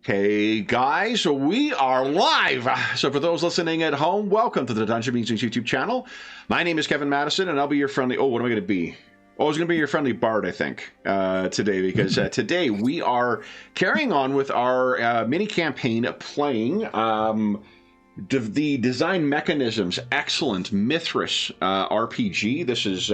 Hey guys, we are live. So for those listening at home, welcome to the Dungeon Musings YouTube channel. My name is Kevin Madison, and I'll be your friendly... Oh, what am I going to be? Oh, I was going to be your friendly bard, I think, today, because today we are carrying on with our mini campaign playing the Design Mechanisms Excellent Mythras RPG. This is...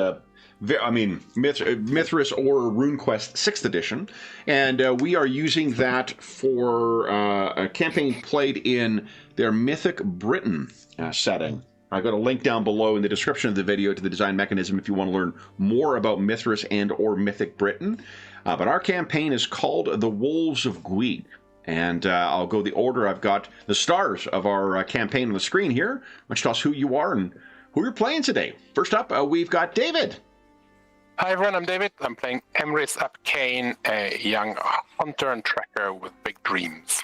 Mythras or Runequest 6th edition, and we are using that for a campaign played in their Mythic Britain setting. I've got a link down below in the description of the video to the design mechanism if you want to learn more about Mythras and or Mythic Britain. But our campaign is called The Wolves of Gwig, and I'll go the order. I've got the stars of our campaign on the screen here, which tells who you are and who you're playing today. First up, we've got David. Hi everyone, I'm David. I'm playing Emrys ap Cain, a young hunter and tracker with big dreams.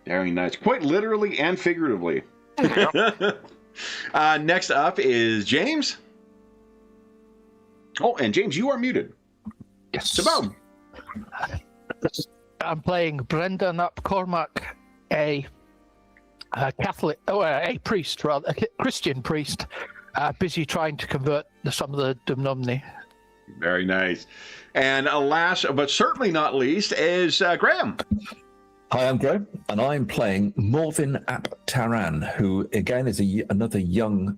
Very nice. Quite literally and figuratively. Next up is James. Oh, and James, you are muted. Yes. Simone. I'm playing Brendan ap Cormac, a Catholic, a priest, rather, a Christian priest, busy trying to convert some of the Dumnumni. Very nice. And last, but certainly not least, is Graham. Hi, I'm Graham, and I'm playing Morvin ap Taran, who again is another young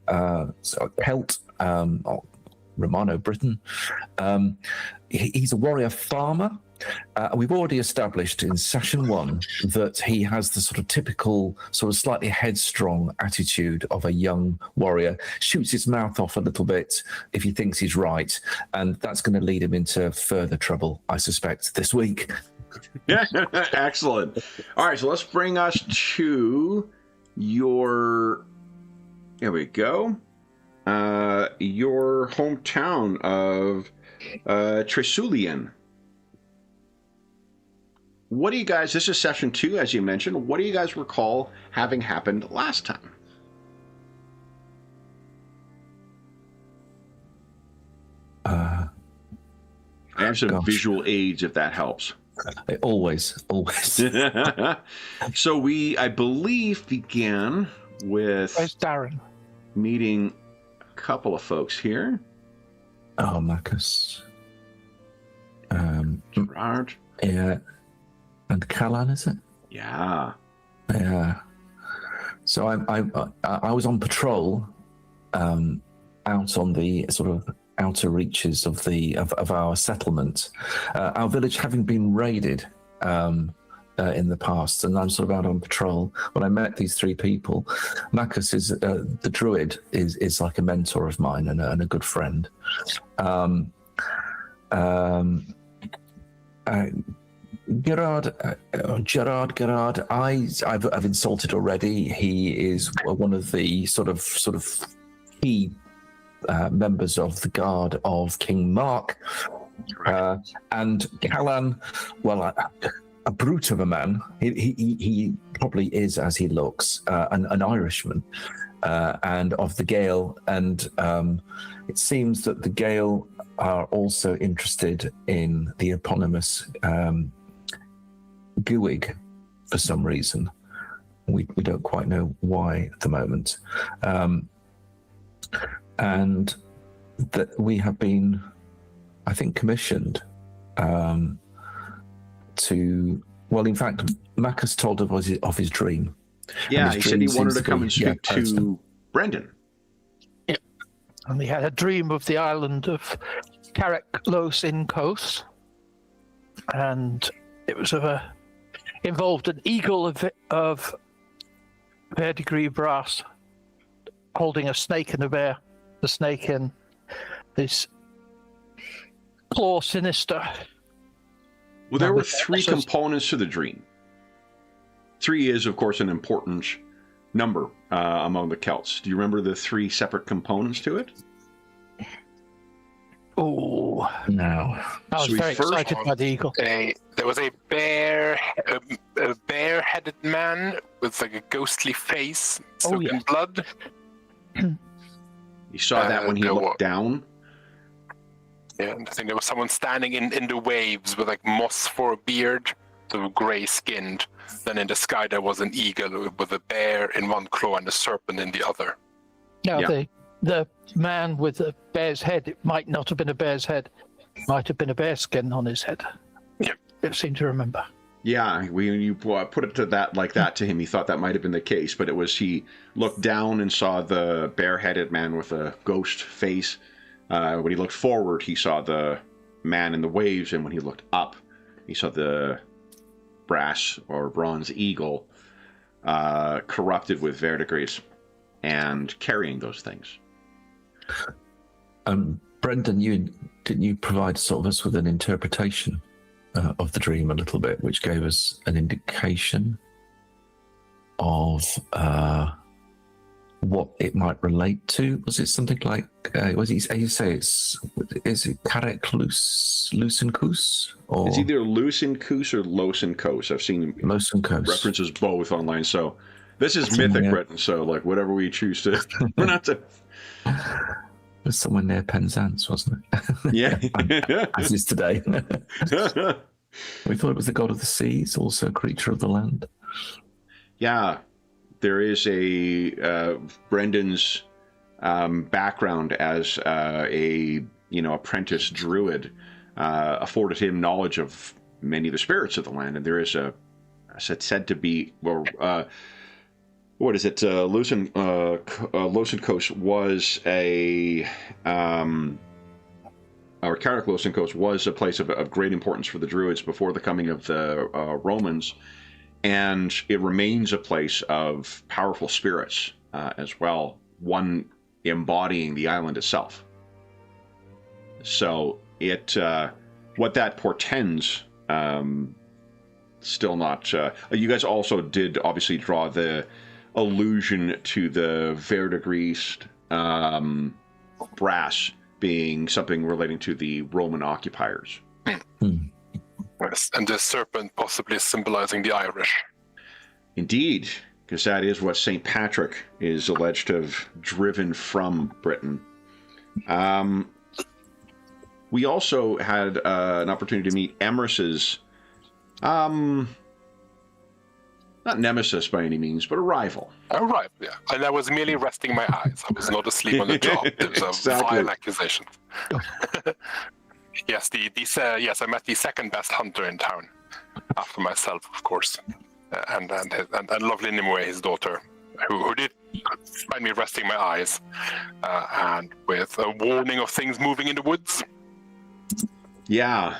Celt, Romano-Briton. He's a warrior farmer. We've already established in session 1 that he has the sort of typical, sort of slightly headstrong attitude of a young warrior, shoots his mouth off a little bit if he thinks he's right, and that's going to lead him into further trouble, I suspect, this week. Yeah, excellent. All right, so let's bring us to your, here we go, your hometown of Tresulian. What do you guys, this is session 2, as you mentioned, what do you guys recall having happened last time? I have some visual aids, if that helps. Always. So we, I believe, began with... Where's Darren? Meeting a couple of folks here. Oh, Marcus. Gerard. Yeah. And Callan, is it? Yeah. Yeah. So I was on patrol, out on the sort of outer reaches of our settlement, our village having been raided in the past, and I'm sort of out on patrol when I met these 3 people. Marcus is the druid is like a mentor of mine and a good friend. Gerard, I've insulted already. He is one of the sort of key members of the guard of King Mark. And Callan, well, a brute of a man. He probably is, as he looks, an Irishman, and of the Gael. And it seems that the Gael are also interested in the eponymous Gwig for some reason. We don't quite know why at the moment. And that we have been, I think, commissioned to, well, in fact, Marcus told us of his dream. Yeah, he said he wanted to come and speak to Brendan. Yep. And he had a dream of the island of Carrick Los in Coast, and it was involved an eagle of verdigris brass holding a snake and a bear. The snake in this claw sinister. Well, there were 3 components to the dream. 3 is, of course, an important number among the Celts. Do you remember the 3 separate components to it? Oh, no. I was very excited by the eagle. There was a bare-headed man with like a ghostly face, soaked in blood. You saw that when he looked down? Yeah, and I think there was someone standing in the waves with like moss for a beard. sort of grey-skinned. Then in the sky there was an eagle with a bear in one claw and a serpent in the other. Now, Yeah. the man with the bear's head, it might not have been a bear's head. It might have been a bear skin on his head. Yeah. I seem to remember. Yeah, when you put it to that like that to him, he thought that might have been the case, but it was he looked down and saw the bare-headed man with a ghost face. When he looked forward, he saw the man in the waves, and when he looked up, he saw the brass or bronze eagle corrupted with verdigris and carrying those things. Brendan, didn't you provide sort of us with an interpretation of the dream a little bit, which gave us an indication of what it might relate to? Was it something like, is it Karek Lucenkus? Or It's either Lucenkus or Losenkos. I've seen Losenkos. references both online, so this is Mythic Britain, so like whatever we choose to pronounce it. It was somewhere near Penzance, wasn't it? Yeah. As is today. We thought it was the god of the seas, also a creature of the land. Yeah, there is a Brendan's background as a apprentice druid afforded him knowledge of many of the spirits of the land, and there is said to be what is it? Losenkos was or Karek Losenkos was a place of great importance for the Druids before the coming of the Romans, and it remains a place of powerful spirits as well, one embodying the island itself. So what that portends, still not... you guys also did obviously draw the allusion to the verdigris brass being something relating to the Roman occupiers. Yes, and the serpent possibly symbolizing the Irish. Indeed, because that is what St. Patrick is alleged to have driven from Britain. We also had an opportunity to meet Emrys's, not nemesis by any means, but a rival. A rival, yeah. And I was merely resting my eyes. I was not asleep on the job. It was a Exactly. vile accusation. Yes, I met the second best hunter in town, after myself, of course, and lovely Nimue, his daughter, who did find me resting my eyes, and with a warning of things moving in the woods. Yeah.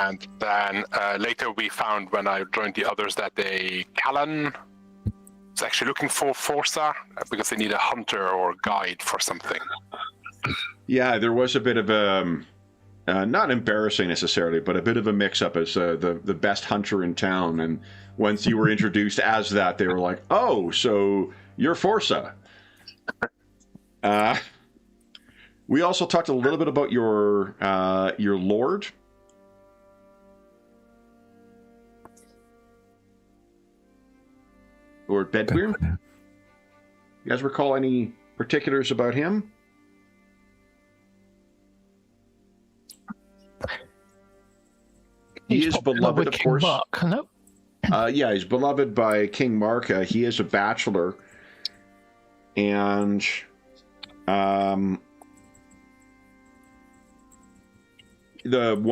And then later we found, when I joined the others, that Callan was actually looking for Forza because they need a hunter or guide for something. Yeah, there was a bit of a, not embarrassing necessarily, but a bit of a mix-up as the best hunter in town. And once you were introduced as that, they were like, oh, so you're Forza. We also talked a little bit about your lord. Lord Bedwyr. You guys recall any particulars about him? He is beloved, of course. Mark, no? Yeah, he's beloved by King Mark. He is a bachelor. And one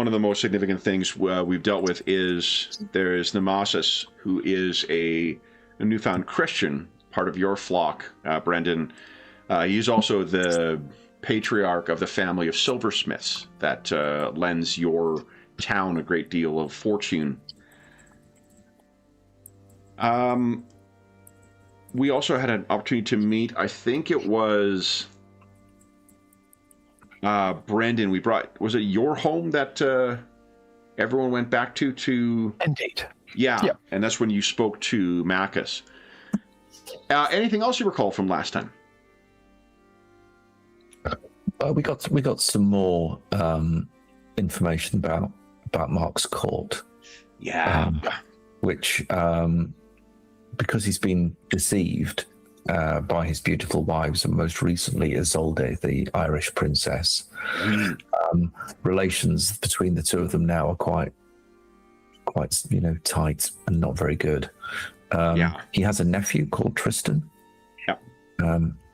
of the most significant things we've dealt with is there is Nemesis, who is a newfound Christian, part of your flock, Brendan. He's also the patriarch of the family of silversmiths that lends your town a great deal of fortune. We also had an opportunity to meet, I think it was Brendan. We brought, was it your home that everyone went back to? Indeed. Yeah, Yep. And that's when you spoke to Macus. Anything else you recall from last time? We got some more information about Mark's court. Yeah. Which, because he's been deceived by his beautiful wives, and most recently Isolde, the Irish princess, relations between the two of them now are quite quite, tight and not very good. He has a nephew called Tristan. Yep.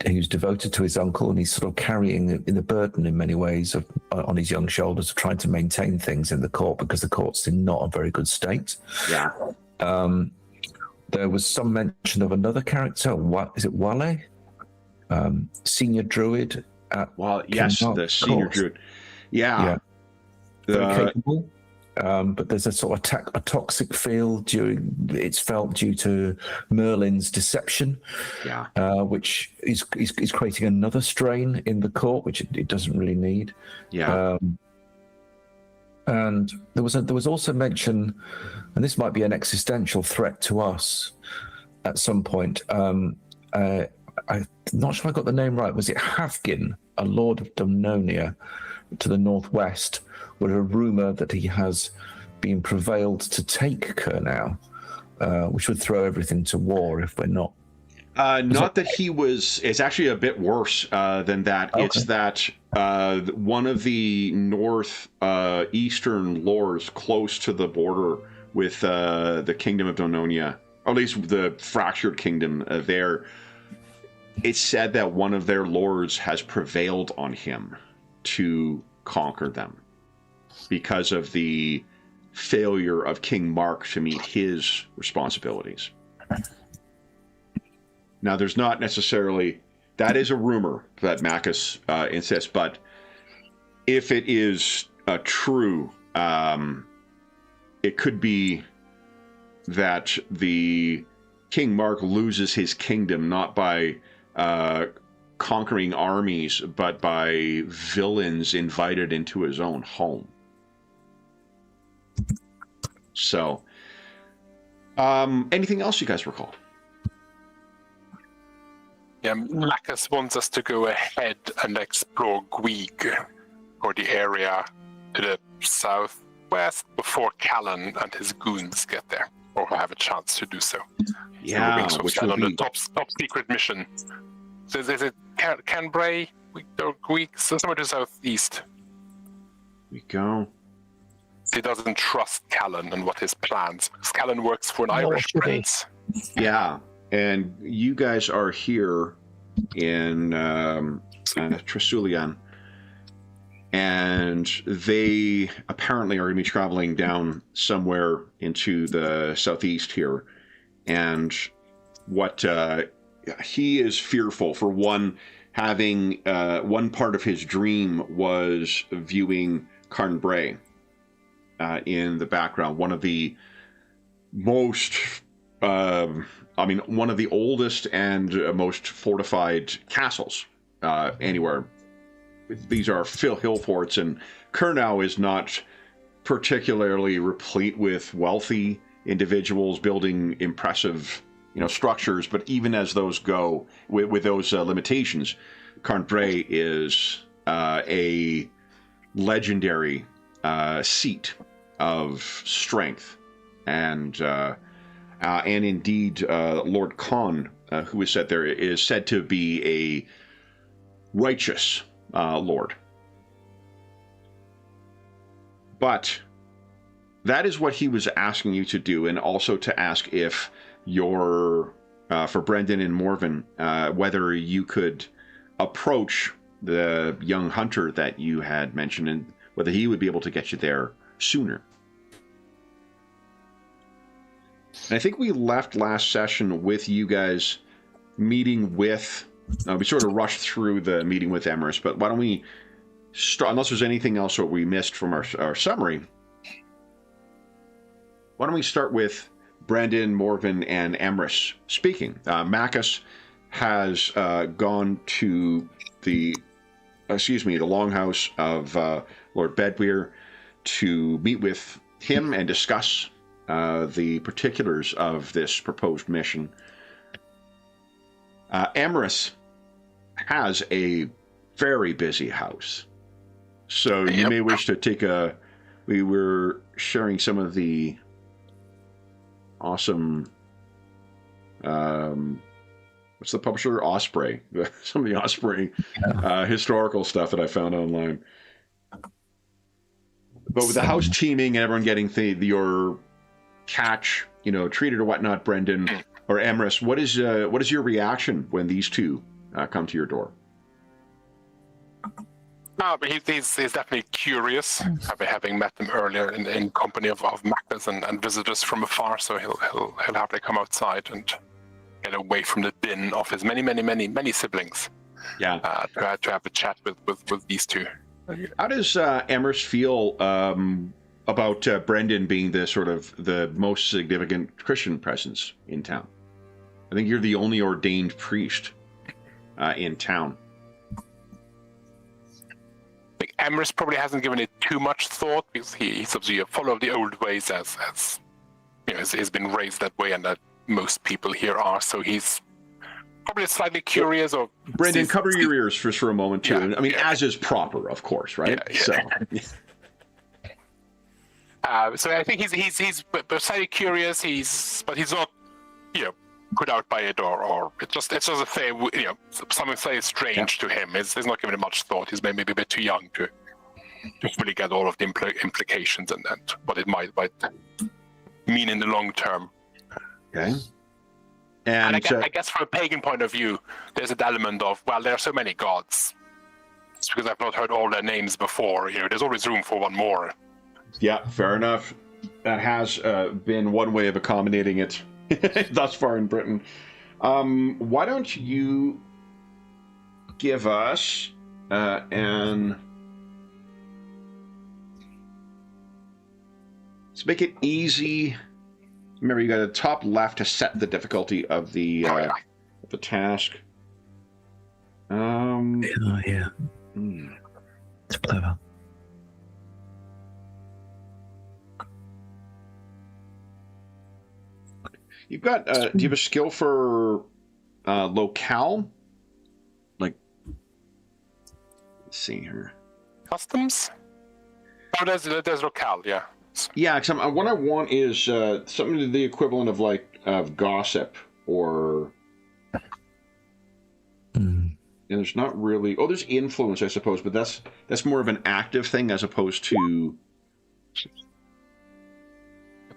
Who's devoted to his uncle, and he's sort of carrying the burden in many ways on his young shoulders of trying to maintain things in the court, because the court's in not a very good state. Yeah. There was some mention of another character. Is it Wale? Senior druid. Yes, the senior druid. Yeah. Very capable. But there's a sort of a toxic feel due to Merlin's deception, which is creating another strain in the court, which it doesn't really need. Yeah. And there was also mention, and this might be an existential threat to us at some point. I'm not sure I got the name right. Was it Havgin, a lord of Dumnonia to the northwest, with a rumor that he has been prevailed to take Kurnow, which would throw everything to war if we're not. Not that he was. It's actually a bit worse than that. Okay. It's that one of the northeastern lords close to the border with the Kingdom of Dononia, or at least the fractured kingdom there, it's said that one of their lords has prevailed on him to conquer them because of the failure of King Mark to meet his responsibilities. Now, there's not necessarily... That is a rumor that Macus insists, but if it is true, it could be that the King Mark loses his kingdom not by conquering armies, but by villains invited into his own home. So, anything else you guys recall? Yeah, Macus wants us to go ahead and explore Gwig, or the area to the southwest, before Callan and his goons get there, or have a chance to do so. Yeah, so which on would be... the top secret mission. So is it Canbray or Gwig? So somewhere to the southeast. We go. He doesn't trust Callan and what his plans, because Callan works for an Irish prince. Yeah. And you guys are here in Tresulian, and they apparently are going to be traveling down somewhere into the southeast here. And what he is fearful, for one, having one part of his dream was viewing Carnbray in the background, one of the most... one of the oldest and most fortified castles anywhere. These are hill forts, and Kurnow is not particularly replete with wealthy individuals building impressive, structures. But even as those go, with those limitations, Carnbray is a legendary seat of strength and indeed, Lord Khan, who is said there, is said to be a righteous lord. But that is what he was asking you to do, and also to ask if for Brendan and Morven, whether you could approach the young hunter that you had mentioned, and whether he would be able to get you there sooner. And I think we left last session with you guys meeting with... we sort of rushed through the meeting with Emrys, but why don't we start... Unless there's anything else that we missed from our summary, why don't we start with Brendan, Morven, and Emrys speaking. Macus has gone to the longhouse of Lord Bedweir to meet with him and discuss the particulars of this proposed mission. Emrys has a very busy house, so you may wish to take a... We were sharing some of the awesome... what's the publisher? Osprey. Some of the Osprey historical stuff that I found online. But with the house teeming and everyone getting your catch, treated or whatnot, Brendan or Emrys, what is your reaction when these two come to your door? No, but he's definitely curious, having met them earlier in company of Mythras and visitors from afar. So he'll happily come outside and get away from the din of his many siblings. Yeah, to have a chat with these two. How does Emrys feel about Brendan being the most significant Christian presence in town? I think you're the only ordained priest in town. I think Emrys probably hasn't given it too much thought because he's obviously a follower of the old ways, as he's been raised that way, and that most people here are. So he's probably slightly curious. Or Brendan, cover your ears for a moment too. Yeah, I mean, as is proper, of course, right? Yeah. So I think he's slightly curious. But he's not, put out by it, or it's just a thing. Something say strange to him. He's not giving it much thought. He's maybe a bit too young to really get all of the implications and what it might mean in the long term. Okay. And I guess from a pagan point of view, there's an element of, well, there are so many gods. It's because I've not heard all their names before. There's always room for one more. Yeah, fair enough. That has been one way of accommodating it thus far in Britain. Why don't you give us let's make it easy. Remember, you got a top left to set the difficulty of the task. Yeah. It's clever. You've got. Do you have a skill for locale? Let's see here. Customs? Oh, there's locale, yeah. Yeah, because what I want is something to the equivalent of gossip or. There's not really. Oh, there's influence, I suppose, but that's more of an active thing as opposed to.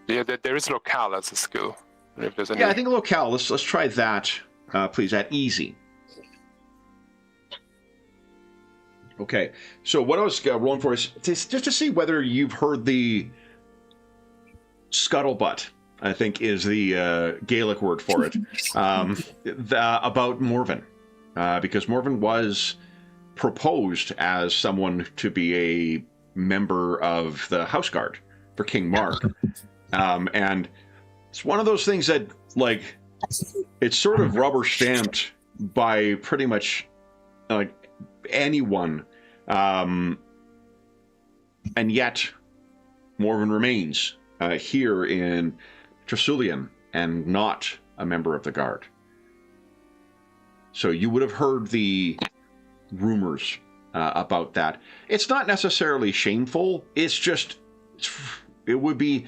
Yeah, there is locale as a skill. If there's any... Yeah, I think locale. Let's try that, please. At easy. Okay. So what I was rolling for is just to see whether you've heard the scuttlebutt. I think is the Gaelic word for it about Morven, because Morven was proposed as someone to be a member of the House Guard for King Mark, and. It's one of those things that, it's sort of rubber stamped by pretty much, anyone. And yet, Morven remains here in Tresullian and not a member of the Guard. So you would have heard the rumors about that. It's not necessarily shameful. It's just, it would be...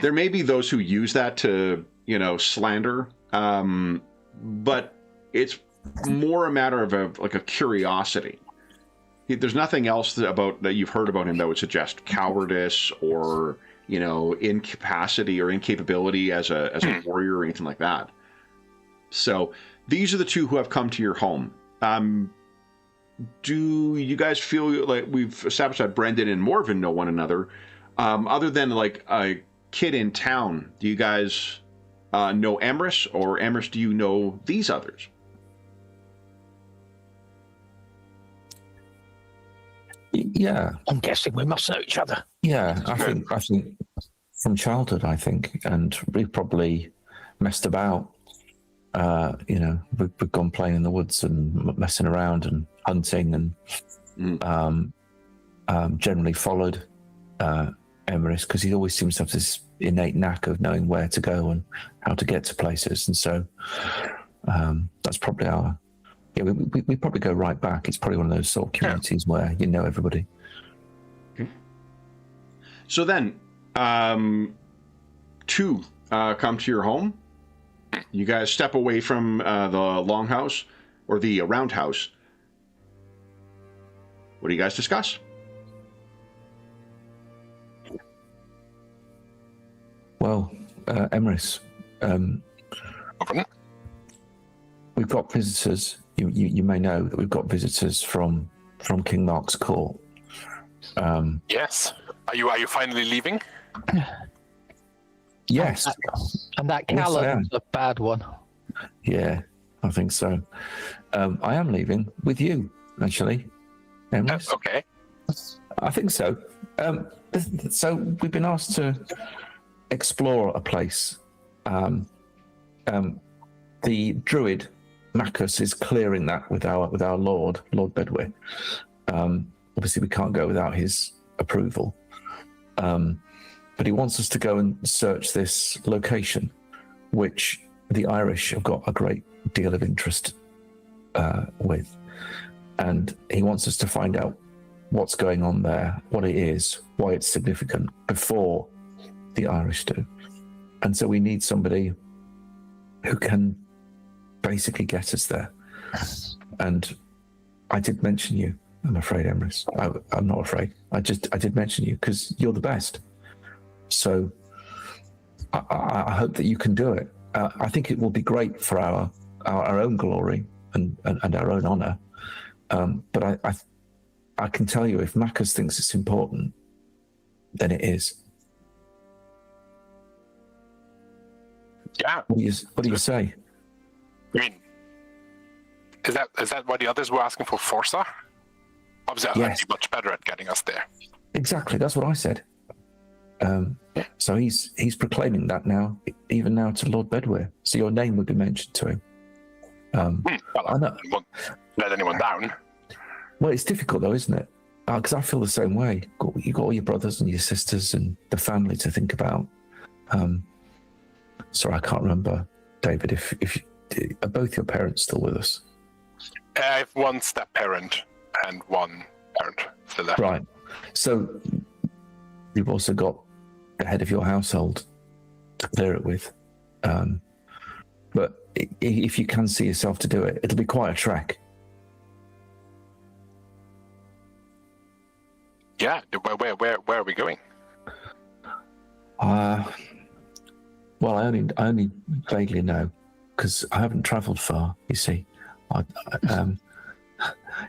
There may be those who use that to, slander, but it's more a matter of a curiosity. There's nothing else that you've heard about him that would suggest cowardice or, incapacity or incapability as a warrior or anything like that. So these are the two who have come to your home. Do you guys feel like we've established that Brendan and Morven know one another? Other than a kid in town, do you guys know Emrys, or Emrys, do you know these others? Yeah, I'm guessing we must know each other. Yeah, I think from childhood, and we've probably messed about. We've gone playing in the woods and messing around and hunting, and generally followed Emrys because he always seems to have this innate knack of knowing where to go and how to get to places, and so that's probably our. Yeah, we probably go right back. It's probably one of those sort of communities where you know everybody. Okay. So then, two come to your home. You guys step away from the longhouse or the roundhouse. What do you guys discuss? Well, Emrys, Open. we've got visitors. You may know that we've got visitors from King Mark's court. Yes. Are you finally leaving? Yes. And that Yes, I Callan's am. a bad one. Yeah, I think so. I am leaving with you, actually. Emrys. Okay. I think so. So we've been asked to explore a place. The druid Macus is clearing that with our Lord Bedwyr. Obviously, we can't go without his approval. But he wants us to go and search this location, which the Irish have got a great deal of interest with. And he wants us to find out what's going on there, what it is, why it's significant, before the Irish do. And so we need somebody who can basically get us there. And I did mention you, I'm afraid, Emrys. I'm not afraid. I did mention you because you're the best. So I hope that you can do it. I think it will be great for our own glory and our own honor. But I can tell you, if Macus thinks it's important, then it is. Yeah. What do you say? I mean, is that why the others were asking for Forza? Obviously, Yes. I'd be much better at getting us there. Exactly, that's what I said. So he's proclaiming that now, even now to Lord Bedwyr. So your name would be mentioned to him. Well, I know. I won't let anyone down. Well, it's difficult though, isn't it? Because I feel the same way. You got all your brothers and your sisters and the family to think about. Sorry, I can't remember, David. If are both your parents still with us? I have one step parent and one parent still left. Right. So you've also got the head of your household to clear it with. But if you can see yourself to do it, it'll be quite a trek. Yeah. Where are we going? Well, I only vaguely know because I haven't travelled far. You see,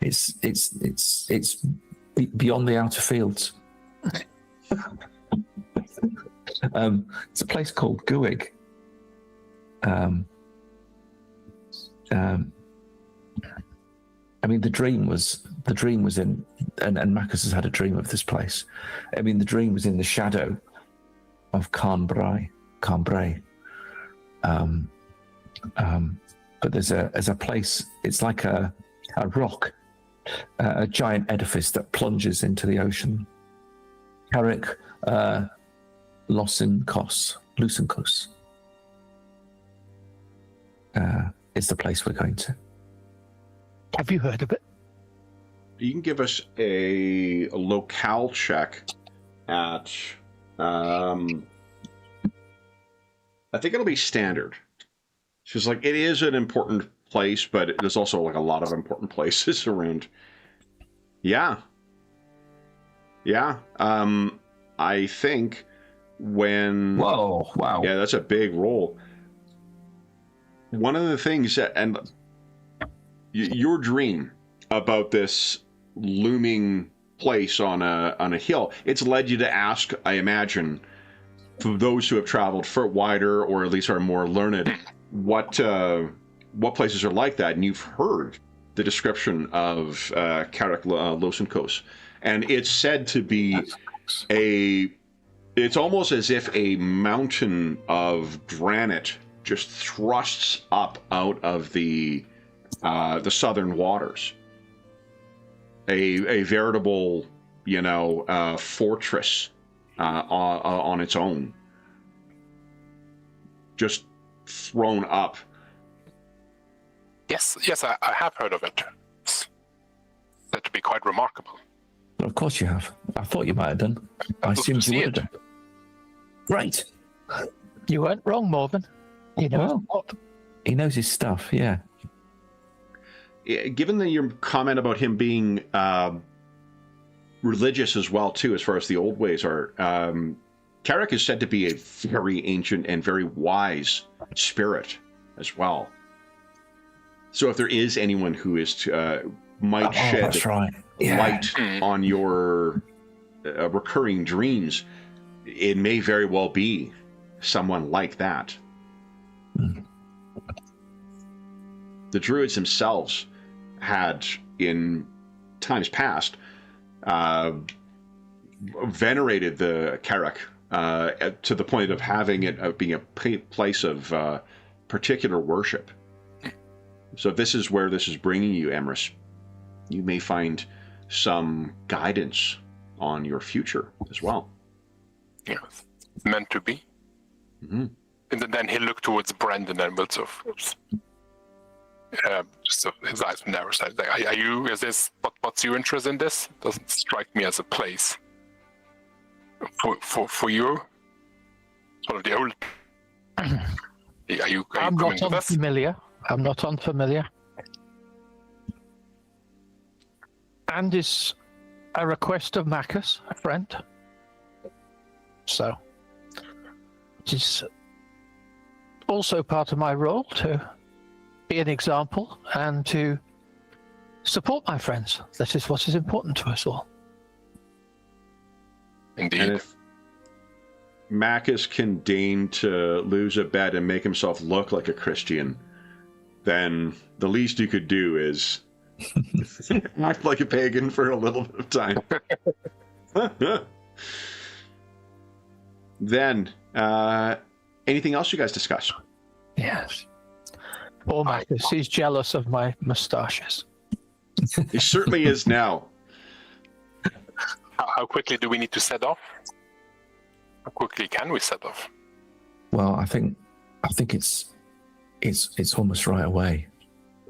it's beyond the outer fields. It's a place called Gwig. I mean, the dream was in, and Macus has had a dream of this place. I mean, the dream was in the shadow of Cambrai. But there's a place. It's like a rock, a giant edifice that plunges into the ocean. Carrick Lucencus is the place we're going to. Have you heard of it? You can give us a locale check at, I think it'll be standard. She's like, it is an important place, but there's also like a lot of important places around. Yeah. I think when... Whoa, wow. Yeah, that's a big roll. One of the things that, and your dream about this looming place on a hill, it's led you to ask, I imagine, for those who have traveled wider or at least are more learned, what places are like that, and you've heard the description of Carrick Lucencus, and it's said to be it's almost as if a mountain of granite just thrusts up out of the southern waters. A veritable, fortress on its own, just thrown up. Yes, I have heard of it. It's said to be quite remarkable. Well, of course you have. I thought you might have done. I love assumed to you see would have done. Great. You weren't wrong, Morgan. You know Well. what? He knows his stuff, yeah. Given your comment about him being religious as well, too, as far as the old ways are, Carrick is said to be a very ancient and very wise spirit as well. So if there is anyone who is might shed light on your recurring dreams, it may very well be someone like that. The druids themselves had, in times past, venerated the Carrick to the point of having it being a place of particular worship. So if this is where this is bringing you, Emrys, you may find some guidance on your future as well. Yes, meant to be. Mm-hmm. And then he looked towards Brendan and will sort of, just so his eyes narrow. Like, are you? Is this what's your interest in this? Doesn't strike me as a place for you. Sort of the old. Are you I'm coming not with us? unfamiliar. I'm not unfamiliar. And is a request of Marcus, a friend. So, it is also part of my role to be an example and to support my friends. That is what is important to us all. Indeed. And if Marcus can deign to lose a bet and make himself look like a Christian, then the least you could do is act like a pagan for a little bit of time. Then, anything else you guys discuss? Yes. Or Marcus, he's jealous of my moustaches. He certainly is now. How quickly do we need to set off? How quickly can we set off? Well, I think it's almost right away,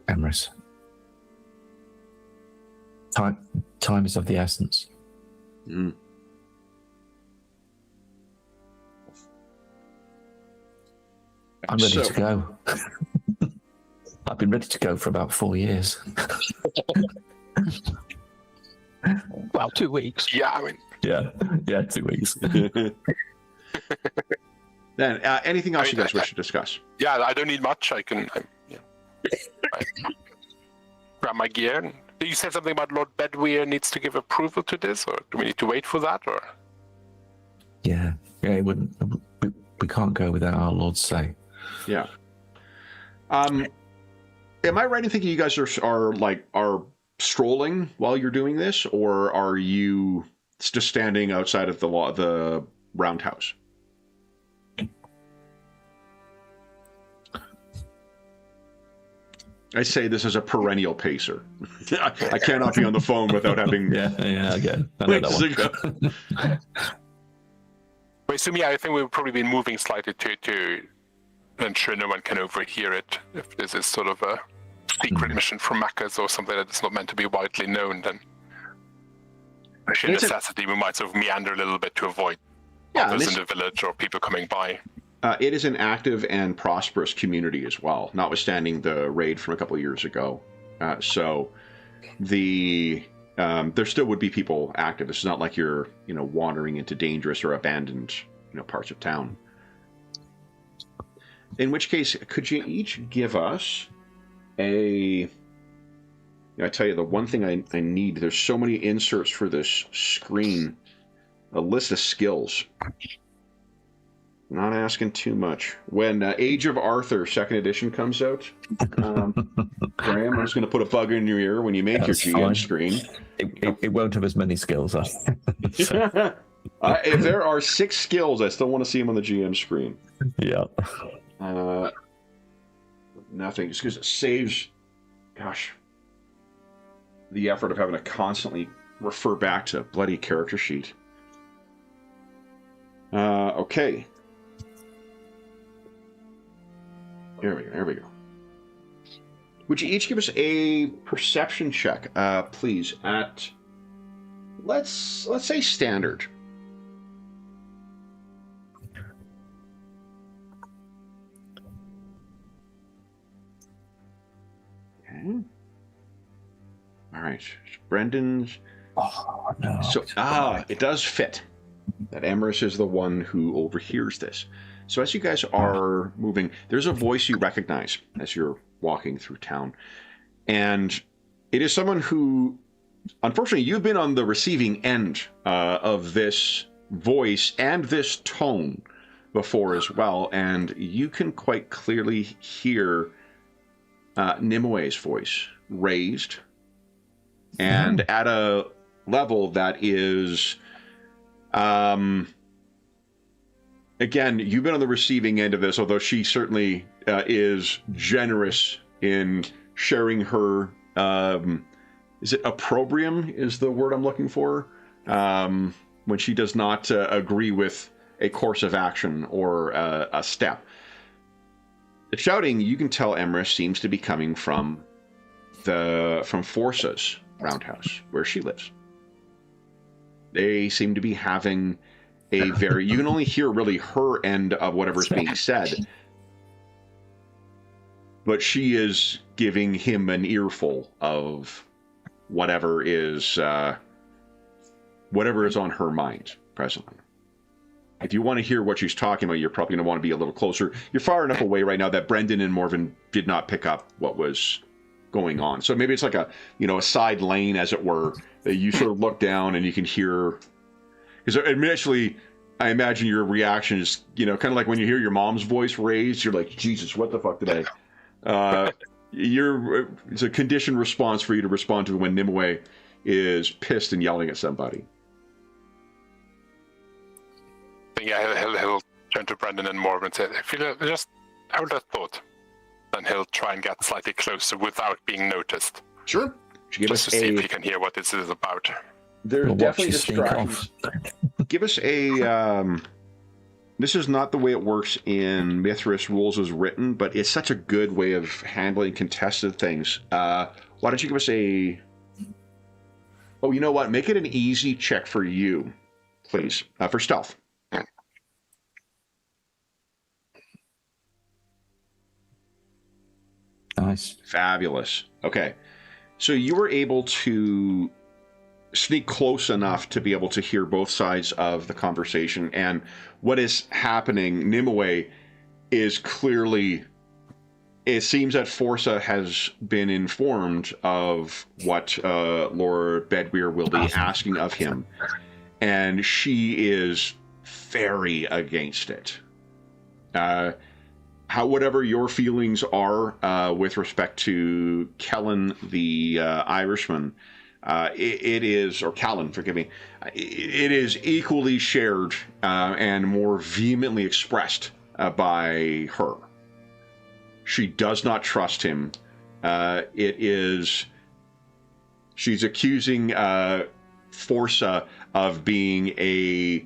Emrys. Time is of the essence. Mm. I'm ready to go. I've been ready to go for about 4 years. Well, 2 weeks. Yeah, I mean. Yeah, 2 weeks. Then, anything else you guys wish to discuss? Yeah, I don't need much. I grab my gear. Did you say something about Lord Bedweir needs to give approval to this, or do we need to wait for that, or? Yeah. It wouldn't. We can't go without our Lord's say. Yeah. Am I right in thinking you guys are strolling while you're doing this, or are you just standing outside of the roundhouse? I say this as a perennial pacer. I cannot be on the phone without having. Yeah, again. I know that one. Wait, so yeah, I think we'll probably be moving slightly to ensure no one can overhear it. If this is sort of a secret mission from Macca's or something that's not meant to be widely known, then there's a necessity. We might sort of meander a little bit to avoid others in the village or people coming by. It is an active and prosperous community as well, notwithstanding the raid from a couple of years ago. So there still would be people active. It's not like you're, wandering into dangerous or abandoned, parts of town. In which case, could you each give us I tell you, the one thing I need, there's so many inserts for this screen, a list of skills. Not asking too much. When Age of Arthur 2nd edition comes out, Graham, I'm just going to put a bug in your ear when you make your GM screen. It won't have as many skills. If there are 6 skills, I still want to see them on the GM screen. Yeah. Nothing, just because it saves, the effort of having to constantly refer back to a bloody character sheet. Okay. There we go. Would you each give us a perception check, please, at let's say standard. Okay. All right, Brendan's. Oh no! So it does fit. that Emrys is the one who overhears this. So as you guys are moving, there's a voice you recognize as you're walking through town. And it is someone who, unfortunately, you've been on the receiving end of this voice and this tone before as well. And you can quite clearly hear Nimue's voice raised and at a level that is... again, you've been on the receiving end of this, although she certainly is generous in sharing her, is it opprobrium is the word I'm looking for? When she does not agree with a course of action or a step. The shouting, you can tell Emrys seems to be coming from Forsa's roundhouse, where she lives. They seem to be having a very... You can only hear really her end of whatever's being said. But she is giving him an earful of whatever is on her mind presently. If you want to hear what she's talking about, you're probably going to want to be a little closer. You're far enough away right now that Brendan and Morven did not pick up what was going on. So maybe it's like a side lane, as it were, that you sort of look down and you can hear... Because initially, I imagine your reaction is, kind of like when you hear your mom's voice raised, you're like, Jesus, what the fuck did I... it's a conditioned response for you to respond to when Nimue is pissed and yelling at somebody. Yeah, he'll turn to Brendan and Morven and say, if you just hold that thought, then he'll try and get slightly closer without being noticed. Sure. Just to see if he can hear what this is about. There's definitely distractions. Give us a... this is not the way it works in Mythras rules as written, but it's such a good way of handling contested things. Why don't you give us a... Oh, you know what? Make it an easy check for you, please, for stealth. Nice. Fabulous. Okay. So you were able to sneak close enough to be able to hear both sides of the conversation, and what is happening, Nimue is clearly... It seems that Forsa has been informed of what Lord Bedweir will be asking of him, and she is very against it. Whatever your feelings are with respect to Kellen the Irishman, it is, or Callan, forgive me, it is equally shared and more vehemently expressed by her. She does not trust him. She's accusing Forsa of being a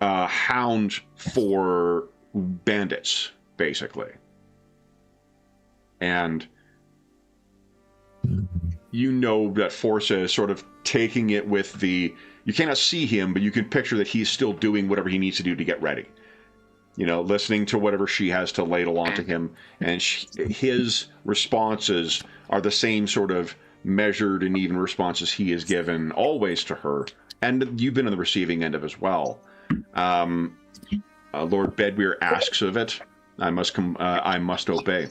hound for bandits, basically. And you know that Forsa is sort of taking it with the... You cannot see him, but you can picture that he's still doing whatever he needs to do to get ready. Listening to whatever she has to ladle onto him. And his responses are the same sort of measured and even responses he has given always to her. And you've been on the receiving end of as well. Lord Bedweir asks of it. I must obey.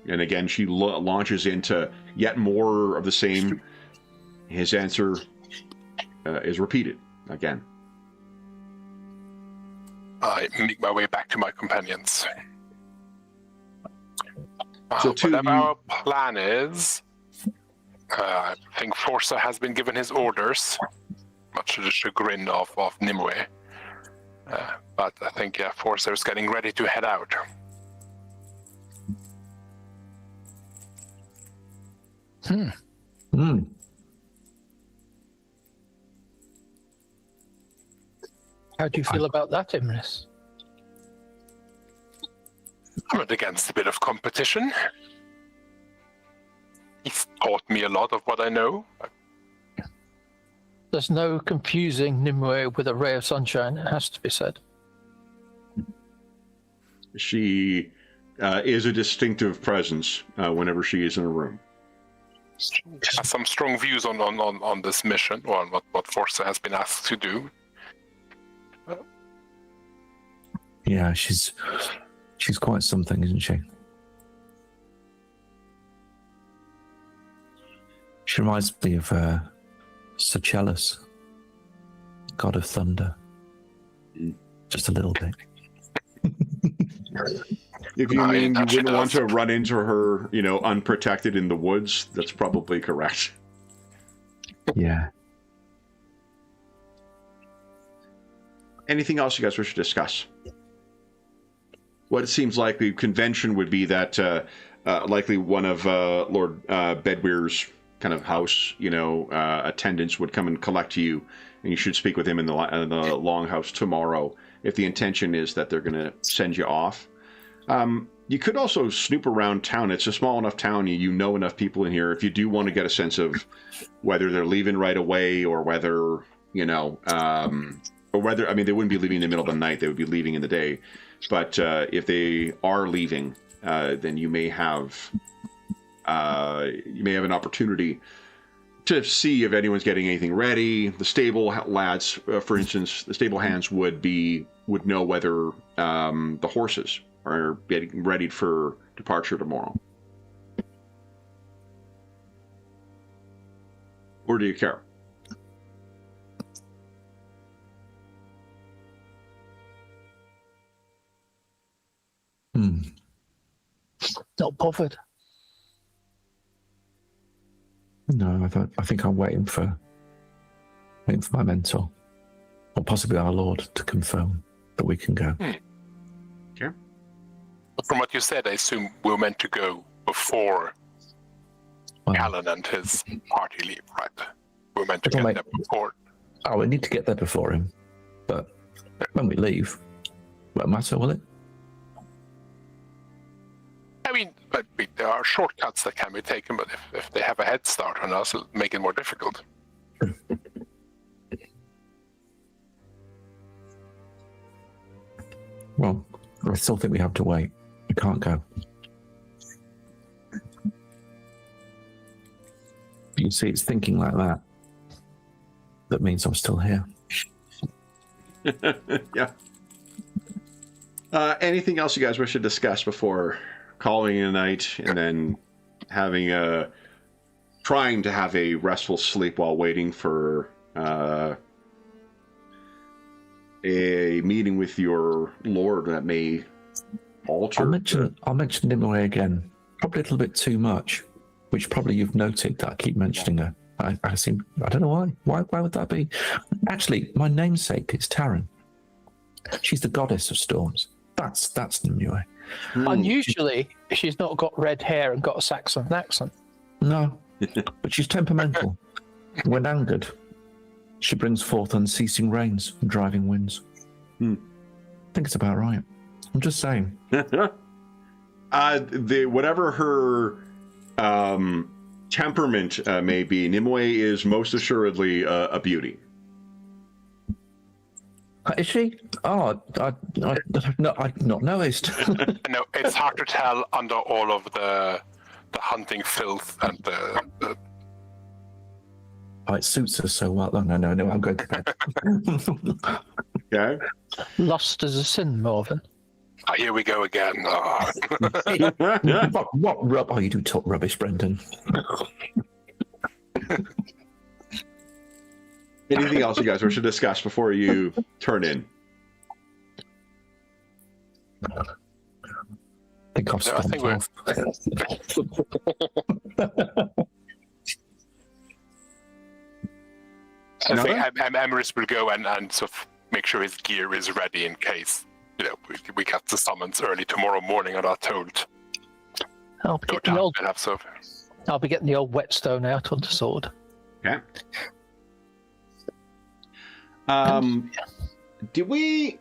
And again, she launches into yet more of the same. His answer is repeated again. I make my way back to my companions. So whatever our plan is, I think Forsa has been given his orders, much to the chagrin of Nimue. But I think Forsa is getting ready to head out. How do you feel about that, Imris? I'm not against a bit of competition. He's taught me a lot of what I know. There's no confusing Nimue with a ray of sunshine, it has to be said. She is a distinctive presence whenever she is in a room. has some strong views on this mission, or on what Forza has been asked to do. Yeah, she's quite something, isn't she? She reminds me of Secellus, god of thunder. Just a little bit. If you mean you wouldn't want to run into her, unprotected in the woods, that's probably correct. Yeah. Anything else you guys wish to discuss? What it seems like the convention would be that likely one of Lord Bedweir's kind of house, attendants would come and collect you, and you should speak with him in the longhouse tomorrow. If the intention is that they're going to send you off, you could also snoop around town. It's a small enough town, you know enough people in here. If you do want to get a sense of whether they're leaving right away or whether or whether they wouldn't be leaving in the middle of the night. They would be leaving in the day. But if they are leaving, then you may have an opportunity to see if anyone's getting anything ready. The stable lads, for instance, the stable hands would know whether the horses are getting ready for departure tomorrow. Or do you care? Not bothered. No, I think I'm waiting for my mentor, or possibly our lord, to confirm that we can go. Okay. From what you said, I assume we're meant to go before Alan and his party leave, right? We're meant to get there before. Oh, we need to get there before him, but when we leave, won't matter, will it? There are shortcuts that can be taken, but if they have a head start on us, it'll make it more difficult. Well, I still think we have to wait. We can't go. You see, it's thinking like that. That means I'm still here. Yeah. Anything else you guys wish to discuss before calling it a night and then trying to have a restful sleep while waiting for a meeting with your lord that may alter? I'll mention Nimue again. Probably a little bit too much, which probably you've noted that I keep mentioning her. I don't know why. Why would that be? Actually, my namesake is Taryn. She's the goddess of storms. That's Nimue. Unusually, she's not got red hair and got a Saxon accent. No, but she's temperamental. When angered, she brings forth unceasing rains and driving winds. I think it's about right. I'm just saying. Whatever her temperament may be, Nimue is most assuredly a beauty. Is she? Oh, I've not noticed. No, it's hard to tell under all of the hunting filth and the... Oh, it suits her so well. No, I'm going to bed. Okay. Lust is a sin, Marvin. Oh, here we go again. Oh. What rub? Oh, you do talk rubbish, Brendan. Anything else you guys wish to discuss before you turn in? I think I've stomped off. I think Emrys will go and sort of make sure his gear is ready in case we get the summons early tomorrow morning and are told. I'll be getting the old whetstone out on the sword. Okay. Did we?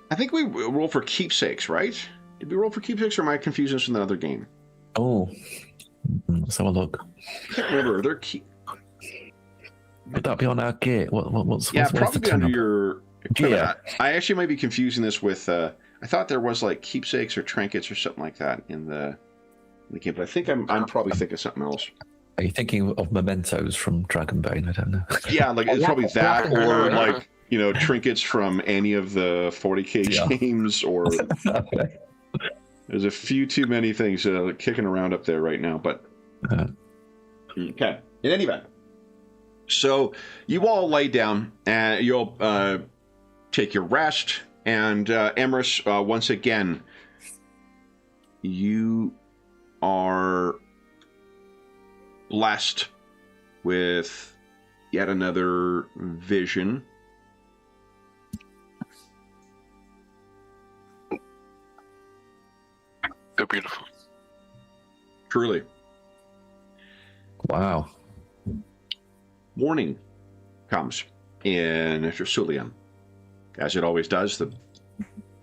I think we rolled for keepsakes, right? Did we roll for keepsakes, or am I confusing this with another game? Oh, let's have a look. I can't remember. They're Would that be on our gear? What's probably under your gear? I actually might be confusing this with. I thought there was like keepsakes or trinkets or something like that in the game, but I think I'm probably thinking of something else. Are you thinking of mementos from Dragonbane? I don't know. Yeah, like it's probably that, or Yeah. like trinkets from any of the 40k games, or Okay. there's a few too many things kicking around up there right now. But okay, in any event, so you all lay down and you'll take your rest, and Emrys, once again, you are blessed with yet another vision. So beautiful. Truly. Wow. Morning comes in Trasulium. As it always does,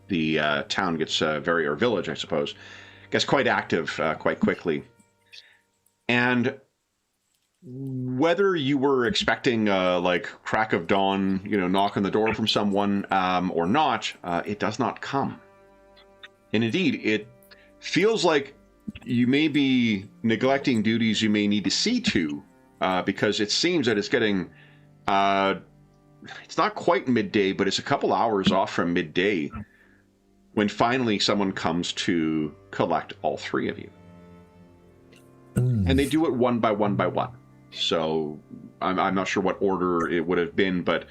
the town gets or village, I suppose, gets quite active quite quickly. And whether you were expecting crack of dawn, knock on the door from someone or not, it does not come. And indeed, it feels like you may be neglecting duties you may need to see to, because it seems that it's getting, it's not quite midday, but it's a couple hours off from midday when finally someone comes to collect all three of you. And they do it one by one by one. So I'm not sure what order it would have been, but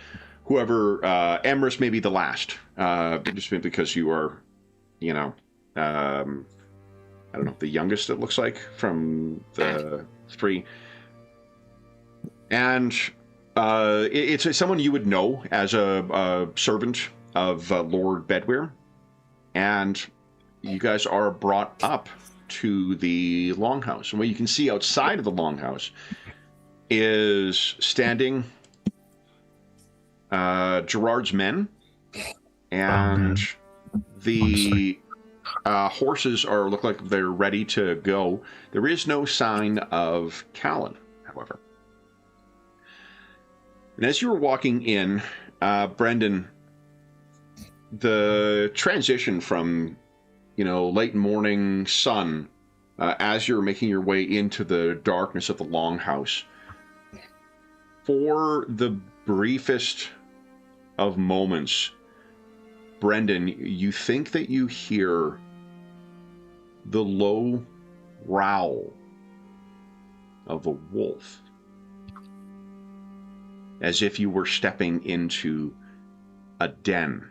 whoever, Emrys may be the last, just because you are, I don't know, the youngest, it looks like, from the three. And it's someone you would know as a servant of Lord Bedwyr. And you guys are brought up to the longhouse. And what you can see outside of the longhouse is standing Gerard's men, and the horses look like they're ready to go. There is no sign of Callan, however. And as you were walking in, Brendan, the transition from late morning sun, as you're making your way into the darkness of the longhouse, for the briefest of moments, Brendan, you think that you hear the low growl of a wolf, as if you were stepping into a den.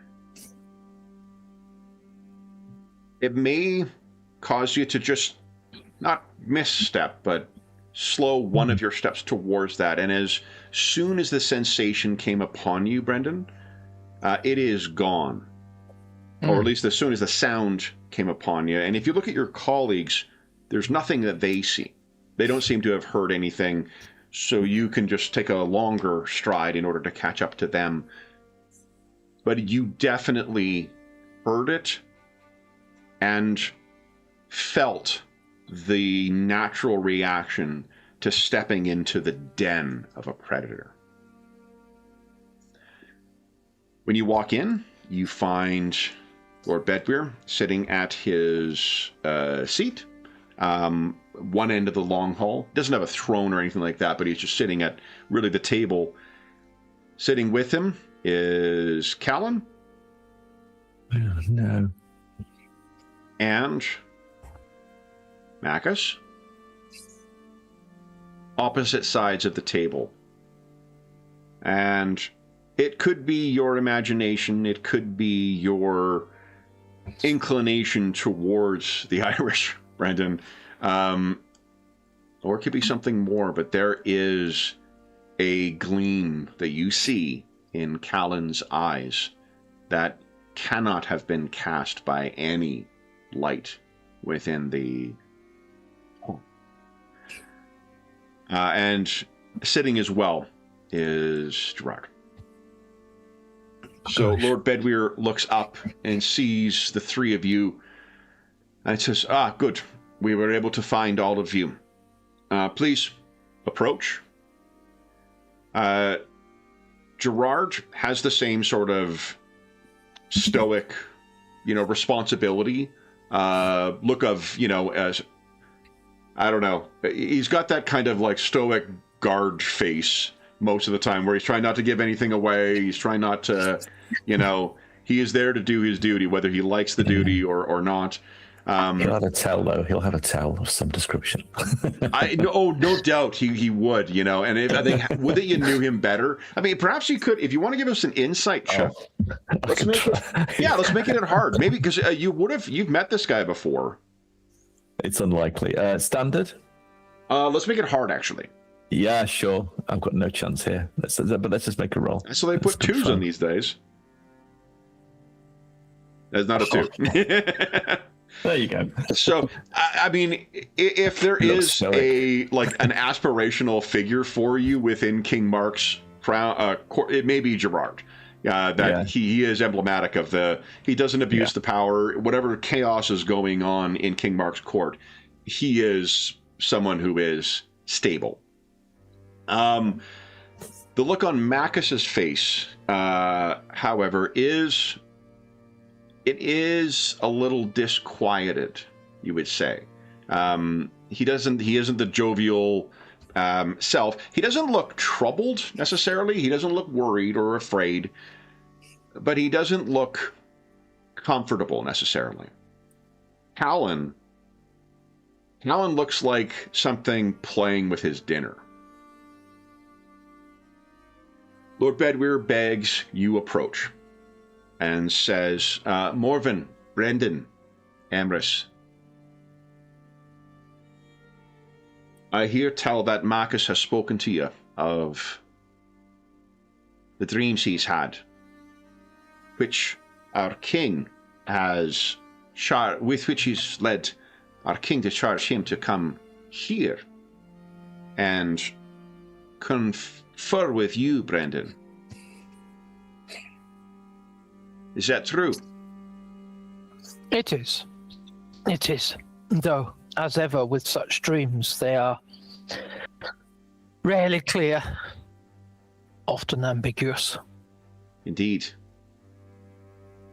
It may cause you to just not misstep, but slow one of your steps towards that. And as soon as the sensation came upon you, Brendan, it is gone. Or at least as soon as the sound came upon you. And if you look at your colleagues, there's nothing that they see. They don't seem to have heard anything, so you can just take a longer stride in order to catch up to them. But you definitely heard it and felt the natural reaction to stepping into the den of a predator. When you walk in, you find Lord Bedwyr sitting at his seat, one end of the long hall. Doesn't have a throne or anything like that, but he's just sitting at really the table. Sitting with him is Callan. Oh, no. And Macus. Opposite sides of the table. And it could be your imagination, it could be your inclination towards the Irish, Brendan, or it could be something more, but there is a gleam that you see in Callan's eyes that cannot have been cast by any light within the home. And sitting as well is Gerard. So Lord Bedwyr looks up and sees the three of you and says, good. We were able to find all of you. Please approach. Gerard has the same sort of stoic, responsibility, look of, as I don't know. He's got that kind of like stoic guard face most of the time, where he's trying not to give anything away. He's trying not to, he is there to do his duty, whether he likes the duty or not. He'll have a tell, though. He'll have a tell of some description. No doubt he would, And I think would that you knew him better. I mean, perhaps you could, if you want to give us an insight check. Let's make it hard. Maybe because you've met this guy before. It's unlikely. Standard. Let's make it hard, actually. Yeah, sure. I've got no chance here. But let's just make a roll. So they put twos on these days. That's not a two. There you go. So, I mean, if there is an aspirational figure for you within King Mark's crown, it may be Gerard. He is emblematic of he doesn't abuse the power. Whatever chaos is going on in King Mark's court, he is someone who is stable. The look on Makis's face, however, is a little disquieted, you would say. He isn't the jovial self. He doesn't look troubled necessarily. He doesn't look worried or afraid, but he doesn't look comfortable necessarily. Callan looks like something playing with his dinner. Lord Bedwyr begs you approach and says, Morven, Brendan, Emrys, I hear tell that Marcus has spoken to you of the dreams he's had, which our king has with which he's led our king to charge him to come here and confer with you, Brendan. Is that true? It is. It is. Though, as ever with such dreams, they are rarely clear, often ambiguous. Indeed.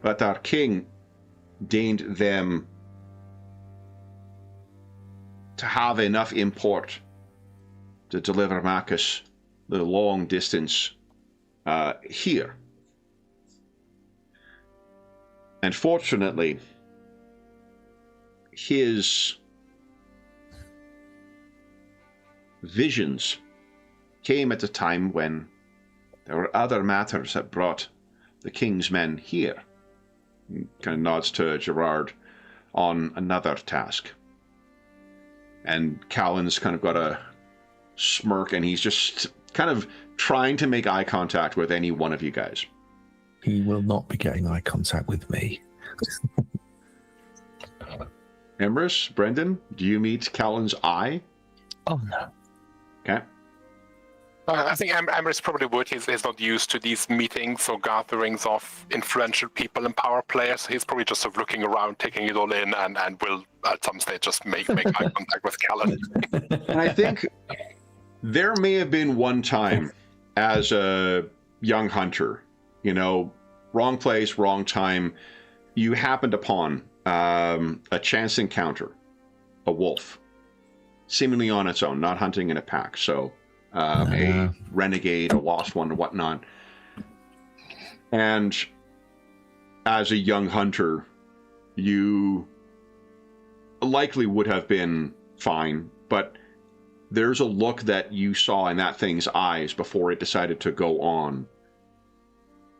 But our king deigned them to have enough import to deliver Marcus the long distance here. And fortunately, his visions came at a time when there were other matters that brought the king's men here. He kind of nods to Gerard on another task. And Callan's kind of got a smirk, and he's just kind of trying to make eye contact with any one of you guys. He will not be getting eye contact with me. Emrys, Brendan, do you meet Callan's eye? Oh, no. Okay. I think Emrys probably would. He's not used to these meetings or gatherings of influential people and power players. He's probably just sort of looking around, taking it all in, and will at some stage just make eye contact with Callan. And I think there may have been one time as a young hunter, wrong place, wrong time, you happened upon a chance encounter, a wolf, seemingly on its own, not hunting in a pack. So a renegade, a lost one, or whatnot. And as a young hunter, you likely would have been fine, but there's a look that you saw in that thing's eyes before it decided to go on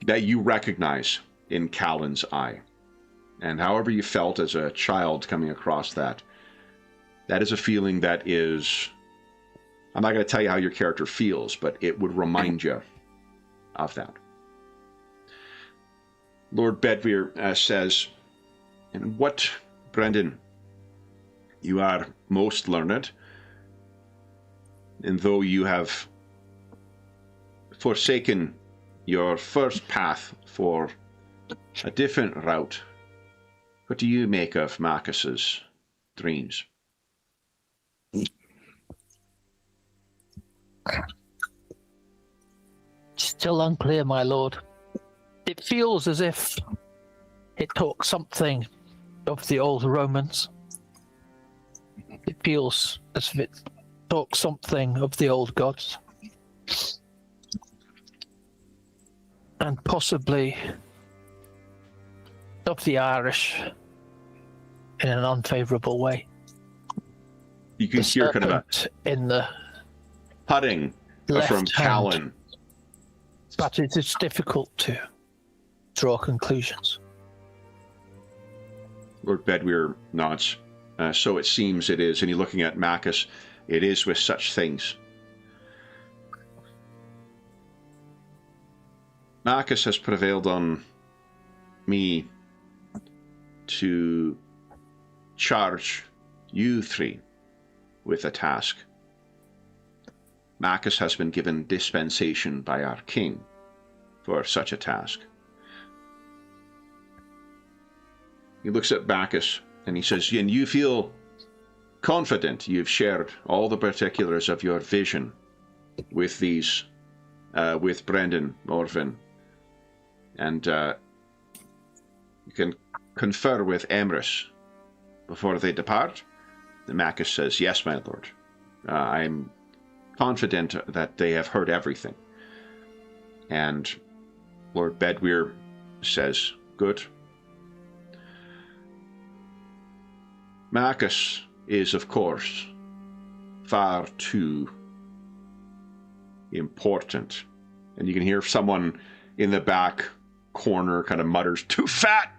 that you recognize in Callan's eye. And however you felt as a child coming across that is a feeling that is... I'm not going to tell you how your character feels, but it would remind you of that. Lord Bedwyr says, and what, Brendan, you are most learned, and though you have forsaken your first path for a different route, what do you make of Marcus's dreams? Still unclear, my lord. It feels as if it talks something of the old Romans. It feels as if it talks something of the old gods. And possibly of the Irish in an unfavourable way. You can hear kind of a in the putting from Callan. But it is difficult to draw conclusions. Lord Bedwyr nods. So it seems it is, and you're looking at Macus. It is with such things. Macus has prevailed on me to charge you three with a task. Macus has been given dispensation by our king for such a task. He looks at Bacchus and he says, and you feel confident you've shared all the particulars of your vision with these, with Brendan, Orvin, and you can confer with Emrys before they depart? The Macus says, yes, my lord. I'm confident that they have heard everything. And Lord Bedwyr says, good. Macus is, of course, far too important. And you can hear someone in the back corner kind of mutters, too fat!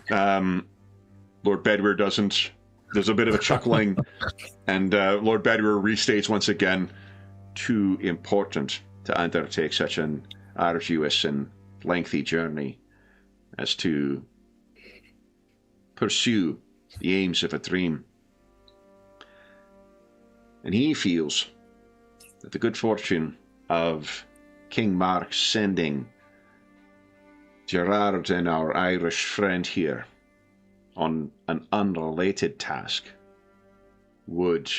Lord Bedwyr doesn't. There's a bit of a chuckling, and Lord Bedwyr restates once again, too important to undertake such an arduous and lengthy journey as to pursue the aims of a dream. And he feels that the good fortune of King Mark sending Gerard and our Irish friend here on an unrelated task would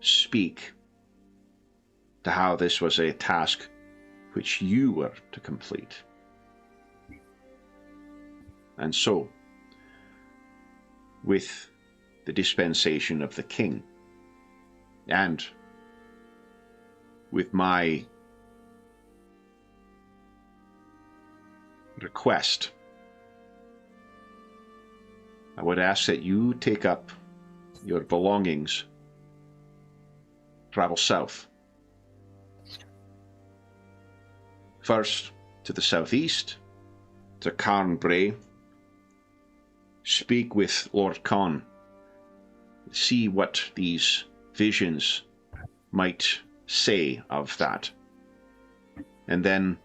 speak to how this was a task which you were to complete. And so, with the dispensation of the king, and with my request, I would ask that you take up your belongings, travel south. First to the southeast, to Carnbray, speak with Lord Con, see what these visions might say of that, and then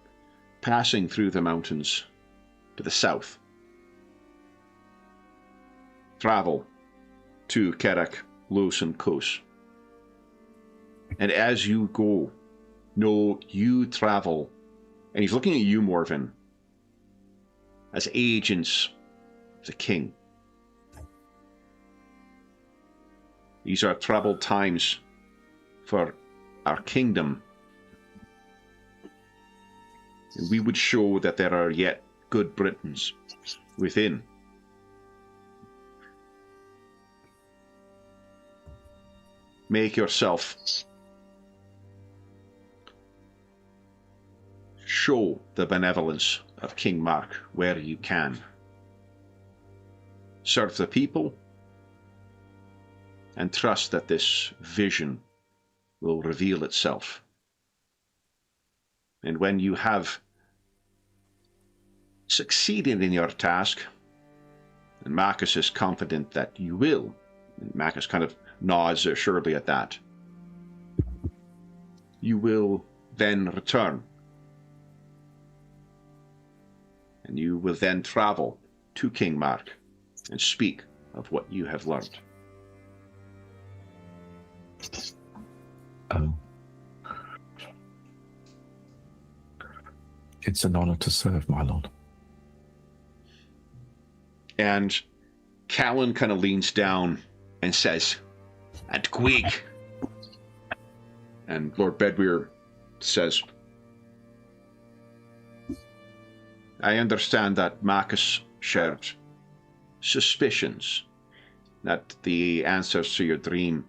passing through the mountains to the south, travel to Carrick, Los and Kos. And as you go, know you travel, and he's looking at you, Morven, as agents of the king. These are troubled times for our kingdom. And we would show that there are yet good Britons within. Make yourself show the benevolence of King Mark where you can. Serve the people and trust that this vision will reveal itself. And when you have succeeded in your task, and Marcus is confident that you will, and Marcus kind of nods assuredly at that, you will then return. And you will then travel to King Mark and speak of what you have learned. It's an honor to serve, my lord. And Callan kind of leans down and says, "And Gwig." And Lord Bedwyr says, "I understand that Marcus shared suspicions that the answers to your dream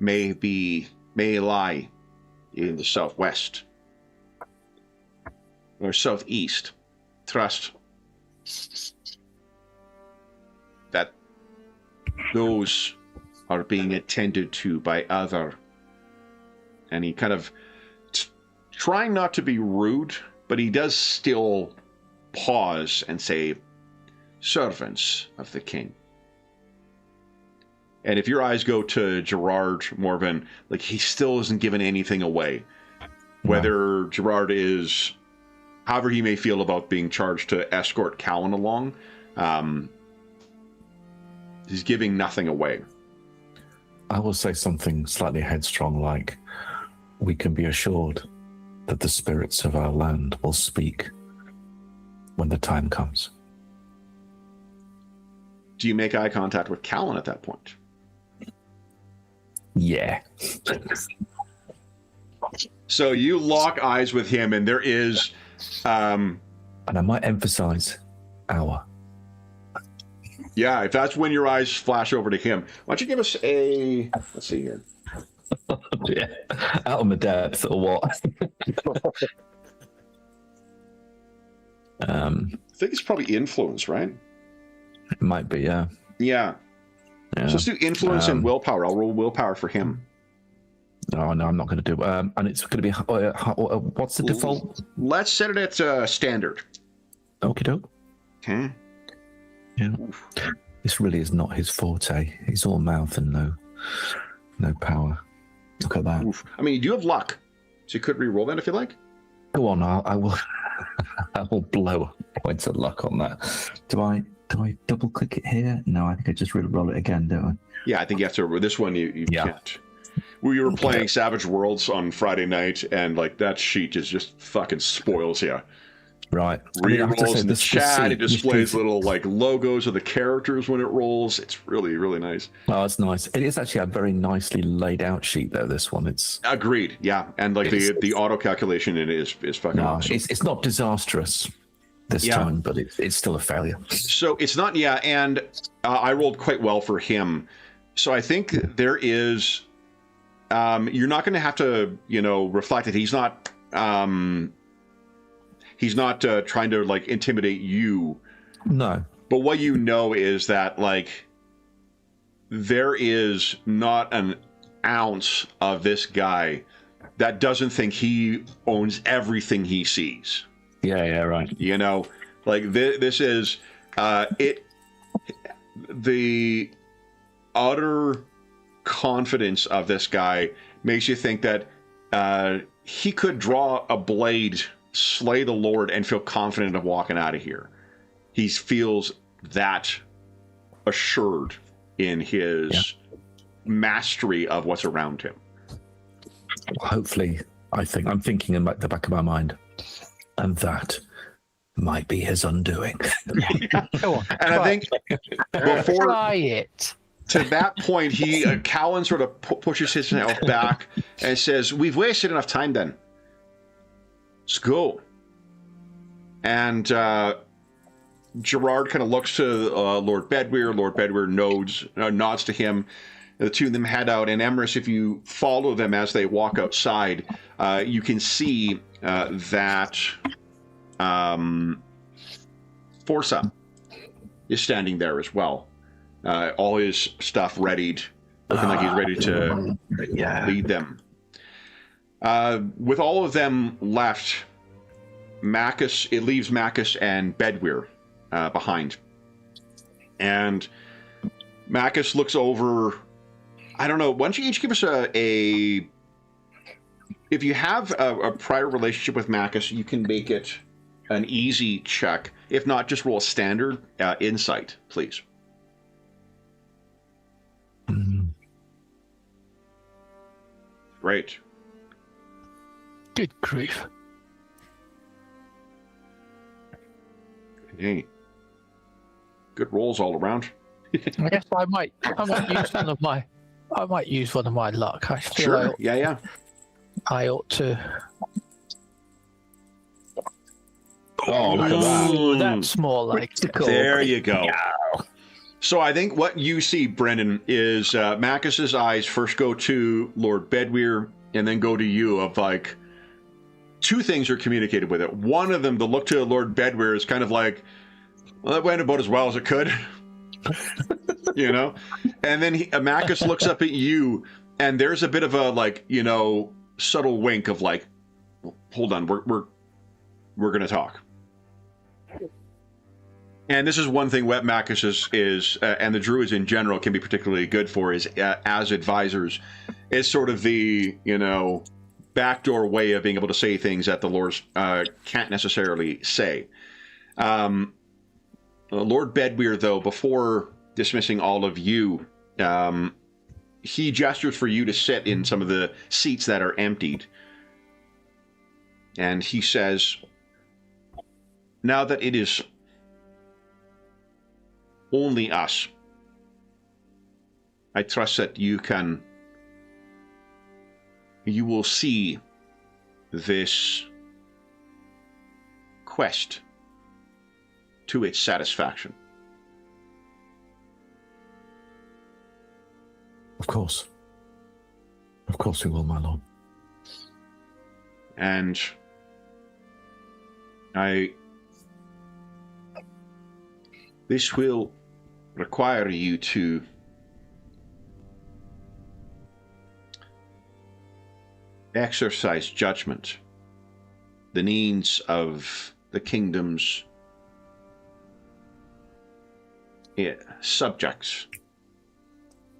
may lie in the southwest or southeast. Trust that those are being attended to by other. And he kind of trying not to be rude, but he does still pause and say, servants of the king. And if your eyes go to Gerard Morven, like, he still isn't giving anything away. Whether Gerard is, however he may feel about being charged to escort Cowan along, he's giving nothing away. I will say something slightly headstrong, like, we can be assured that the spirits of our land will speak when the time comes. Do you make eye contact with Cowan at that point? Yeah. So you lock eyes with him, and there is... and I might emphasize our. Yeah, if that's when your eyes flash over to him. Why don't you give us a... Let's see here. Yeah. Out of my depth, or what? I think it's probably influence, right? It might be, yeah. Yeah. So let's do influence and willpower. I'll roll willpower for him. Oh, no, I'm not going to do it. And it's going to be... what's the default? Let's set it at standard. Okie doke. Okay. Yeah. Oof. This really is not his forte. He's all mouth and no power. Look at that. Oof. I mean, you do have luck, so you could re-roll that if you like. Go on, I will. I will blow points of luck on that. Do I double click it here? No, I think I just re-roll it again, don't I? Yeah, I think you have to. This one you can't. We were playing Savage Worlds on Friday night, and like that sheet just fucking spoils you. Right. Re-rolls in the chat. It displays little like logos of the characters when it rolls. It's really, really nice. Oh, it's nice. It is actually a very nicely laid out sheet, though. This one, it's agreed. Yeah, and like the auto calculation in it is fucking awesome. It's not disastrous this time, but it's still a failure. So it's not. Yeah, and I rolled quite well for him. So I think there is. You're not going to have to, reflect it. He's not. He's not trying to like intimidate you. No. But what you know is that like there is not an ounce of this guy that doesn't think he owns everything he sees. Yeah, right. Like this is the utter confidence of this guy makes you think that he could draw a blade, slay the Lord, and feel confident of walking out of here. He feels that assured in his mastery of what's around him. Hopefully, I'm thinking in the back of my mind, and that might be his undoing. Go on. And I think before try it. To that point, Cowan sort of pushes himself back and says, "We've wasted enough time then. Let's go." And Gerard kind of looks to Lord Bedwyr. Lord Bedwyr nods to him. The two of them head out. And Emrys, if you follow them as they walk outside, you can see that Forza is standing there as well. All his stuff readied, looking like he's ready to lead them. With all of them left, it leaves Macus and Bedwyr behind. And Macus looks over, I don't know, why don't you each give us if you have a prior relationship with Macus, you can make it an easy check. If not, just roll a standard insight, please. Great. Good grief. Hey. Good rolls all around. I guess I might use one of my luck. I feel Sure. Yeah. I ought to. Oh, look at that. That's more like There you go. So I think what you see, Brendan, is Macus's eyes first go to Lord Bedweir and then go to you of like, two things are communicated with it. One of them, the look to Lord Bedweir is kind of like, well, that went about as well as it could. You know? And then Macus looks up at you and there's a bit of a like, you know, subtle wink of like, hold on, we're going to talk. And this is one thing Wet Macus is and the Druids in general can be particularly good for is as advisors, is sort of the, you know, backdoor way of being able to say things that the lords can't necessarily say. Lord Bedweir, though, before dismissing all of you, he gestures for you to sit in some of the seats that are emptied. And he says, now that it is only us, I trust that you will see this quest to its satisfaction. Of course. Of course we will, my lord. And this will require you to exercise judgment. The needs of the kingdom's subjects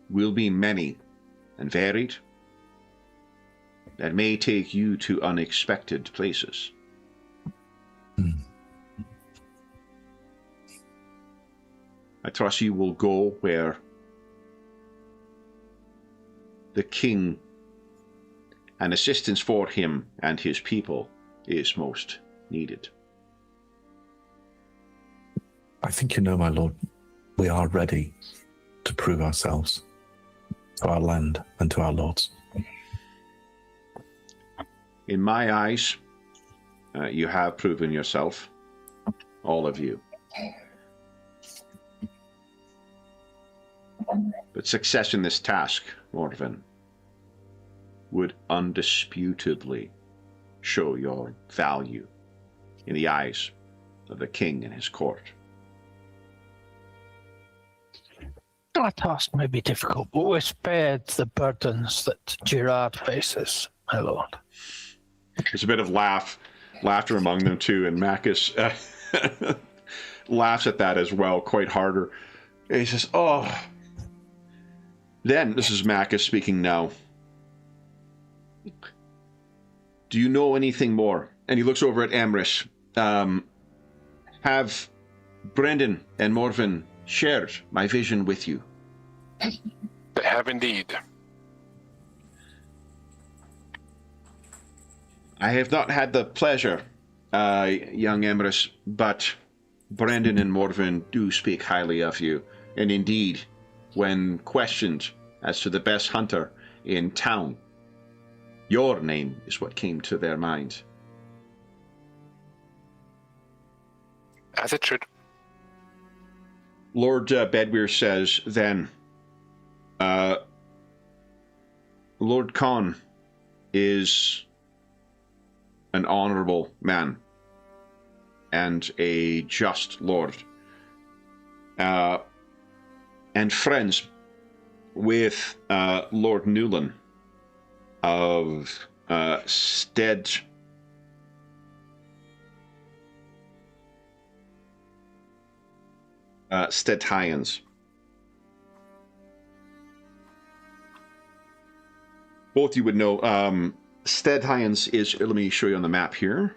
will be many and varied, that may take you to unexpected places. I trust you will go where the king and assistance for him and his people is most needed. I think you know, my lord, we are ready to prove ourselves to our land and to our lords. In my eyes, you have proven yourself, all of you. But success in this task, Morven, would undisputably show your value in the eyes of the king and his court. That task may be difficult, but we're spared the burdens that Gerard faces, my lord. There's a bit of laughter among them too, and Macus laughs at that as well, quite harder. And he says, "Oh." Then, this is Macus speaking now. Do you know anything more? And he looks over at Emrys. Have Brendan and Morven shared my vision with you? They have indeed. I have not had the pleasure, young Emrys, but Brendan and Morven do speak highly of you. And indeed, when questioned as to the best hunter in town, your name is what came to their minds. As it should. Lord Bedweir says then, Lord Khan is an honorable man and a just lord, and friends with Lord Newland of Stead Hyans. Both you would know. Stead Hyans is, let me show you on the map here.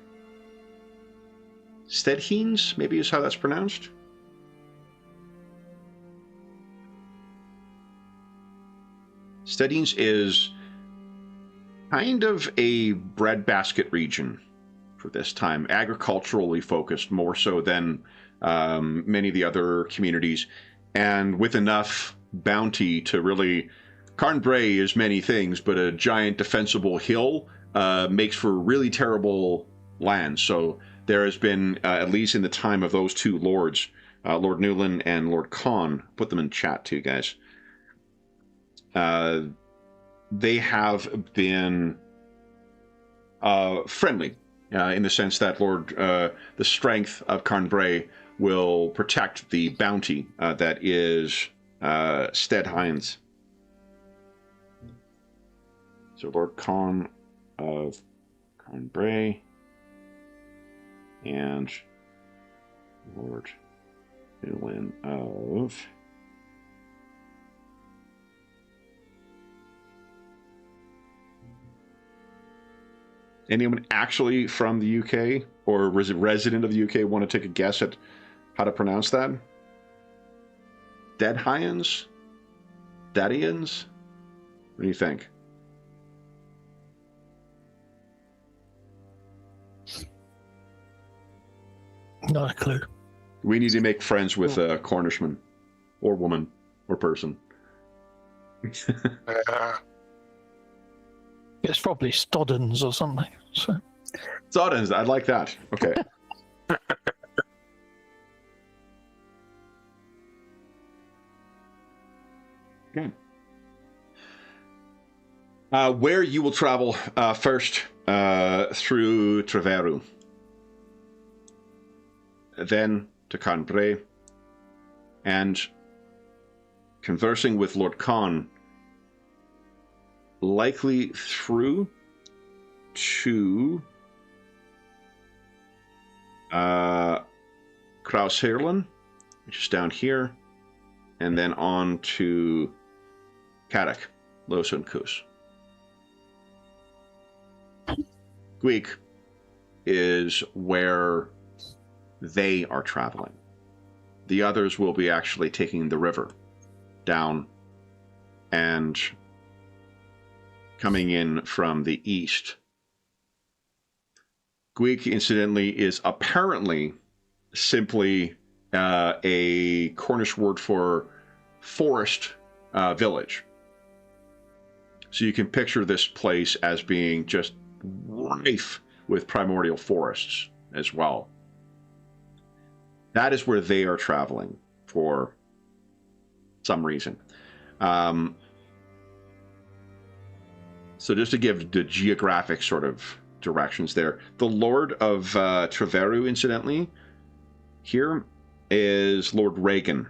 Stedheens, maybe is how that's pronounced. Stedheens is kind of a breadbasket region for this time, agriculturally focused more so than many of the other communities, and with enough bounty to really... Carnbray is many things, but a giant defensible hill makes for really terrible land. So there has been, at least in the time of those two lords, Lord Newland and Lord Khan. Put them in chat too, guys. They have been friendly in the sense that the strength of Carnbray will protect the bounty that is Stead Hines. So Lord Khan of Carnbray and Lord Newland of anyone actually from the UK or resident of the UK want to take a guess at how to pronounce that? Deadhyans? Dadians? What do you think? Not a clue. We need to make friends with a Cornishman or woman or person. It's probably Stoddens or something. So. Stoddens, I like that. Okay. Okay. Where you will travel first through Treveru, then to Carnbray, and conversing with Lord Khan, likely through to Krausherlin, which is down here, and then on to Carrick, Los and Kus. Gwig is where they are traveling. The others will be actually taking the river down and coming in from the east. Gwig, incidentally, is apparently simply a Cornish word for forest village. So you can picture this place as being just rife with primordial forests as well. That is where they are traveling for some reason. So just to give the geographic sort of directions there, the Lord of Treveru, incidentally, here is Lord Reagan.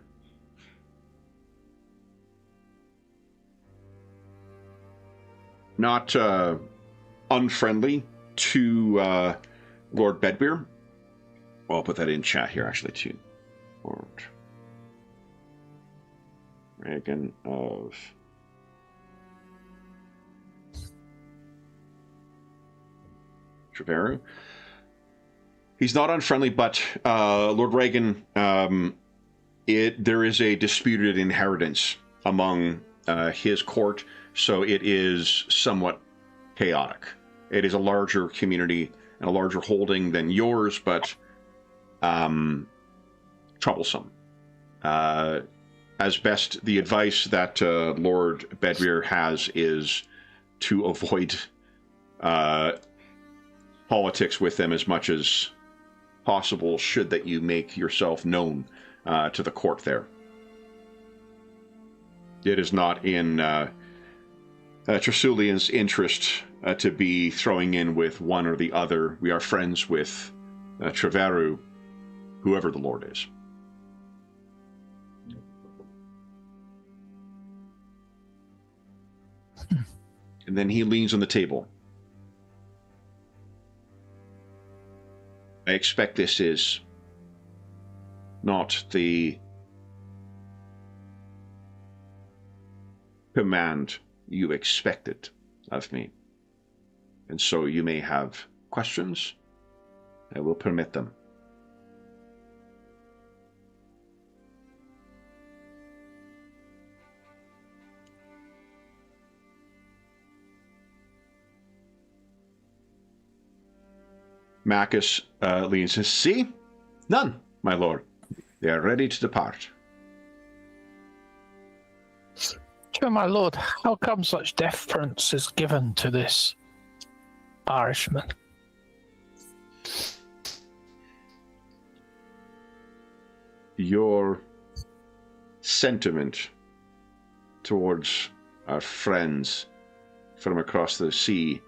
Not unfriendly to Lord Bedwyr. Well, I'll put that in chat here, actually, too. Lord Reagan of Treveru. He's not unfriendly, but Lord Reagan, there is a disputed inheritance among his court, so it is somewhat chaotic. It is a larger community and a larger holding than yours, but troublesome. As best, the advice that Lord Bedwyr has is to avoid politics with them as much as possible, should that you make yourself known to the court there. It is not in Tresulian's interest to be throwing in with one or the other. We are friends with Treveru, whoever the Lord is. And then he leans on the table. I expect this is not the command you expected of me. And so you may have questions. I will permit them. Macus leans and says, "See? None, my lord. They are ready to depart." Sure, my lord, how come such deference is given to this Irishman? your sentiment towards our friends from across the sea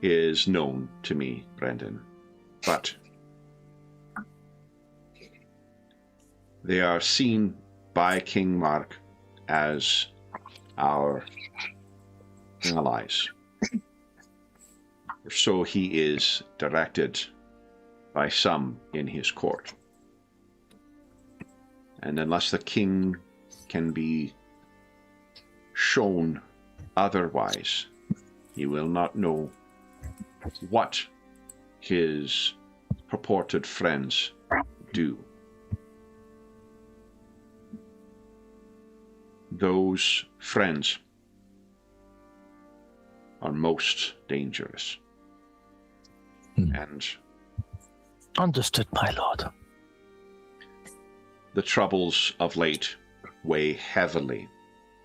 is known to me, Brendan. But they are seen by King Mark as our allies. Or so he is directed by some in his court. And unless the king can be shown otherwise, he will not know what his purported friends do. Those friends are most dangerous. And understood, my lord. The troubles of late weigh heavily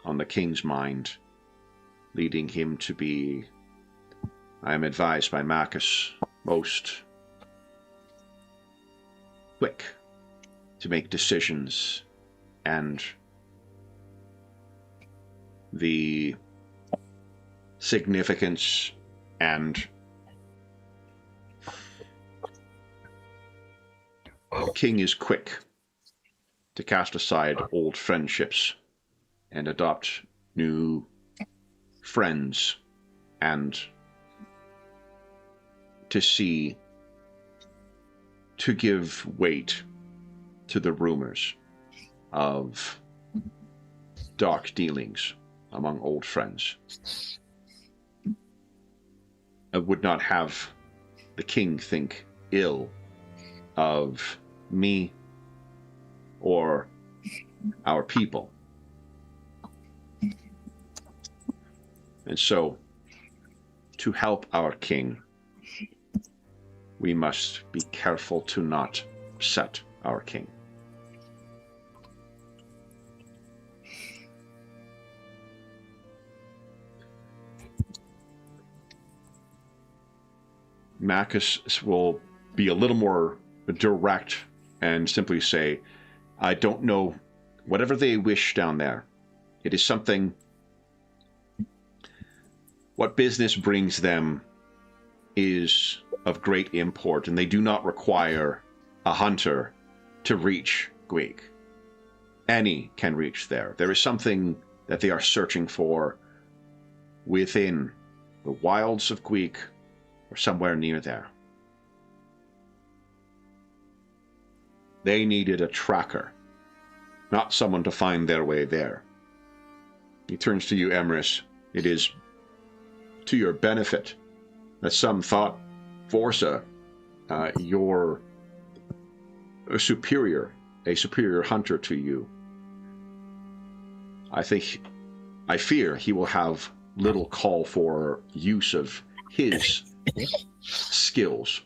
on the king's mind, leading him to be, I am advised by Marcus, most quick to make decisions, and the significance and the king is quick to cast aside old friendships and adopt new friends, and to give weight to the rumors of dark dealings among old friends. I would not have the king think ill of me or our people. And so, to help our king, we must be careful to not upset our king. Marcus will be a little more direct and simply say, I don't know, whatever they wish down there, it is something, what business brings them is of great import, and they do not require a hunter to reach Gwig. Any can reach there. There is something that they are searching for within the wilds of Gwig, or somewhere near there. They needed a tracker, not someone to find their way there. He turns to you, Emrys. It is to your benefit that some thought Forza, you're a superior hunter to you. I fear he will have little call for use of his skills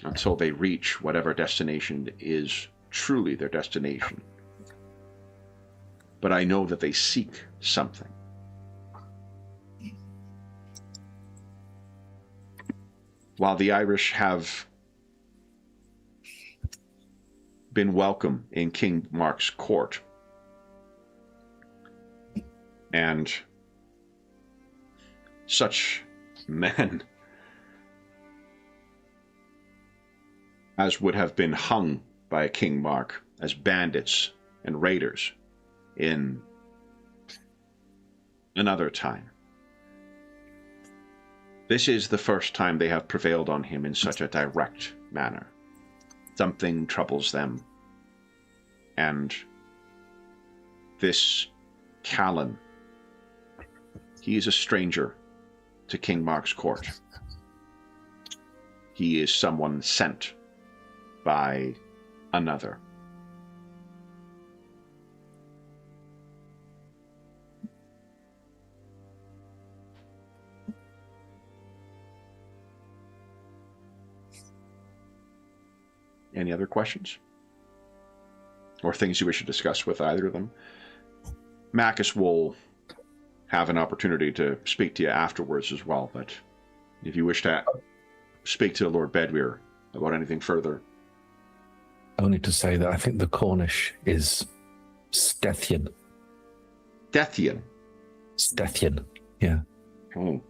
until they reach whatever destination is truly their destination. But I know that they seek something. While the Irish have been welcome in King Mark's court, and such men as would have been hung by King Mark as bandits and raiders in another time, this is the first time they have prevailed on him in such a direct manner. Something troubles them, and this Callan, he is a stranger to King Mark's court. He is someone sent by another. Any other questions? Or things you wish to discuss with either of them? Marcus will have an opportunity to speak to you afterwards as well, but if you wish to speak to Lord Bedwyr about anything further. Only to say that I think the Cornish is Stethian. Deathian. Stethian, yeah. Oh,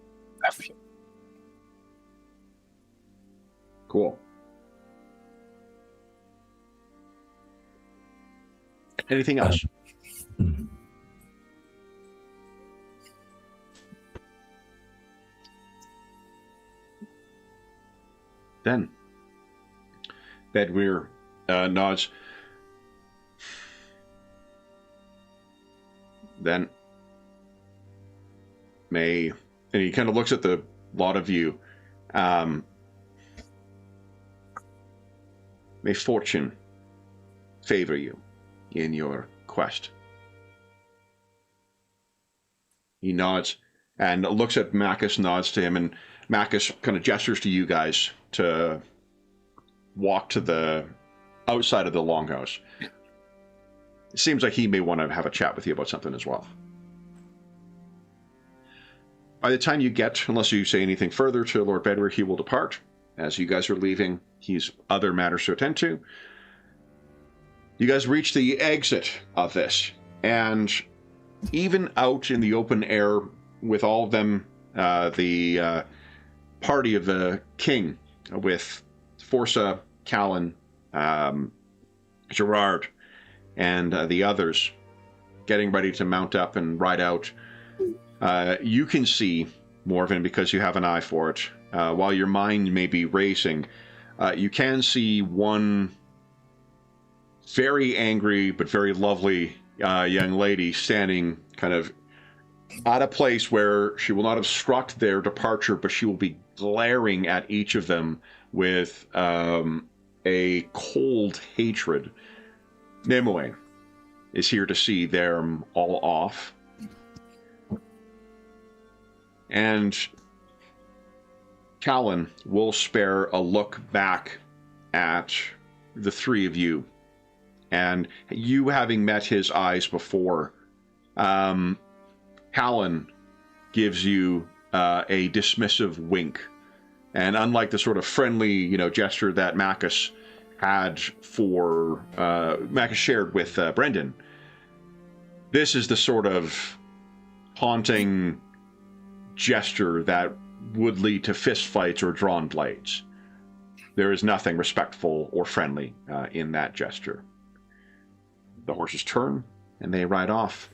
cool. Anything else? Then Bedwyr nods. Then and he kind of looks at the lot of you. May fortune favor you in your quest. He nods and looks at Macus, nods to him, and Macus kind of gestures to you guys to walk to the outside of the longhouse. It seems like he may want to have a chat with you about something as well. By the time you get, unless you say anything further to Lord Bedwyr, he will depart. As you guys are leaving, he's other matters to attend to. You guys reach the exit of this, and even out in the open air with all of them, the party of the king, with Forsa, Callan, Gerard, and the others getting ready to mount up and ride out. You can see Morven because you have an eye for it. While your mind may be racing, you can see one very angry but very lovely young lady standing kind of at a place where she will not have struck their departure, but she will be glaring at each of them with a cold hatred. Nimue is here to see them all off. And Callan will spare a look back at the three of you. And you having met his eyes before, Callan gives you a dismissive wink. And unlike the sort of friendly, gesture that Macus had for, Macus shared with Brendan, this is the sort of haunting gesture that would lead to fistfights or drawn blades. There is nothing respectful or friendly in that gesture. The horses turn and they ride off.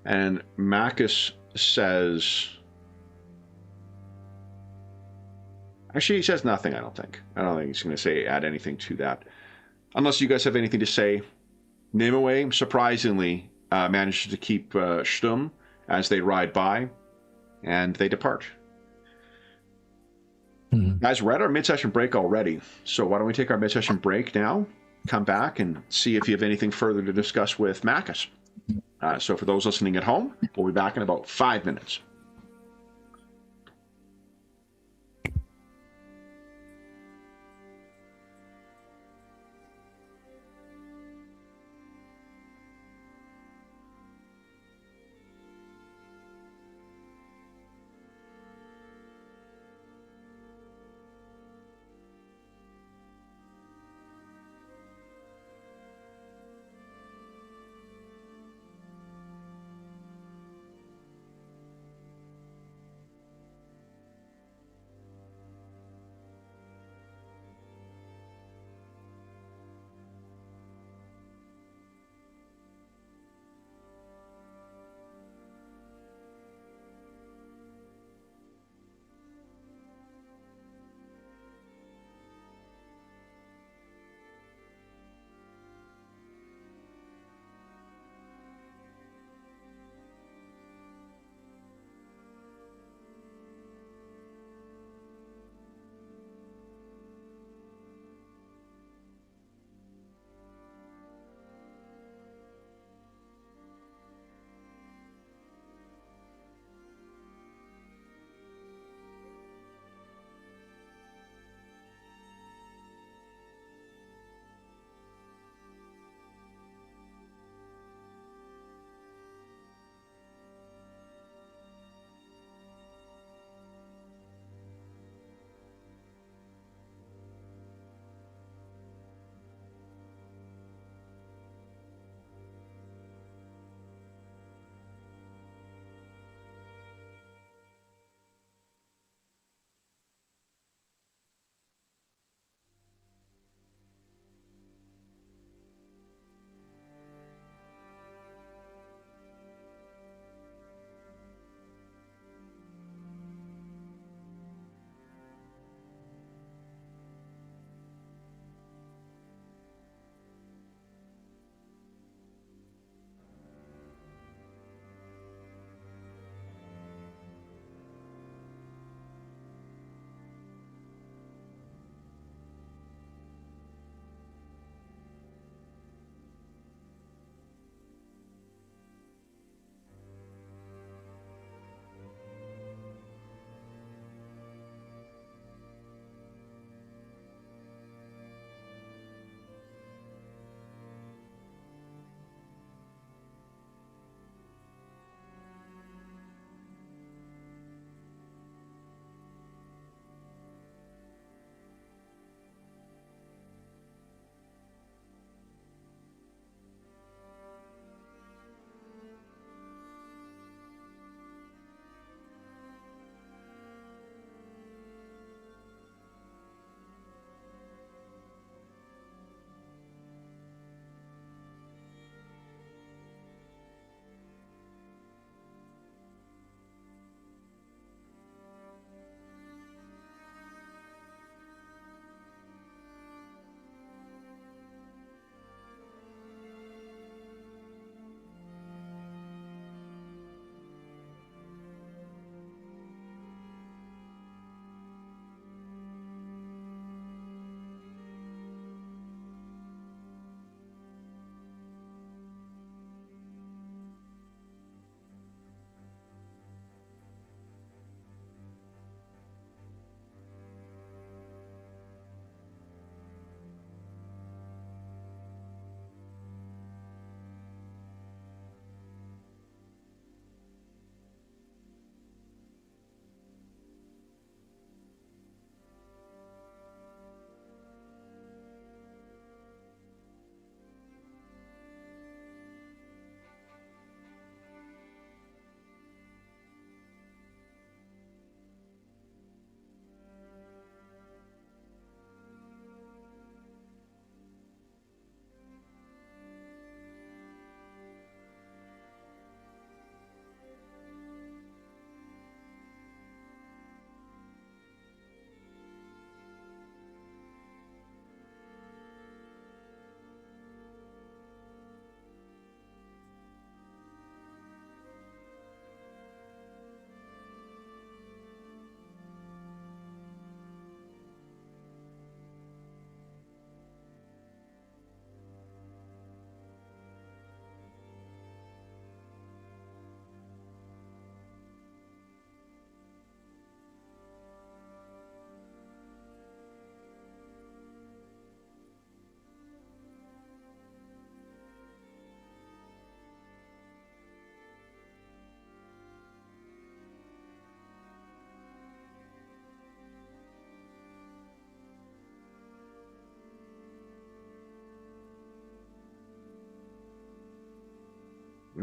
And Macus says... Actually, he says nothing, I don't think. I don't think he's going to add anything to that. Unless you guys have anything to say. Nimue, surprisingly, manages to keep Stum as they ride by, and they depart. Guys, we're at our mid-session break already, so why don't we take our mid-session break now, come back, and see if you have anything further to discuss with Macus. So for those listening at home, we'll be back in about 5 minutes.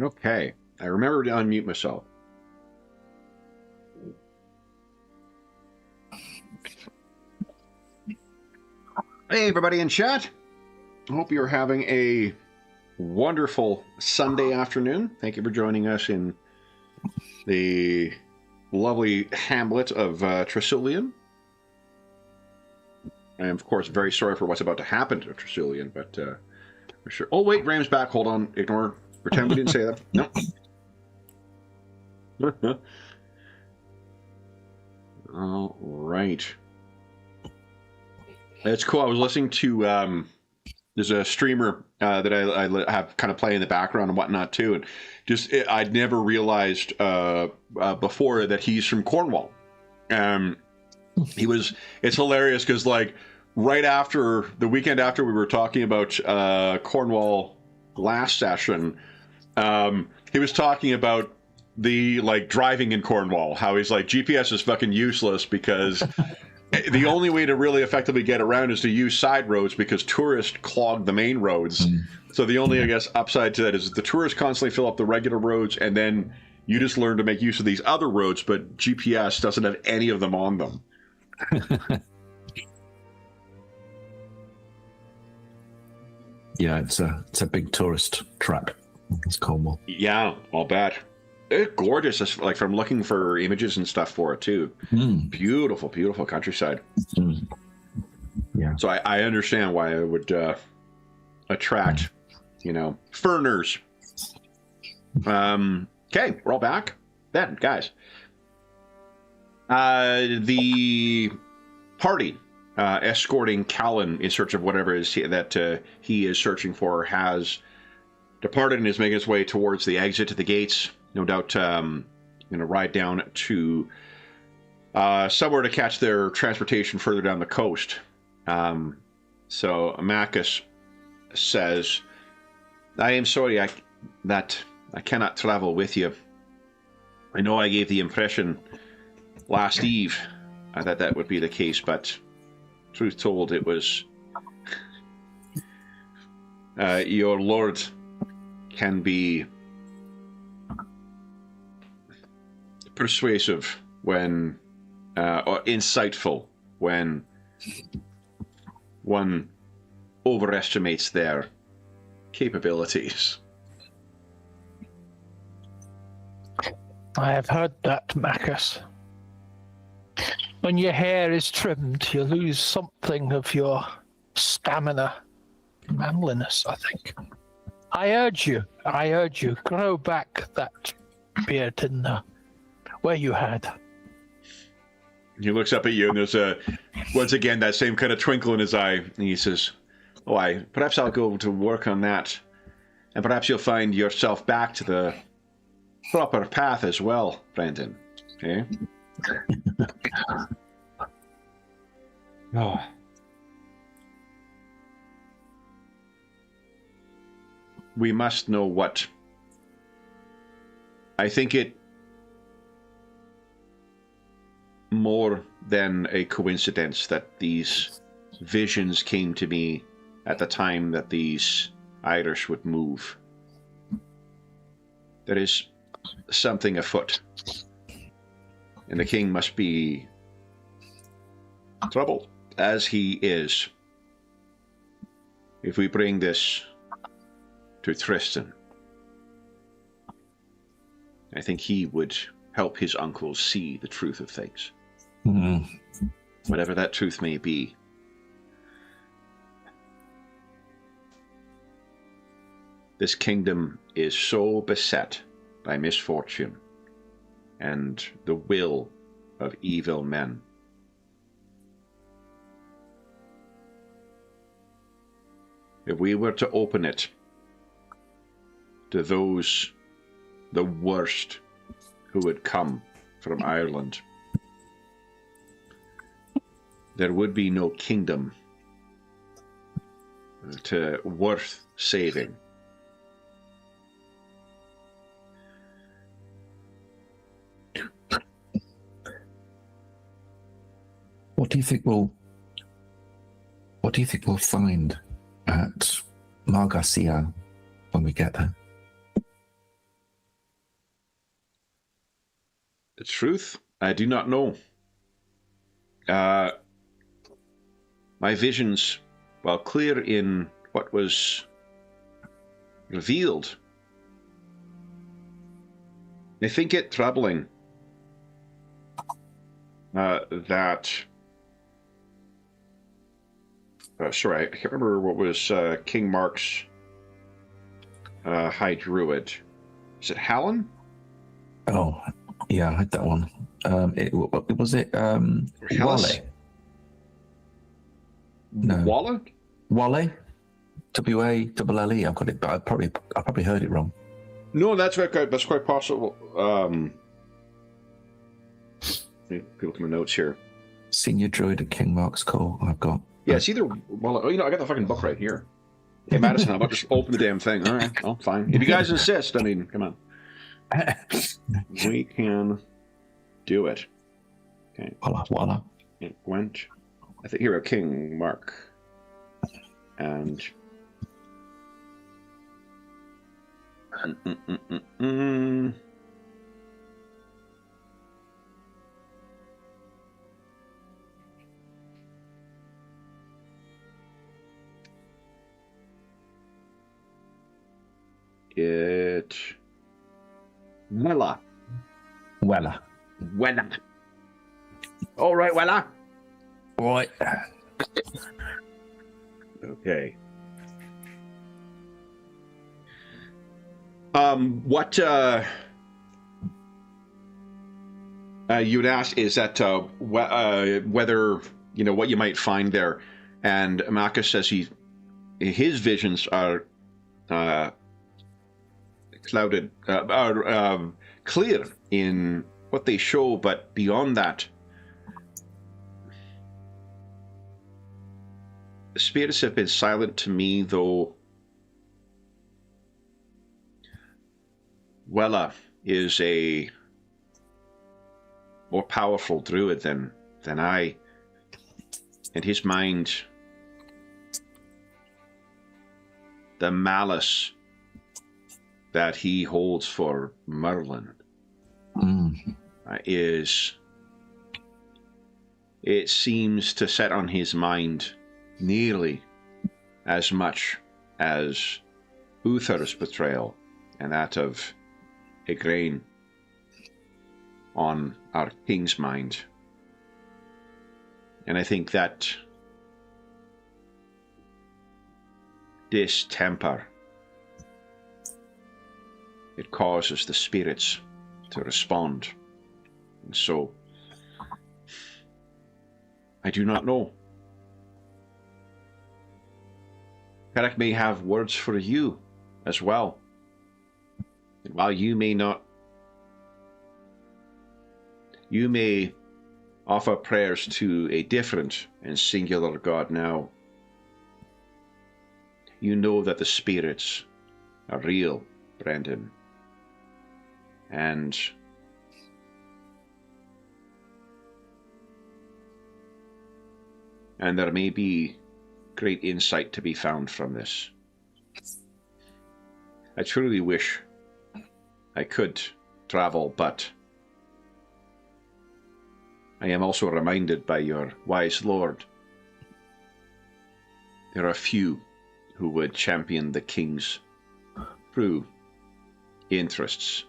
Okay. I remember to unmute myself. Hey, everybody in chat. I hope you're having a wonderful Sunday afternoon. Thank you for joining us in the lovely hamlet of Tresullian. I am, of course, very sorry for what's about to happen to Tresullian, but for sure. Oh, wait, Ram's back. Hold on. Ignore. Pretend we didn't say that. No. All right. It's cool. I was listening to there's a streamer that I have kind of playing in the background and whatnot too, and I'd never realized before that he's from Cornwall. It's hilarious because like right after the weekend after we were talking about Cornwall last session, he was talking about the like driving in Cornwall, how he's like GPS is fucking useless because the only way to really effectively get around is to use side roads because tourists clog the main roads. So the only, I guess, upside to that is the tourists constantly fill up the regular roads, and then you just learn to make use of these other roads, but GPS doesn't have any of them on them. Yeah, it's a big tourist trap. It's Cornwall. Yeah, I'll bet. It's gorgeous, it's like from looking for images and stuff for it too. Beautiful, beautiful countryside. Yeah. So I understand why it would attract, foreigners. Okay, we're all back. Then, guys, the party escorting Callan in search of whatever it is that he is searching for has departed and is making his way towards the exit to the gates. No doubt going to ride down to somewhere to catch their transportation further down the coast. So Amacus says, I am sorry that I cannot travel with you. I know I gave the impression last eve that that would be the case, but truth told, it was your lord can be persuasive when or insightful when one overestimates their capabilities. I have heard that, Macus. When your hair is trimmed, you lose something of your stamina, manliness, I think. I urge you, grow back that beard in where you had. He looks up at you, and there's once again that same kind of twinkle in his eye, and he says, perhaps I'll go to work on that, and perhaps you'll find yourself back to the proper path as well, Brendan. Okay? Oh. We must know what. I think it more than a coincidence that these visions came to me at the time that these Irish would move. There is something afoot, and the king must be troubled, as he is, if we bring this to Tristan. I think he would help his uncles see the truth of things. Whatever that truth may be. This kingdom is so beset by misfortune and the will of evil men. If we were to open it to those, the worst who would come from Ireland, there would be no kingdom worth saving. What do you think we'll find at Margarcia when we get there? truth, I do not know. My visions, while clear in what was revealed, I think it troubling that... sorry, I can't remember what was King Mark's High Druid. Is it Hallen? Oh, yeah, I had that one. Was it Wale? No. Walla? Wale? W-A-L-L-E. I've got it, but I probably heard it wrong. No, that's quite possible. People come in notes here. Senior Druid at King Mark's Call. I've got. Yeah, it's either. Well, I got the fucking book right here. Hey, Madison, how about just open the damn thing? All right, well, fine. If you guys insist, I mean, come on. We can do it. Okay. Voila. It went. I think here we go, King Mark. And. It. Wella. All right, Wella. Right. Okay. What you'd ask is that whether what you might find there, and Marcus says his visions are clouded, clear in what they show, but beyond that, the spirits have been silent to me, though. Wella is a more powerful druid than I, and his mind, the malice that he holds for Merlin it seems to set on his mind nearly as much as Uther's betrayal and that of Igraine on our king's mind. And I think that distemper, it causes the spirits to respond. And so, I do not know. Carrick may have words for you as well. And while you may not, you may offer prayers to a different and singular God now. You know that the spirits are real, Brendan. And there may be great insight to be found from this. I truly wish I could travel, but I am also reminded by your wise lord there are few who would champion the king's true interests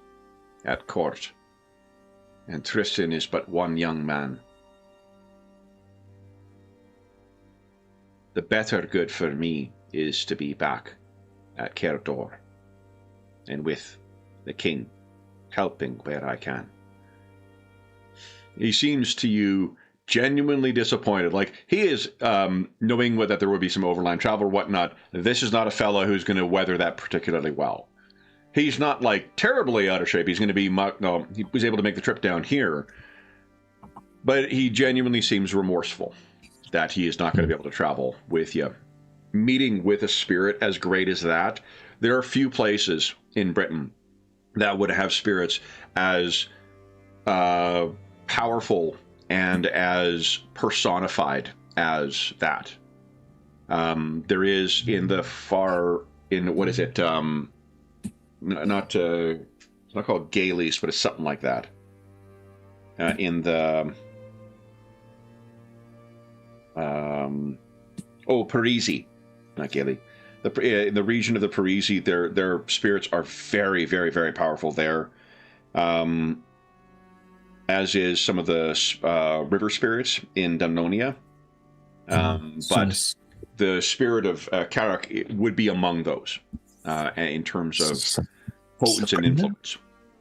at court, and Tristan is but one young man. The better good for me is to be back at Cerdor and with the king, helping where I can. He seems to you genuinely disappointed. Like, he is, knowing that there would be some overland travel or whatnot, this is not a fellow who's going to weather that particularly well. He's not, like, terribly out of shape. He's going to be, no, he was able to make the trip down here, but he genuinely seems remorseful that he is not going to be able to travel with you. Meeting with a spirit as great as that, there are few places in Britain that would have spirits as powerful and as personified as that. There is in the far, in what is it? It's not called Gayleys, but it's something like that. in the Parisi, not Gilly. In the region of the Parisi, their spirits are very, very, very powerful there. As is some of the river spirits in Dumnonia. But the spirit of Karak would be among those in terms of potence and influence.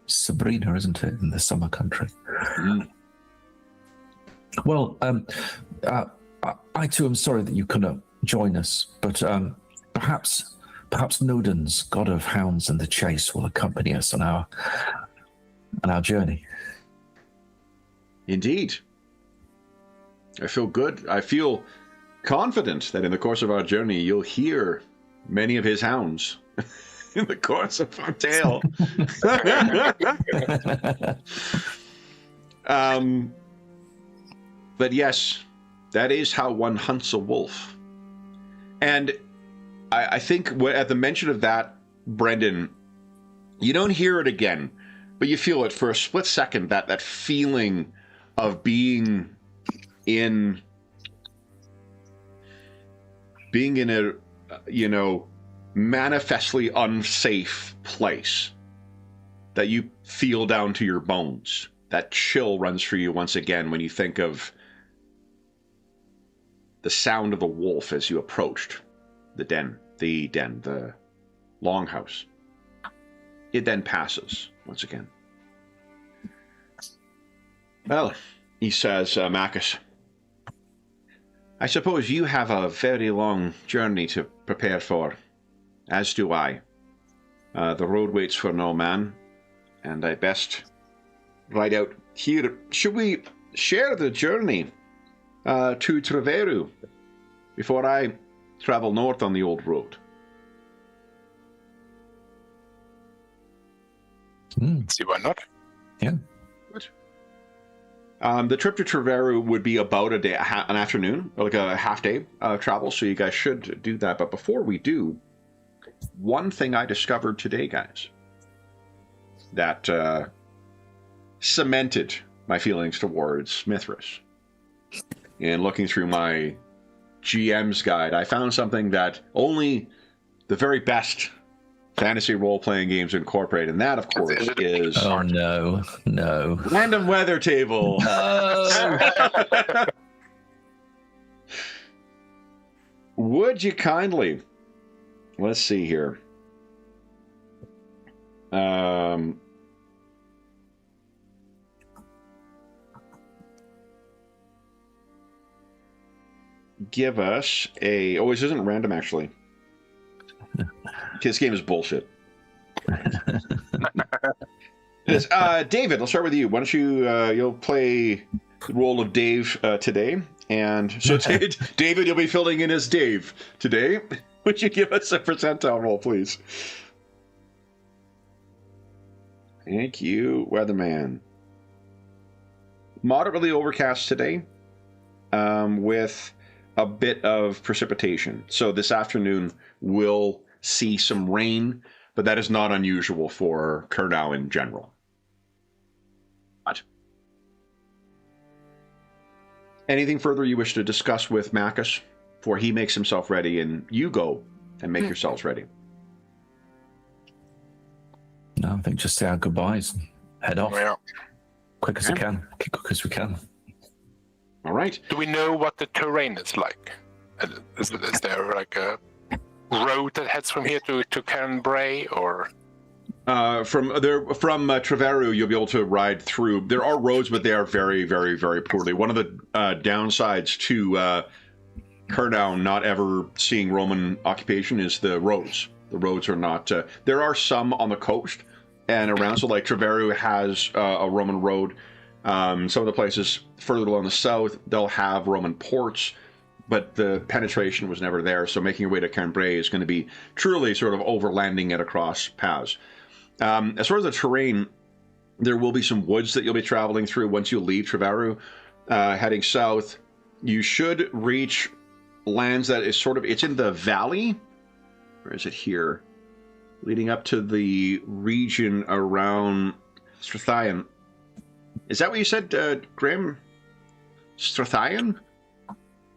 Sabrina, isn't it, in the summer country? Mm. Well, I too am sorry that you couldn't join us, but perhaps Nodens, god of hounds and the chase, will accompany us on our journey. Indeed. I feel good. I feel confident that in the course of our journey, you'll hear many of his hounds in the course of our tale. But yes, that is how one hunts a wolf. And I think at the mention of that, Brendan, you don't hear it again, but you feel it for a split second, that feeling of being in a, manifestly unsafe place that you feel down to your bones. That chill runs through you once again when you think of the sound of the wolf as you approached the longhouse. It then passes once again. Well, he says, Marcus, I suppose you have a very long journey to prepare for, as do I. The road waits for no man, and I best ride out here. Should we share the journey to Treveru before I travel north on the old road? See why not? Yeah. Good. The trip to Treveru would be about a day, an afternoon, or like a half day travel, so you guys should do that. But before we do, one thing I discovered today, guys, that cemented my feelings towards Mythras. And looking through my GM's guide, I found something that only the very best fantasy role-playing games incorporate, and that, of course, is... Oh, no. Random weather table. No. Would you kindly... Let's see here. Give us a... Oh, this isn't random, actually. This game is bullshit. David, let's start with you. Why don't you... you'll play the role of Dave today. And so, David, you'll be filling in as Dave today. Would you give us a percentile roll, please? Thank you, Weatherman. Moderately overcast today, with a bit of precipitation. So this afternoon we'll see some rain, but that is not unusual for Kurnow in general. But anything further you wish to discuss with Marcus before he makes himself ready and you go and make yourselves ready? No, I think just say our goodbyes and head off. Yeah. Quick as we can. Quick as we can. All right. Do we know what the terrain is like? Is there like a road that heads from here to Cairnbray, or? From Treveru, you'll be able to ride through. There are roads, but they are very, very, very poorly. One of the downsides to Kurnow not ever seeing Roman occupation is the roads. The roads are not... there are some on the coast and around, so like Treveru has a Roman road. Some of the places further along the south, they'll have Roman ports, but the penetration was never there, so making your way to Cairnbray is going to be truly sort of overlanding it across paths. As far as the terrain, there will be some woods that you'll be traveling through once you leave Treveru. Heading south, you should reach lands that is sort of... It's in the valley. Where is it here? Leading up to the region around Strathion. Is that what you said, Graham? Strathian?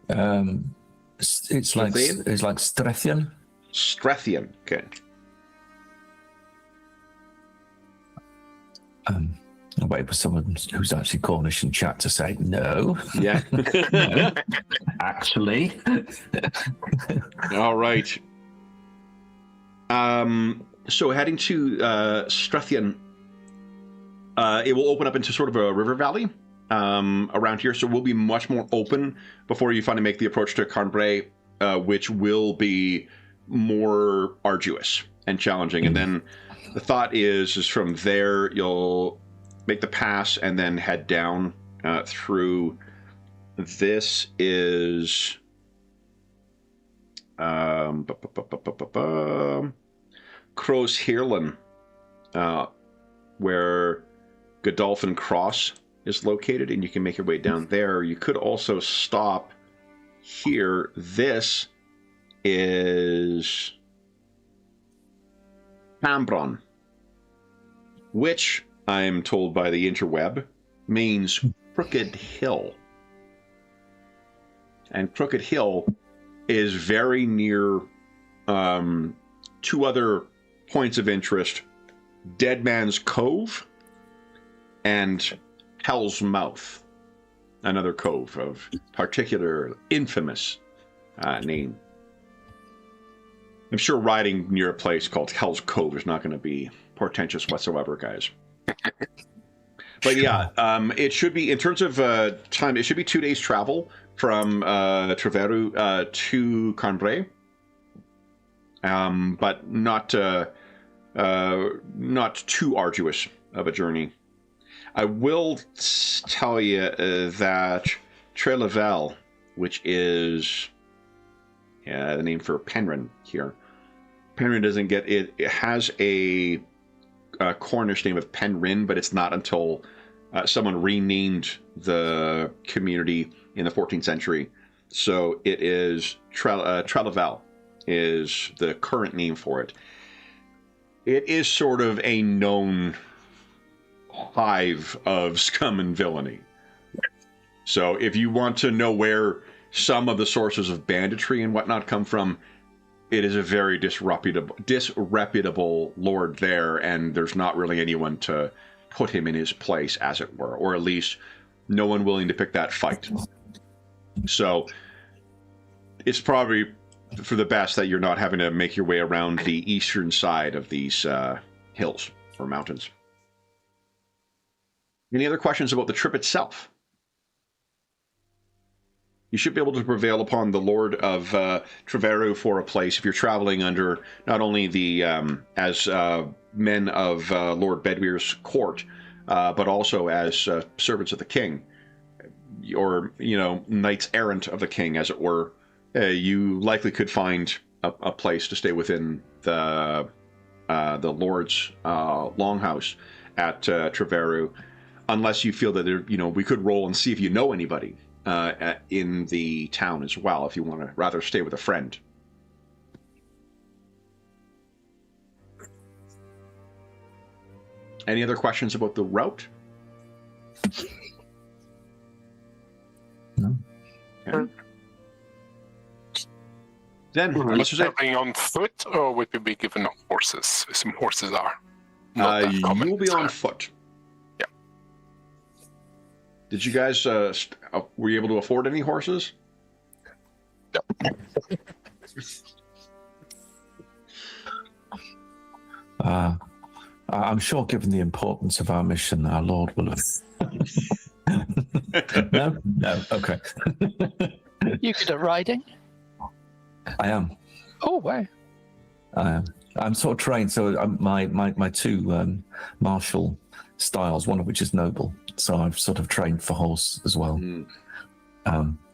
It's like Strethian. Strethian. Okay. I'll wait for someone who's actually Cornish in chat to say no. Yeah. No, actually. All right. So heading to Strethian, it will open up into sort of a river valley around here, so it will be much more open before you finally make the approach to Cambrai, which will be more arduous and challenging. And then the thought is from there you'll make the pass and then head down through. This is Crow's Heerlen, where Godolphin Cross is located, and you can make your way down there. You could also stop here. This is Cambron, which I'm told by the interweb means Crooked Hill. And Crooked Hill is very near two other points of interest, Dead Man's Cove and Hell's Mouth, another cove of particular infamous name. I'm sure riding near a place called Hell's Cove is not going to be portentous whatsoever, guys. But yeah, it should be, in terms of time, it should be 2 days travel from Treveru to Cambrai, but not too arduous of a journey. I will tell you that Trelevel, which is the name for Penryn here, Penryn doesn't get it. It has a Cornish name of Penryn, but it's not until someone renamed the community in the 14th century. So it is Trelevel is the current name for it. It is sort of a known hive of scum and villainy. So if you want to know where some of the sources of banditry and whatnot come from, it is a very disreputable lord there, and there's not really anyone to put him in his place, as it were, or at least no one willing to pick that fight. So it's probably for the best that you're not having to make your way around the eastern side of these hills or mountains. Any other questions about the trip itself? You should be able to prevail upon the Lord of Treveru for a place if you're traveling under not only the as men of Lord Bedwere's court, but also as servants of the king, or knights errant of the king, as it were. You likely could find a place to stay within the Lord's longhouse at Treveru, unless you feel that we could roll and see if you know anybody in the town as well, if you want to rather stay with a friend. Any other questions about the route? No. Okay. Then, let's traveling on foot, or would we be given horses? Some horses are. You will be on foot. Yeah. Did you guys were you able to afford any horses? Yeah. I'm sure, given the importance of our mission, our Lord will have. No, okay. You good at riding? I am. Oh, wow. I am. I'm sort of trained. So my two martial styles, one of which is noble. So I've sort of trained for horse as well. Mm.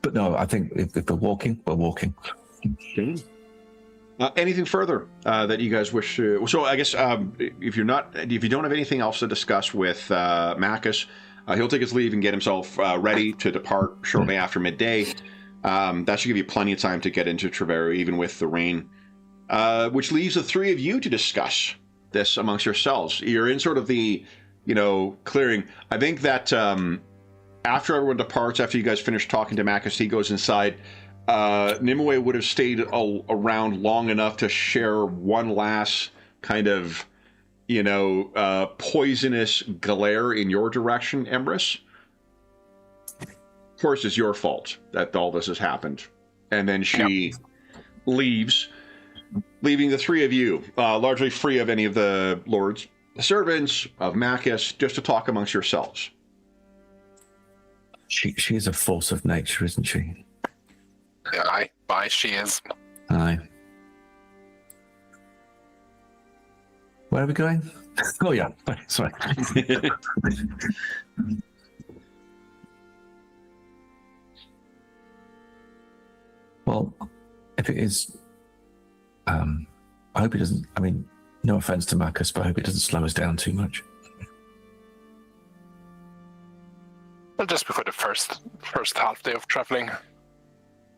But no, I think if we're walking, we're walking. Okay. Anything further that you guys wish to? So I guess if you don't have anything else to discuss with Macus, he'll take his leave and get himself ready to depart shortly after midday. That should give you plenty of time to get into Treveru, even with the rain. Which leaves the three of you to discuss this amongst yourselves. You're in sort of the clearing. I think that after everyone departs, after you guys finish talking to Mac as he goes inside, Nimue would have stayed around long enough to share one last kind of, poisonous glare in your direction, Emrys. Of course, it's your fault that all this has happened. And then she leaves, leaving the three of you largely free of any of the Lord's servants, of Macus, just to talk amongst yourselves. She is a force of nature, isn't she? Aye, she is. Aye. Where are we going? Oh, yeah. Sorry. Well, if it is, I hope it doesn't, no offense to Marcus, but I hope it doesn't slow us down too much. Well, just before the first half day of traveling.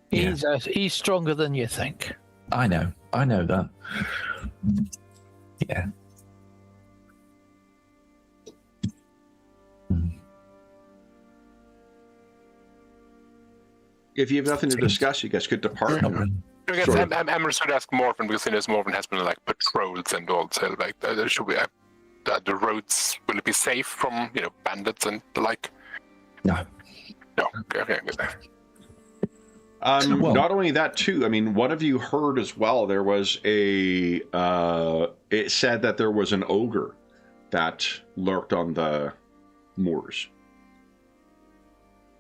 He's stronger than you think. I know that. Yeah. If you have nothing to discuss, you guys could depart. I guess Emrys would ask Morven, because he knows Morven has been like patrols and all, so like should we the roads, will it be safe from bandits and the like? No. Okay. Well, not only that too, one of you heard as well, there was it said that there was an ogre that lurked on the moors,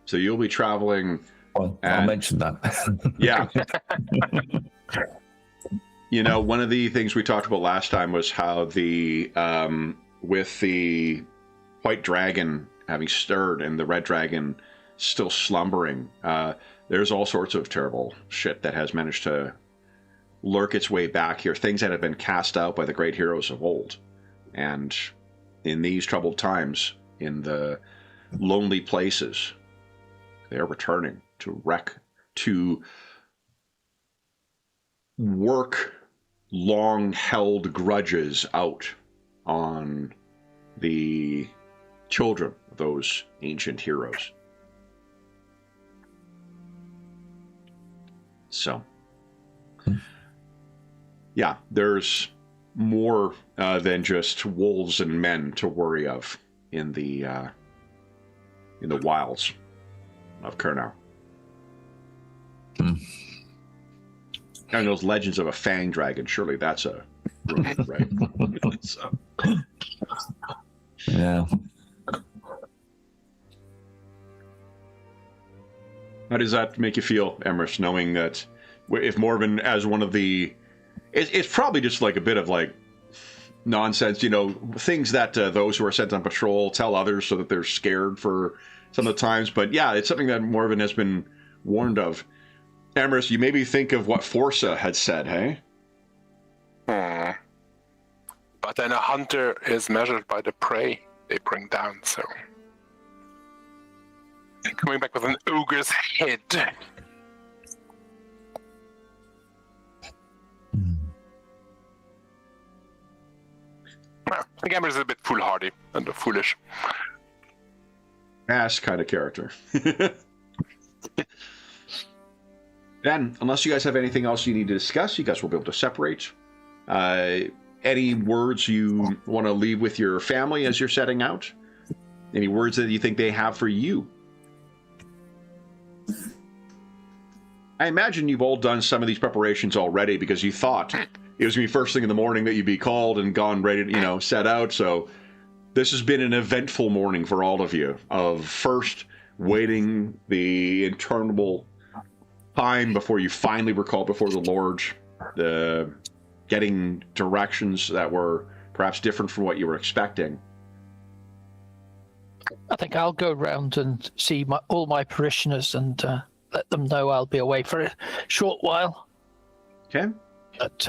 so you'll be traveling. Well, I'll mention that. Yeah. One of the things we talked about last time was how the with the white dragon having stirred and the red dragon still slumbering, there's all sorts of terrible shit that has managed to lurk its way back here, things that have been cast out by the great heroes of old. And in these troubled times, in the lonely places, they are returning to work long-held grudges out on the children of those ancient heroes. So, yeah, there's more than just wolves and men to worry of in the wilds of Kurnow. And those legends of a fang dragon, surely that's a rumor, right? So. Yeah. How does that make you feel, Emrys, knowing that if Morven, as one of the... It's probably just like a bit of like nonsense, things that those who are sent on patrol tell others so that they're scared for some of the times. But yeah, it's something that Morven has been warned of. Emrys, you maybe think of what Forsa had said, hey? But then a hunter is measured by the prey they bring down, so... Coming back with an ogre's head. Well, the gamer is a bit foolhardy and foolish. Ass kind of character. Then, unless you guys have anything else you need to discuss, you guys will be able to separate. Any words you want to leave with your family as you're setting out? Any words that you think they have for you? I imagine you've all done some of these preparations already because you thought it was going to be first thing in the morning that you'd be called and gone ready to, set out. So this has been an eventful morning for all of you, of first waiting the interminable time before you finally were called before the Lord, getting directions that were perhaps different from what you were expecting. I think I'll go round and see all my parishioners and let them know I'll be away for a short while. Okay. But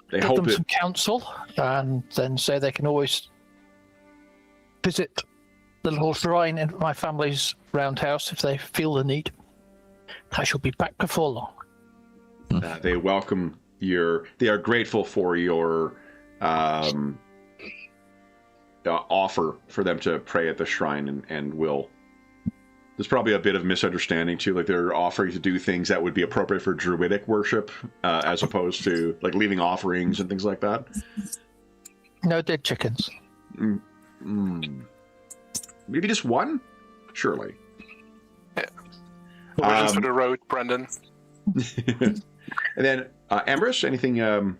they give hope them some counsel, and then say they can always visit the little shrine in my family's roundhouse if they feel the need. I shall be back before long. They welcome they are grateful for your offer for them to pray at the shrine, and will. There's probably a bit of misunderstanding too. Like they're offering to do things that would be appropriate for druidic worship, as opposed to like leaving offerings and things like that. No dead chickens. Maybe just one, surely. Yeah. Provisions for the road, Brendan. And then Ambrose, anything you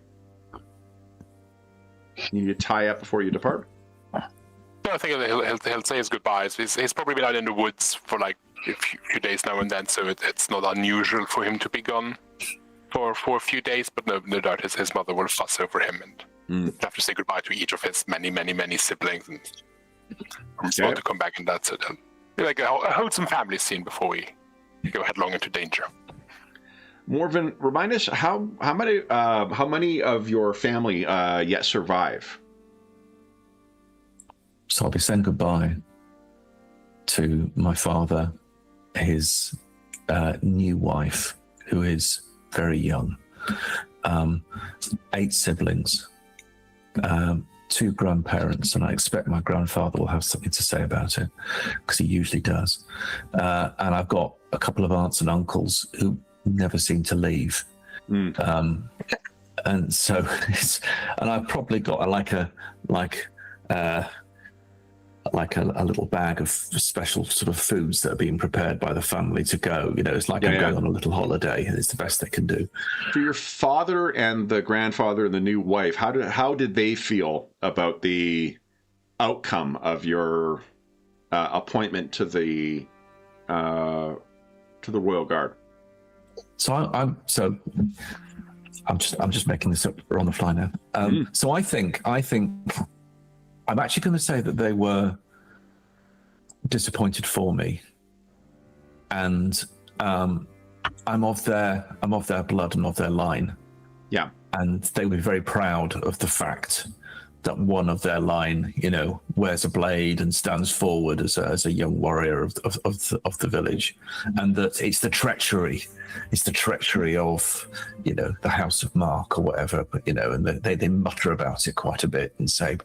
need to tie up before you depart? No, I think he'll say his goodbyes. He's probably been out in the woods for like a few days now and then, so it's not unusual for him to be gone for a few days. But no doubt his mother will fuss over him and have to say goodbye to each of his many siblings, and want to come back in that. So they'll be like a wholesome family scene before we go headlong into danger. Morven, remind us how many of your family yet survive? So I'll be saying goodbye to my father, his new wife, who is very young, 8 siblings, 2 grandparents, and I expect my grandfather will have something to say about it, because he usually does. And I've got a couple of aunts and uncles who never seem to leave. And so and I've probably got a little bag of special sort of foods that are being prepared by the family to go. You know, it's like I'm going on a little holiday, and it's the best they can do. For your father and the grandfather and the new wife, how did they feel about the outcome of your appointment to the Royal Guard? So I'm just making this up on the fly now. So I think I'm actually going to say that they were disappointed for me, and I'm of their blood and of their line. Yeah, and they were very proud of the fact that one of their line, you know, wears a blade and stands forward as a young warrior of the village, and that it's the treachery of, you know, the House of Mark or whatever. But you know, and they mutter about it quite a bit and say,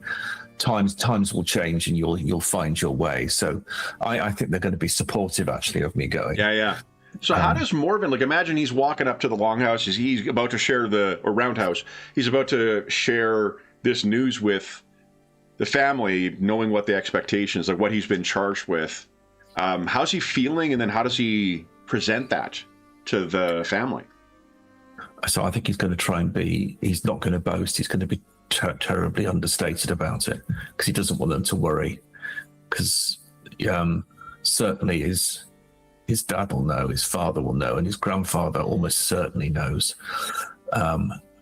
times will change and you'll find your way. So I think they're going to be supportive actually of me going. Yeah. So how does Morven, like, imagine he's walking up to the longhouse, he's about to share or roundhouse, he's about to share this news with the family, knowing what the expectations, like what he's been charged with. How's he feeling, and then how does he present that to the family? So I think he's going to try and he's not going to boast, he's going to be terribly understated about it, because he doesn't want them to worry, because certainly his dad will know, his father will know, and his grandfather almost certainly knows,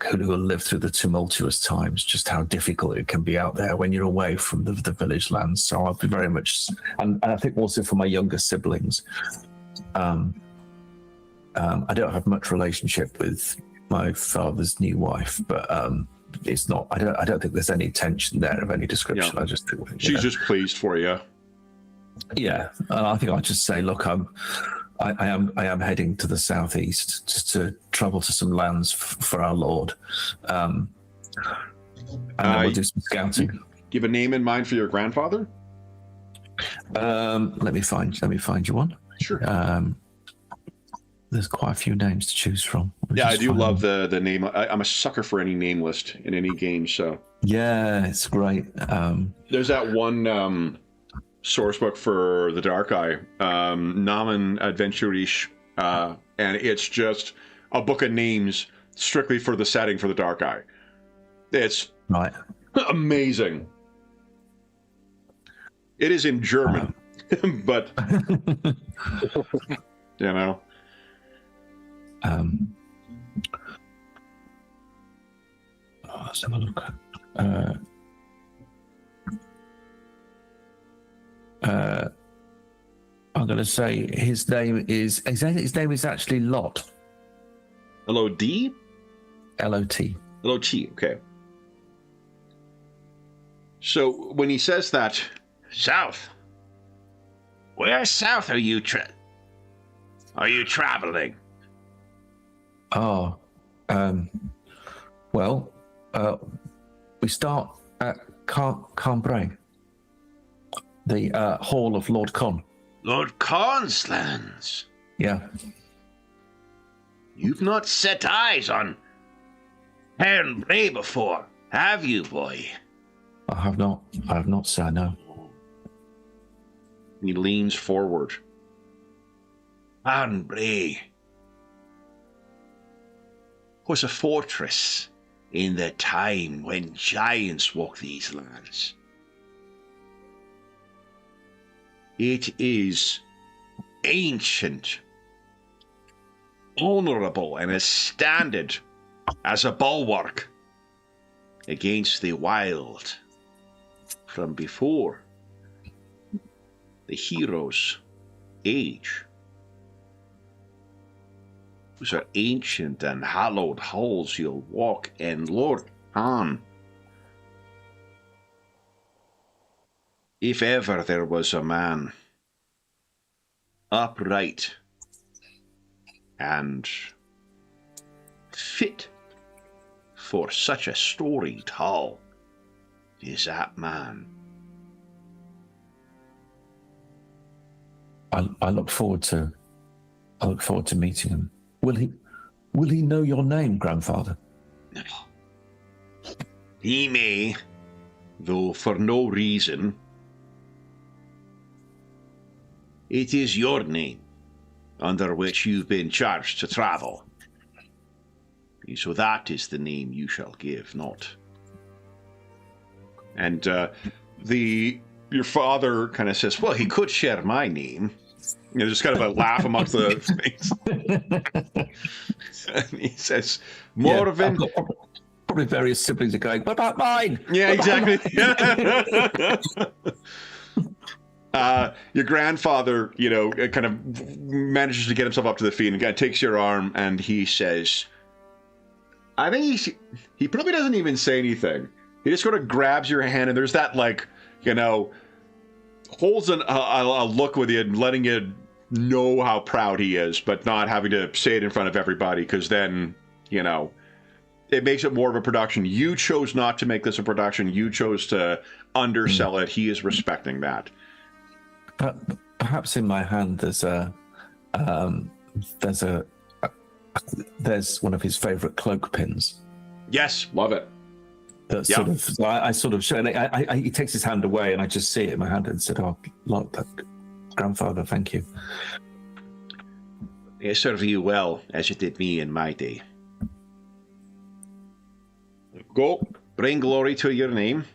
who will live through the tumultuous times, just how difficult it can be out there when you're away from the village lands. So I'll be very much, and I think also for my younger siblings, I don't have much relationship with my father's new wife, but it's not. I don't think there's any tension there of any description. Yeah. I just think she's just pleased for you. Yeah, and I think I'll just say, look, I am heading to the southeast to travel to some lands for our Lord, and then we'll do some scouting. Do you have a name in mind for your grandfather? Let me find you one. Sure. There's quite a few names to choose from. Yeah, I do love the name. I'm a sucker for any name list in any game. So yeah, it's great. There's that one source book for the Dark Eye, Namen Adventurish, and it's just a book of names strictly for the setting for the Dark Eye. It's right. Amazing. It is in German, but you know. Let's have a look. I'm going to say his name is actually Lot. L-O-D? L-O-T. L-O-T, okay. So when he says that, south, where south are you traveling? Oh, well, we start at Cambrai. The Hall of Lord Con. Lord Khan's lands. Yeah. You've not set eyes on Heron Bray before, have you, boy? I have not, sir, no. He leans forward. Heron Bray was a fortress in the time when giants walked these lands. It is ancient, honorable, and is standard as a bulwark against the wild from before the hero's age. Those are ancient and hallowed halls you'll walk in, Lord Khan. If ever there was a man upright and fit for such a storied hall, is that man. I look forward to meeting him. Will he know your name, grandfather? No. He may, though for no reason. It is your name under which you've been charged to travel. So that is the name you shall give, not. And your father kind of says, well, he could share my name. You know, just kind of a laugh amongst the things. And he says, Morven. Yeah, probably various siblings are going, what about mine? Yeah, exactly. Your grandfather, you know, kind of manages to get himself up to the feet and kind of takes your arm and he says, I think he probably doesn't even say anything. He just sort of grabs your hand and there's that, like, you know, holds a look with you and letting you know how proud he is, but not having to say it in front of everybody because then, you know, it makes it more of a production. You chose not to make this a production. You chose to undersell it. He is respecting that. Perhaps in my hand there's one of his favorite cloak pins. Yes, love it. That sort of, so I sort of show, and he takes his hand away, and I just see it in my hand and said, "Oh, Lord, grandfather, thank you." It served you well as it did me in my day. Go, bring glory to your name.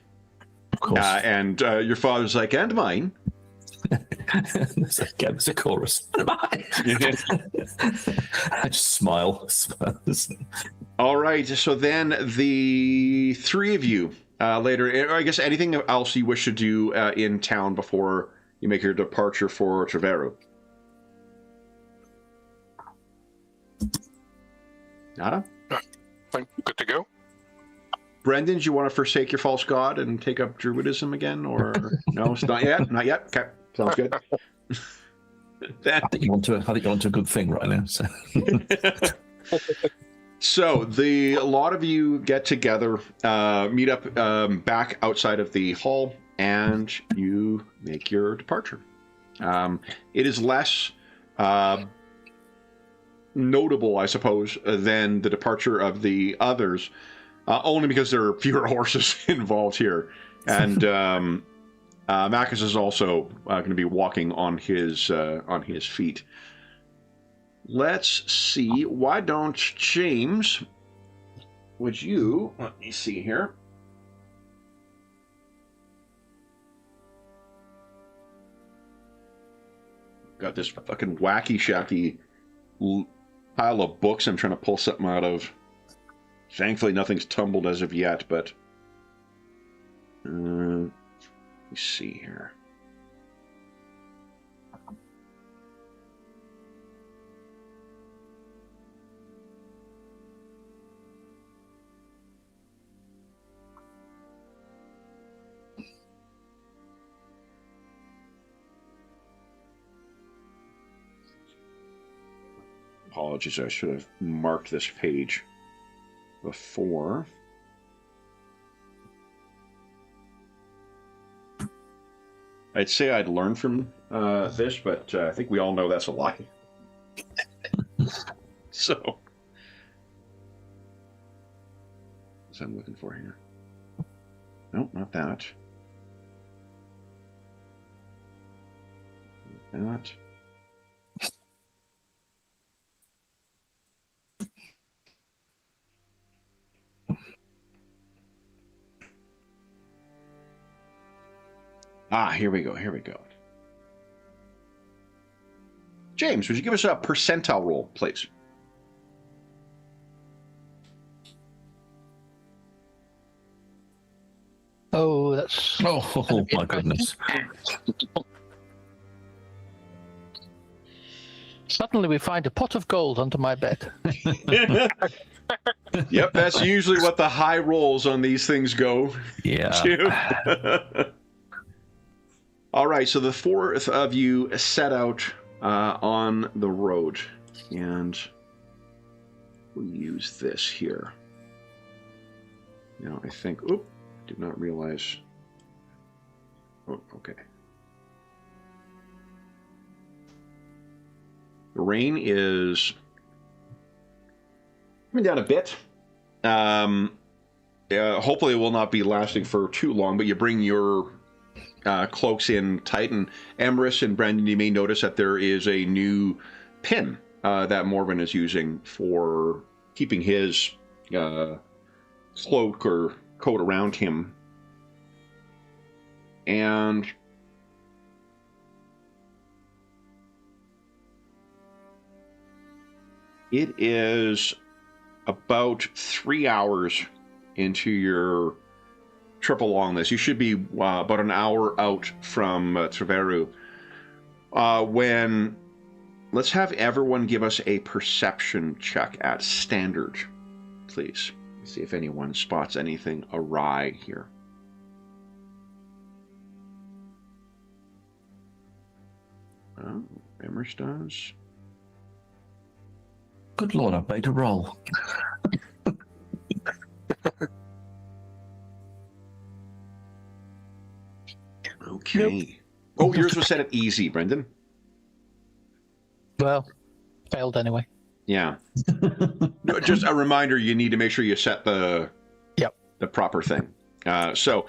Of course. And your father's like, and mine. There's a chorus. And mine. I just smile. All right, so then the three of you later, I guess anything else you wish to do in town before you make your departure for Treveru? Nada? I'm good to go. Brendan, do you want to forsake your false god and take up druidism again? Or no, it's not yet? Not yet? Okay, sounds good. I think you're onto a good thing right now. So. So a lot of you get together, meet up back outside of the hall, and you make your departure. It is less notable, I suppose, than the departure of the others, only because there are fewer horses involved here. And Macus is also going to be walking on his feet. Let's see. Why don't James? Would you? Let me see here. Got this fucking wacky shacky pile of books I'm trying to pull something out of. Thankfully, nothing's tumbled as of yet, but let me see here. Apologies, I should have marked this page before. I'd say I'd learn from this, but I think we all know that's a lie. So, what's I'm looking for here? Nope, not that. Not that. Ah, here we go. Here we go. James, would you give us a percentile roll, please? Oh, that's... Oh my goodness. Suddenly we find a pot of gold under my bed. Yep, that's usually what the high rolls on these things go to. All right, so the fourth of you set out on the road, and we'll use this here. Now, I think... Oop, did not realize... Oh, okay. The rain is coming down a bit. Hopefully it will not be lasting for too long, but you bring your cloaks in tight. And Emrys and Brendan, you may notice that there is a new pin that Morven is using for keeping his cloak or coat around him. And it is about 3 hours into your trip along this. You should be about an hour out from Treveru. When... Let's have everyone give us a perception check at standard, please. See if anyone spots anything awry here. Oh, Emrys does. Good Lord, I've made a roll. Okay. Nope. Oh, yours was set at easy, Brendan. Well, failed anyway. Yeah. No, just a reminder, you need to make sure you set the proper thing. So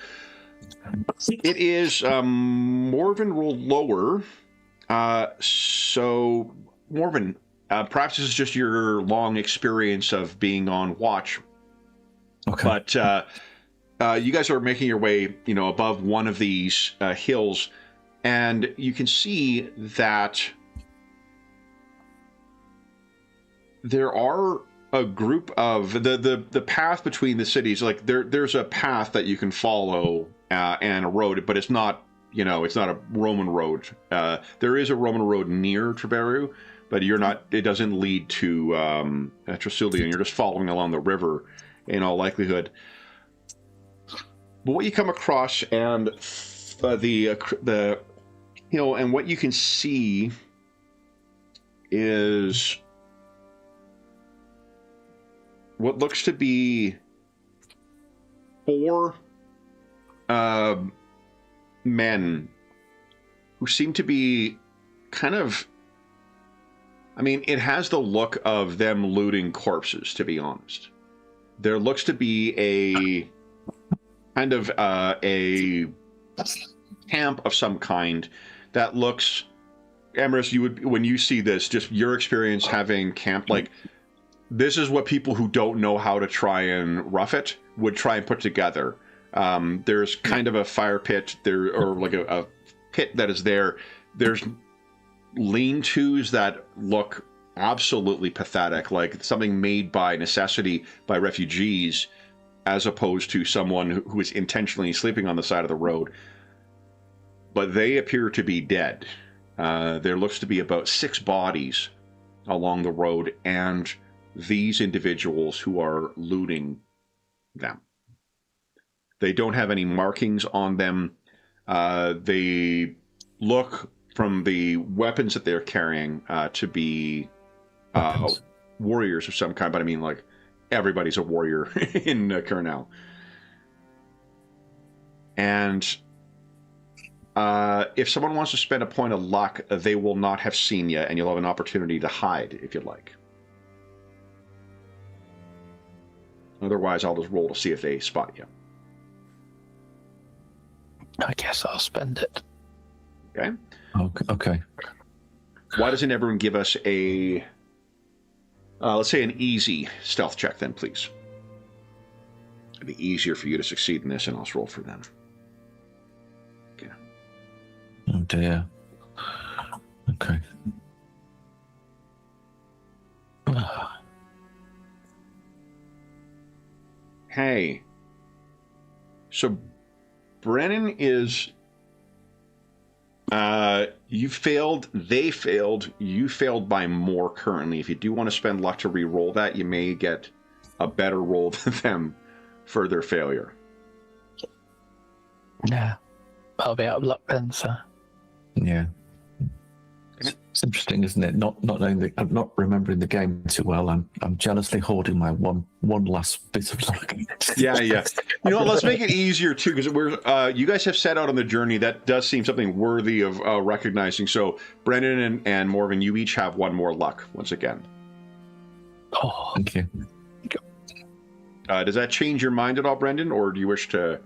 it is Morven rolled lower. So Morven, perhaps this is just your long experience of being on watch. Okay. But you guys are making your way, above one of these hills, and you can see that there are a group of the path between the cities. Like there's a path that you can follow and a road, but it's not it's not a Roman road. There is a Roman road near Treveru, but it doesn't lead to Tresildian. You're just following along the river in all likelihood. But what you come across and the and what you can see is what looks to be 4 men who seem to be kind of... I mean, it has the look of them looting corpses, to be honest. There looks to be a kind of a camp of some kind that looks... Emrys, when you see this, just your experience having camp, like... This is what people who don't know how to try and rough it would try and put together. There's kind of a fire pit there, or like a pit that is there. There's lean-tos that look absolutely pathetic, like something made by necessity by refugees, as opposed to someone who is intentionally sleeping on the side of the road. But they appear to be dead. There looks to be about 6 bodies along the road, and these individuals who are looting them. They don't have any markings on them. They look, from the weapons that they're carrying, to be warriors of some kind, but I mean, like, everybody's a warrior in Kernel. And if someone wants to spend a point of luck, they will not have seen you, and you'll have an opportunity to hide if you'd like. Otherwise, I'll just roll to see if they spot you. I guess I'll spend it. Okay. Okay. Why doesn't everyone give us a, let's say, an easy stealth check then, please? It'd be easier for you to succeed in this, and I'll just roll for them. Okay. Oh dear. Okay. Hey. So, Brennan is... you failed, they failed, you failed by more currently. If you do want to spend luck to re-roll that, you may get a better roll than them for their failure. Yeah. I'll be out of luck then, so. Yeah. It's interesting, isn't it? Not knowing I'm not remembering the game too well. I'm jealously hoarding my one last bit of luck. Yeah. You know what, let's make it easier too, because we're you guys have set out on the journey. That does seem something worthy of recognizing. So Brendan and Morven, you each have one more luck once again. Oh, Thank you. Does that change your mind at all, Brendan, or do you wish to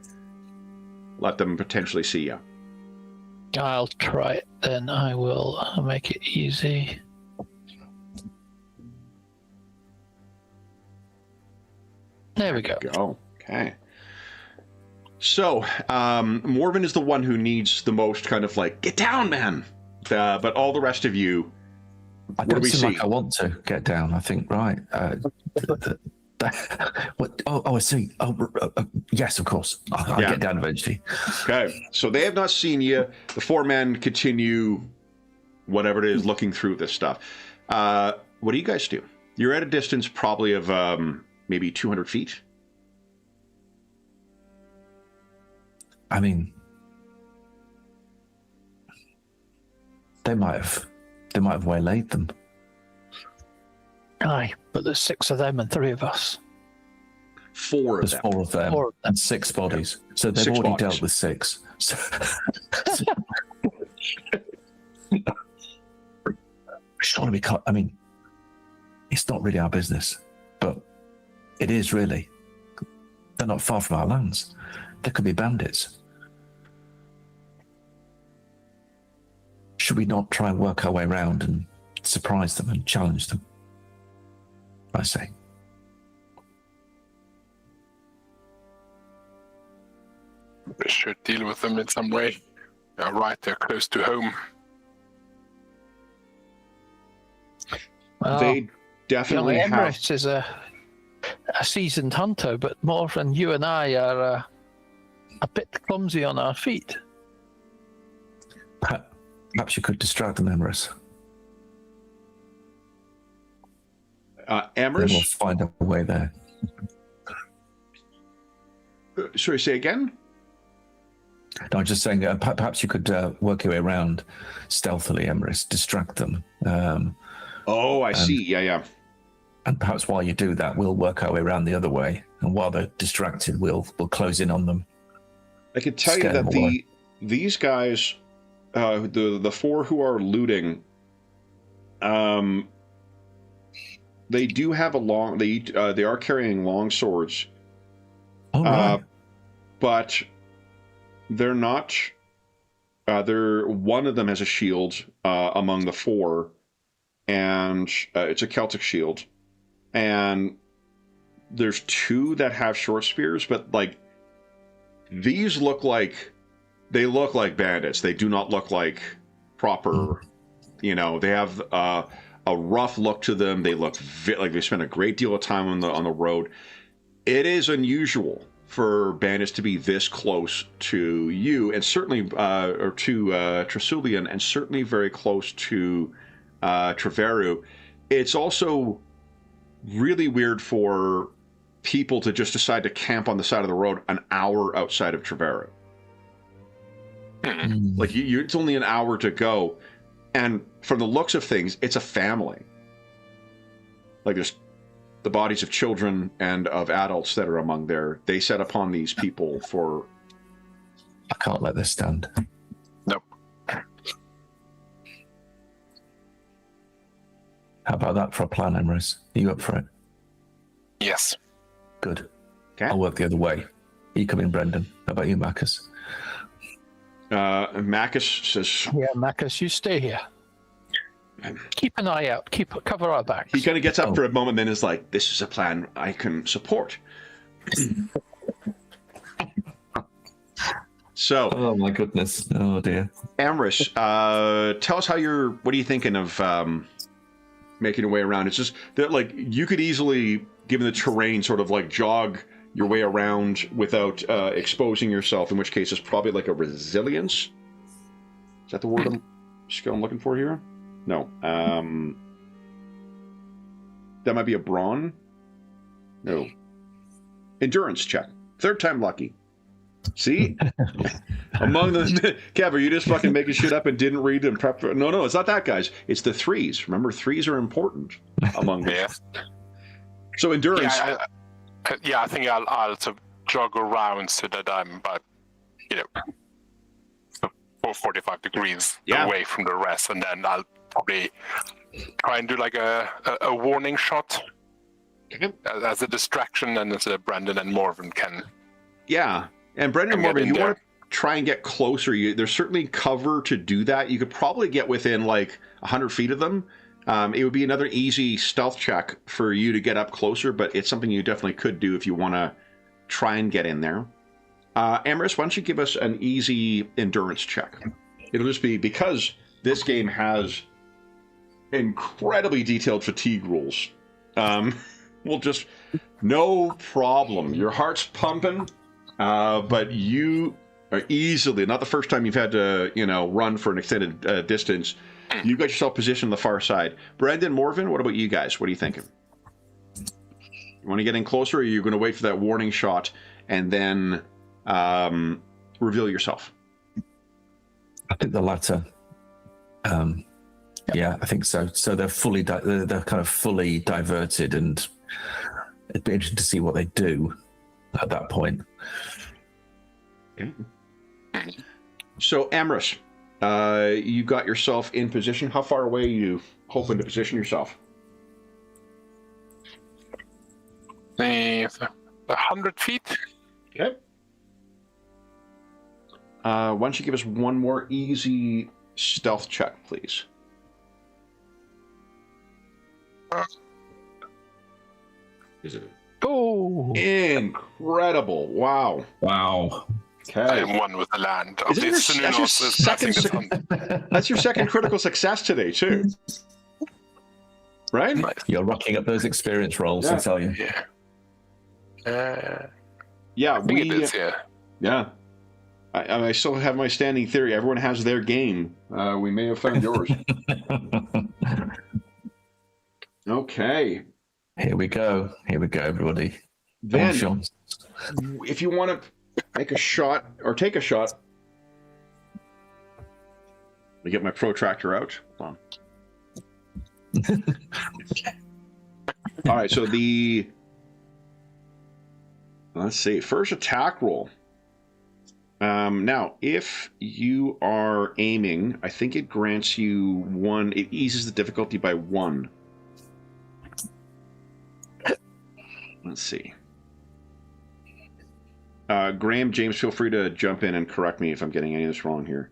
let them potentially see you? I'll try it then. I will make it easy. There we go. Okay. So, Morven is the one who needs the most kind of like, get down, man. But all the rest of you, I don't seem like I want to get down. I think, right. What? Oh, I see. Yes, of course. I'll get down eventually. Okay. So they have not seen you. The four men continue, whatever it is, looking through this stuff. What do you guys do? You're at a distance probably of maybe 200 feet. I mean, they might have waylaid them. Aye, but there's 6 of them and 3 of us. 4 of There's them. 4 of them and 6 bodies. So they've 6 already bodies. dealt with 6. So surely we can't. I mean, it's not really our business, but it is really. They're not far from our lands. There could be bandits. Should we not try and work our way around and surprise them and challenge them? I say. We should deal with them in some way. They're right, they're close to home. Well, They definitely have... Emrys is a seasoned hunter, but Morven, you and I are a bit clumsy on our feet. Perhaps you could distract them, Emrys. Emrys? Then we'll find a way there. Sorry, say again? No, I'm just saying, perhaps you could work your way around stealthily, Emrys, distract them. I see. Yeah. And perhaps while you do that, we'll work our way around the other way. And while they're distracted, we'll close in on them. I can tell you that these guys, the 4 who are looting, they do have they are carrying long swords. Oh, right. But they're not. One of them has a shield among the 4, and it's a Celtic shield. And there's 2 that have short spears, but like these look like bandits. They do not look like proper. They have a rough look to them. They look like they spend a great deal of time on the road. It is unusual for bandits to be this close to you, and certainly or to Trasulian, and certainly very close to Treveru. It's also really weird for people to just decide to camp on the side of the road an hour outside of Treveru. Like it's only an hour to go, and from the looks of things, it's a family. Like there's the bodies of children and of adults that are among there. They set upon these people for... I can't let this stand. about that for a plan, Emrys? Are you up for it? Yes. Good. Okay. I'll work the other way. You come in, Brendan. How about you, Marcus? Marcus says... Yeah, Marcus, you stay here. Keep an eye out. Cover our backs. He kind of gets up for a moment, then is like, "This is a plan I can support." So, oh my goodness, oh dear. Amrys, tell us what are you thinking of making your way around? It's just that, like, you could easily, given the terrain, sort of like jog your way around without exposing yourself. In which case, it's probably like a resilience. Is that the word skill I'm looking for here? No. That might be a brawn. No. Endurance check. Third time lucky. See? Among the... Kev, are you just fucking making shit up and didn't read and prep? No, it's not that, guys. It's the threes. Remember, threes are important among them. Yeah. So endurance... I think I'll sort of jog around so that I'm about, 45 degrees away from the rest, and then I'll probably try and do like a warning shot as a distraction, and as Brendan and Morven can. Yeah, and Brendan and Morven, you want to try and get closer. There's certainly cover to do that. You could probably get within like 100 feet of them. It would be another easy stealth check for you to get up closer, but it's something you definitely could do if you want to try and get in there. Amrys, why don't you give us an easy endurance check? It'll just be because this game has incredibly detailed fatigue rules. We'll just, no problem. Your heart's pumping, but you are easily, not the first time you've had to, run for an extended distance. You got yourself positioned on the far side. Brendan, Morven, what about you guys? What are you thinking? You want to get in closer, or are you going to wait for that warning shot and then reveal yourself? I think the latter. Yeah, I think so. So they're they're kind of fully diverted, and it'd be interesting to see what they do at that point. Okay. So, Amrys, you got yourself in position. How far away are you hoping to position yourself? 100 feet. Okay. Why don't you give us one more easy stealth check, please? Is it? Oh! Incredible! Wow! Wow! I Okay. am one with the land. Isn't that's your second critical success today, too. Right? You're rocking up those experience rolls, Yeah. I tell you. Yeah. Yeah, I think it is, yeah. Yeah. I still have my standing theory. Everyone has their game. We may have found yours. Okay. Here we go, everybody. Then, Sean. if you want to make a shot or take a shot, let me get my protractor out. Hold on. All right, so let's see, first attack roll. Now, if you are aiming, I think it grants you one. It eases the difficulty by 1. Let's see. Graham, James, feel free to jump in and correct me if I'm getting any of this wrong here.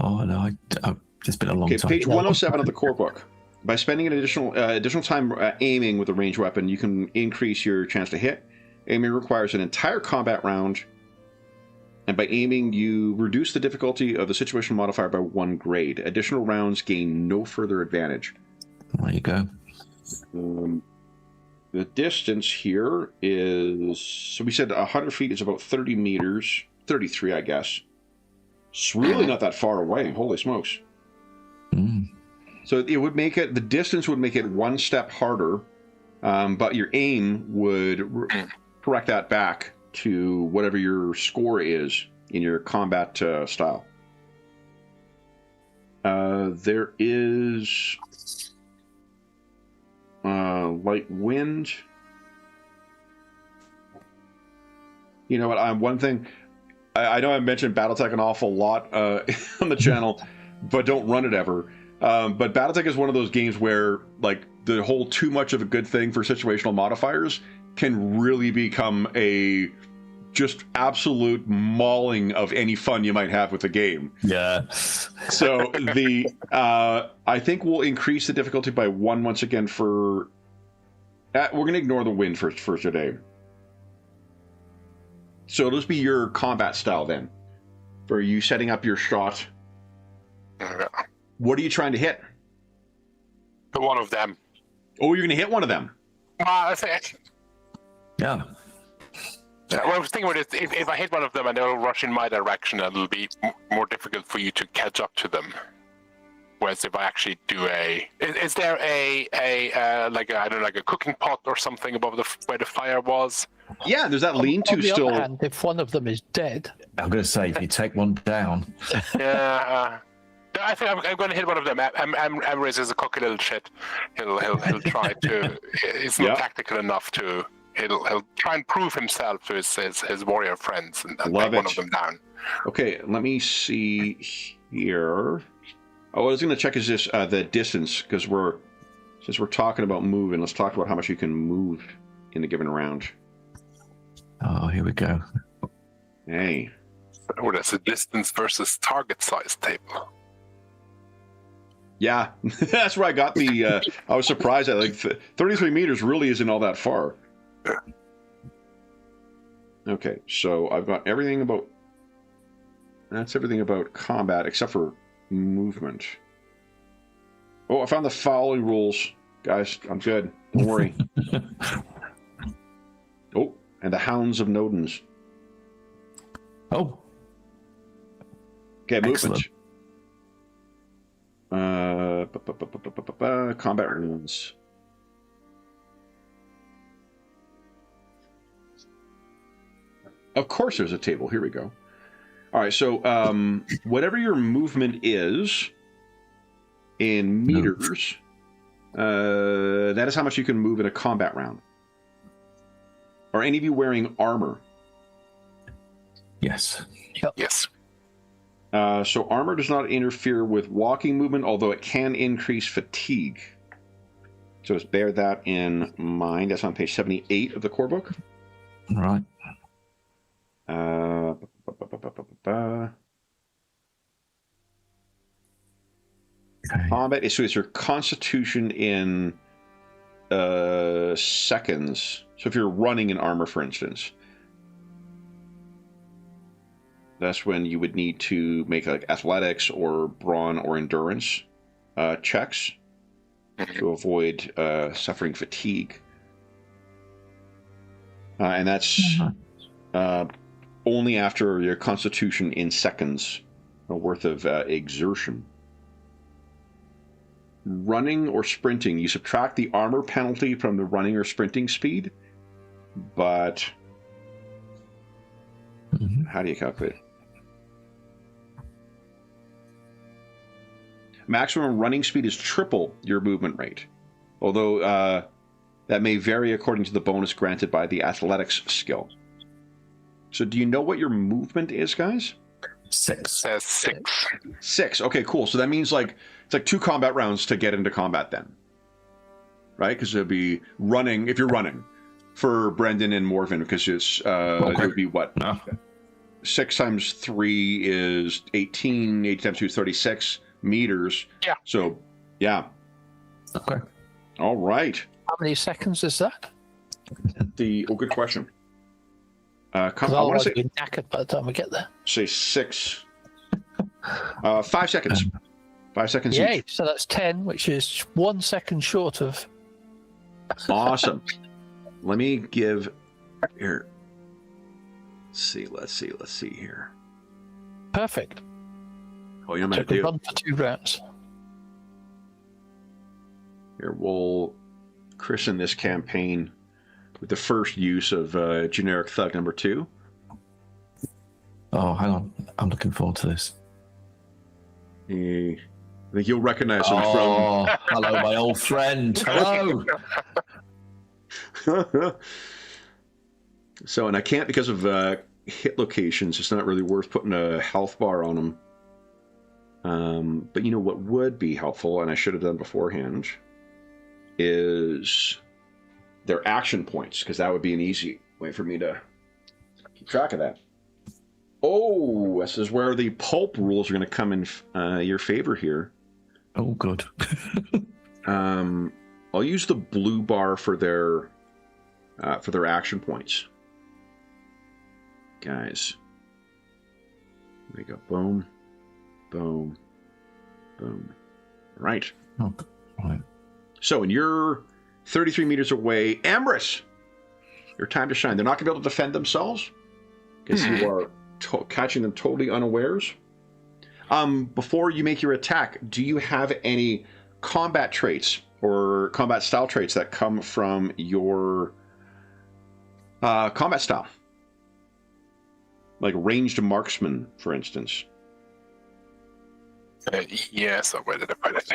Oh no, it's been a long time. Page 107 of the core book. By spending an additional time aiming with a ranged weapon, you can increase your chance to hit. Aiming requires an entire combat round, and by aiming, you reduce the difficulty of the situation modifier by 1 grade. Additional rounds gain no further advantage. There you go. The distance here is, so we said 100 feet is about 30 meters, 33, I guess. It's really not that far away. Holy smokes. Mm. So it would make it, the distance would make it 1 step harder, but your aim would correct that back to whatever your score is in your combat style. There is light wind. You know what? One thing, I know I mentioned BattleTech an awful lot on the channel, but don't run it ever. But BattleTech is one of those games where, like, the whole too much of a good thing for situational modifiers can really become a just absolute mauling of any fun you might have with the game. Yeah. So the I think we'll increase the difficulty by 1 once again for. We're going to ignore the wind for today. So it'll just be your combat style then. For you setting up your shot. What are you trying to hit? One of them. Oh, you're going to hit one of them. I think. Yeah. What I was thinking about is if I hit one of them and they'll rush in my direction, it'll be more difficult for you to catch up to them. Whereas if I actually do is there a like I don't know, like a cooking pot or something above where the fire was? Yeah, there's that lean-to On the still. other hand, if one of them is dead, I'm going to say, if you take one down. Yeah. I think I'm going to hit one of them. Emrys is a cocky little shit. He'll try to. He's not tactical enough to. He'll try and prove himself to his warrior friends and take one of them down. Okay, let me see here. Oh, I was going to check is this the distance because since we're talking about moving, let's talk about how much you can move in a given round. Oh, here we go. Hey. Oh, that's a distance versus target size table. Yeah, that's where I got the. I was surprised that 33 meters really isn't all that far. Okay, so I've got everything about. That's everything about combat except for movement. Oh, I found the following rules, guys. I'm good. Don't worry. Oh, and the Hounds of Nodens. Oh. Okay, Excellent. movement. Combat rules. Of course there's a table. Here we go. All right, so whatever your movement is in meters, that is how much you can move in a combat round. Are any of you wearing armor? Yes. Yes. So armor does not interfere with walking movement, although it can increase fatigue. So just bear that in mind. That's on page 78 of the core book. All right. Okay. Combat is so it's your constitution in seconds. So if you're running in armor, for instance, that's when you would need to make like athletics or brawn or endurance checks to avoid suffering fatigue. And that's only after your constitution in seconds worth of exertion. Running or sprinting, you subtract the armor penalty from the running or sprinting speed, but how do you calculate it? Maximum running speed is triple your movement rate, although that may vary according to the bonus granted by the athletics skill. So do you know what your movement is, guys? 6. 6. 6. Okay, cool. So that means like it's like 2 combat rounds to get into combat then. Right? Because it'd be running, if you're running, for Brendan and Morven, because it's it would be what? No. 6 times 3 is 18, 8 times 2 is 36 meters. Yeah. So, yeah. Okay. All right. how many seconds is that? Good question. I Because want otherwise to we'll be knackered by the time we get there. say 6. 5 seconds. 5 seconds Yay! each. So that's 10, which is 1 second short of. Awesome. Let me give here. Let's see here. Perfect. Oh, you know what So I'm gonna we do? run for 2 rounds. Here, we'll christen this campaign with the first use of generic thug number 2. Oh, hang on. I'm looking forward to this. I think you'll recognize him Oh, hello, my old friend. Hello. from. So, and I can't because of hit locations. It's not really worth putting a health bar on him. But you know what would be helpful, and I should have done beforehand. is their action points, because that would be an easy way for me to keep track of that. Oh, this is where the pulp rules are going to come in your favor here. Oh, good. I'll use the blue bar for their action points. Guys. There we go. Boom. Boom. Boom. Right. Oh, right. So, when you're 33 meters away, Ambrose, your time to shine. They're not going to be able to defend themselves because you are catching them totally unawares. Before you make your attack, do you have any combat traits or combat style traits that come from your combat style? Like ranged marksman, for instance. Yes, where did I put it?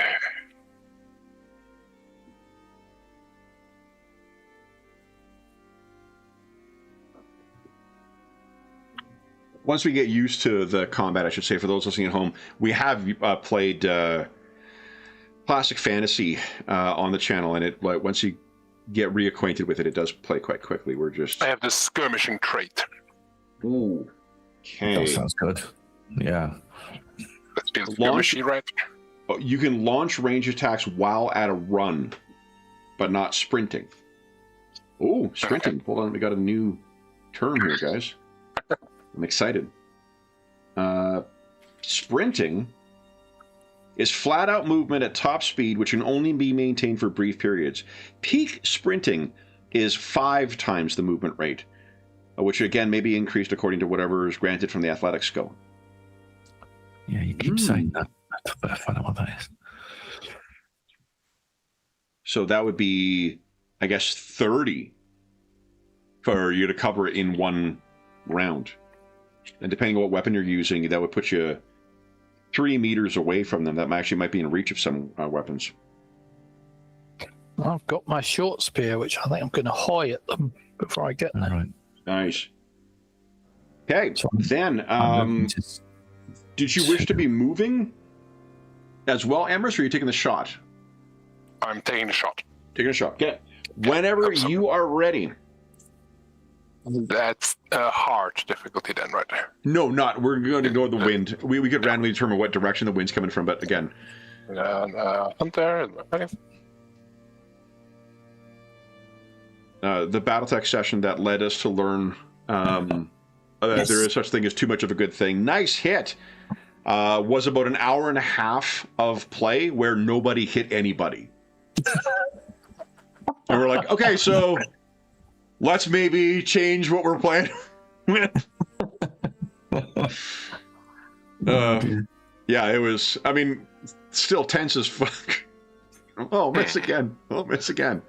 Once we get used to the combat, I should say, for those listening at home, we have played Classic Fantasy on the channel, and once you get reacquainted with it, it does play quite quickly. I have the skirmishing trait. Ooh. Okay. That sounds good. Yeah. That's been skirmishy, right? You can launch range attacks while at a run, but not sprinting. Ooh, sprinting. Okay. Hold on, we got a new term here, guys. I'm excited. Sprinting is flat-out movement at top speed, which can only be maintained for brief periods. Peak sprinting is 5 times the movement rate, which again may be increased according to whatever is granted from the athletic skill. Yeah, you keep saying that. I better find out what that is. So that would be, I guess, 30 for you to cover it in one round. And depending on what weapon you're using, that would put you 3 meters away from them. That actually might be in reach of some weapons. I've got my short spear, which I think I'm going to hoy at them before I get there. Right. Nice. Okay, So then, did you wish to be moving as well, Ambrose, or are you taking the shot? I'm taking a shot. Taking a shot. Okay. Whenever you are ready. That's a hard difficulty then, right there. No, not. We're going to ignore the wind. We could randomly determine what direction the wind's coming from, but again. Hunter. The Battletech session that led us to learn Yes. there is such thing as too much of a good thing. Nice hit. Was about an hour and a half of play where nobody hit anybody. And we're like, okay, so let's maybe change what we're playing with. Yeah, it was, I mean, still tense as fuck. Oh, miss again. Oh, miss again.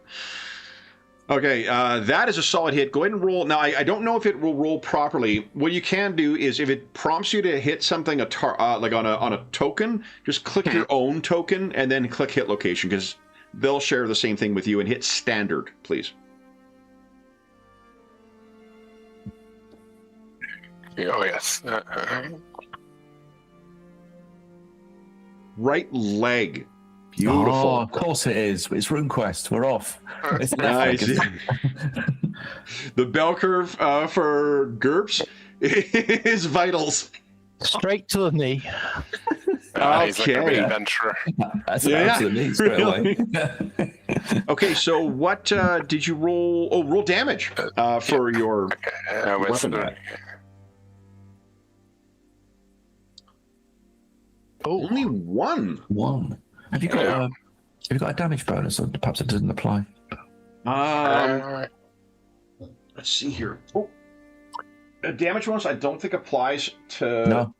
Okay, that is a solid hit. Go ahead and roll. Now, I don't know if it will roll properly. What you can do is if it prompts you to hit something like on a token, just click your own token and then click hit location, because they'll share the same thing with you, and hit standard, please. Oh, yes. Right leg. Beautiful. Oh, of course it is. It's Runequest. We're off. It's Nice. The bell curve for GURPS is vitals. Straight to the knee. He's like a big adventurer. That's absolutely straight away. Okay, so what did you roll? Oh, roll damage for your weapon. Oh, Only one. One. Have you got a damage bonus, or perhaps it doesn't apply? Let's see here. Oh, a damage bonus I don't think applies to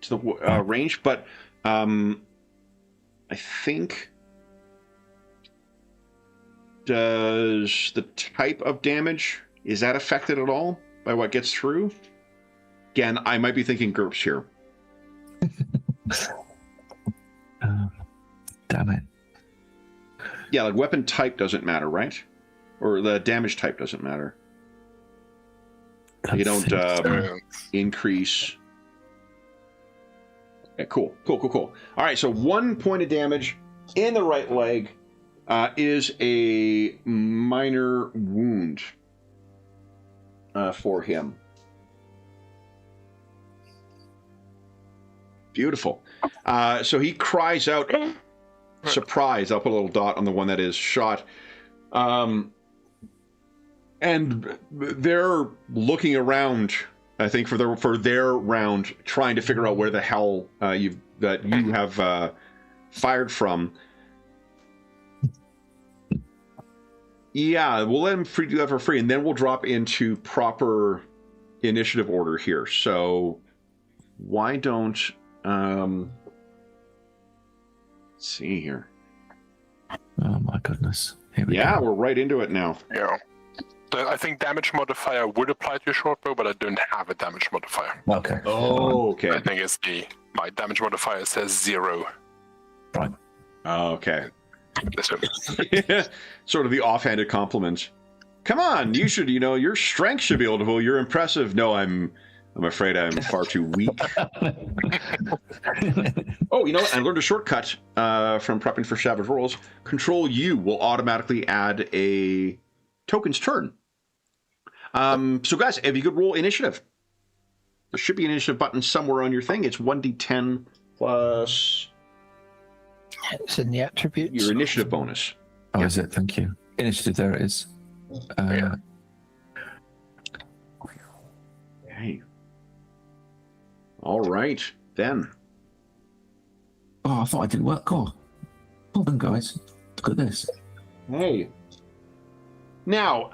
the range, but I think does the type of damage, is that affected at all by what gets through? Again, I might be thinking GURPS here. Damn it. Yeah, like weapon type doesn't matter, right? Or the damage type doesn't matter. You don't increase. Okay, cool. All right, so 1 point of damage in the right leg. is a minor wound for him. Beautiful. So he cries out, surprise. I'll put a little dot on the one that is shot. And they're looking around, I think, for their round, trying to figure out where the hell you have fired from. Yeah, we'll let him do that for free, and then we'll drop into proper initiative order here. So why don't let's see here. Oh my goodness. Here we Yeah, go. we're right into it now. Yeah. So I think damage modifier would apply to your shortbow, but I don't have a damage modifier. Okay. Oh, okay. I think it's my damage modifier says 0. Right. Okay. So, Sort of the offhanded compliment. Come on, you should, your strength should be able to pull. You're impressive. No, I'm afraid I'm far too weak. Oh, you know what? I learned a shortcut from prepping for Savage Rolls. Control U will automatically add a token's turn. So guys, if you could roll initiative. There should be an initiative button somewhere on your thing. It's 1d10 plus It's in the attributes. your initiative bonus. Oh, is it? Thank you. Initiative, there it is. Yeah. Hey. All right, then. Oh, I thought I didn't work. Oh, well done, guys. Look at this. Hey. Now,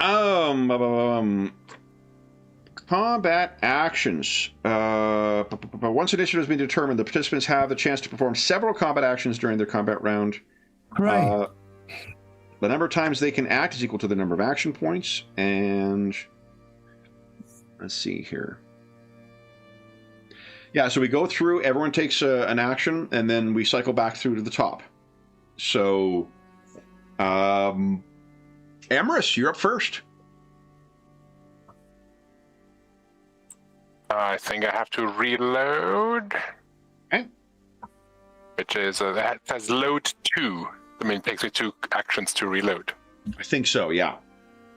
combat actions. Once initiative has been determined, the participants have the chance to perform several combat actions during their combat round. Hooray. The number of times they can act is equal to the number of action points, and let's see here. Yeah, so we go through, everyone takes an action, and then we cycle back through to the top. So, Emrys, you're up first. I think I have to reload. Okay. Which is, it says load 2. I mean, it takes me 2 actions to reload. I think so, yeah.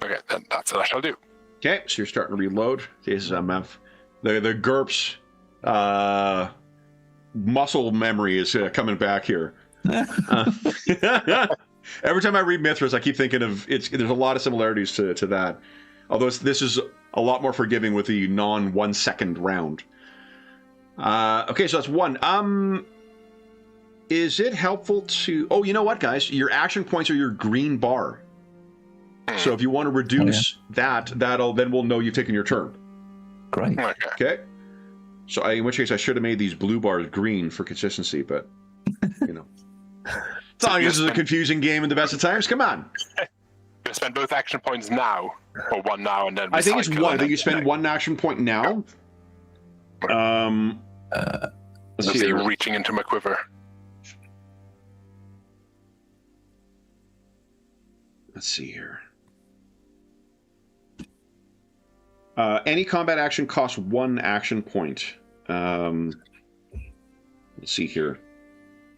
Okay, then that's what I shall do. Okay, so you're starting to reload. This is the GURPS muscle memory is coming back here. Every time I read Mythras, I keep thinking of there's a lot of similarities to that. Although this is a lot more forgiving with the non-1 second round. Okay, so that's 1. Is it helpful to... Oh, you know what, guys? Your action points are your green bar. So if you want to reduce then we'll know you've taken your turn. Great. Okay. So in which case I should have made these blue bars green for consistency, but, As long as this is a confusing game in the best of times, come on. You spend both action points now, or 1 now and then I think it's recycle, 1. I and think you then- spend 1 action point now. Let's Let's see. see, reaching into my quiver. Let's see here. Any combat action costs 1 action point. Let's see here.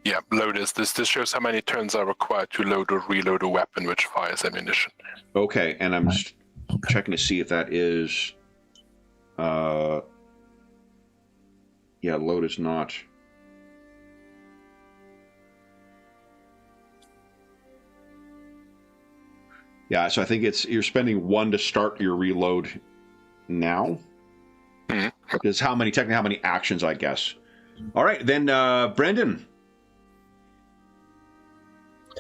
Yeah, load is this shows how many turns are required to load or reload a weapon which fires ammunition. Okay, and I'm just checking to see if that is... Yeah, load is not... Yeah, so I think you're spending 1 to start your reload now. Because technically how many actions, I guess. All right, then Brendan.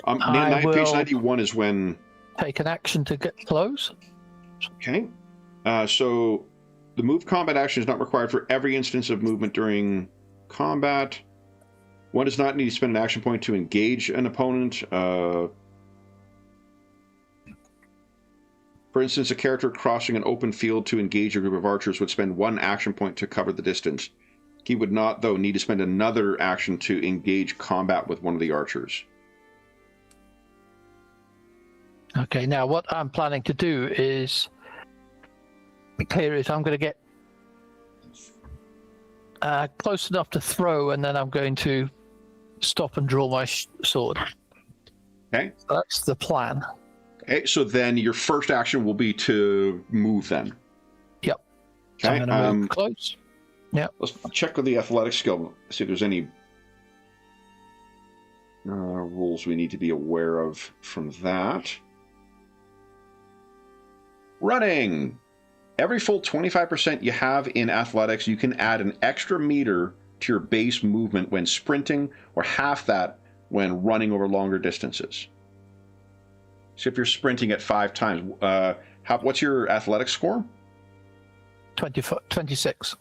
Page 91 is when... Take an action to get close. Okay. So the move combat action is not required for every instance of movement during combat. One does not need to spend an action point to engage an opponent. For instance, a character crossing an open field to engage a group of archers would spend 1 action point to cover the distance. He would not, though, need to spend another action to engage combat with one of the archers. Okay, now what I'm planning to do is clear it. I'm going to get close enough to throw, and then I'm going to stop and draw my sword. Okay. That's the plan. Okay, so then your first action will be to move then. Yep. Okay. I'm going to move close. Yep. Let's check with the athletic skill, see if there's any rules we need to be aware of from that. Running. Every full 25% you have in athletics, you can add an extra meter to your base movement when sprinting, or half that when running over longer distances. So if you're sprinting at 5 times, what's your athletic score? 26.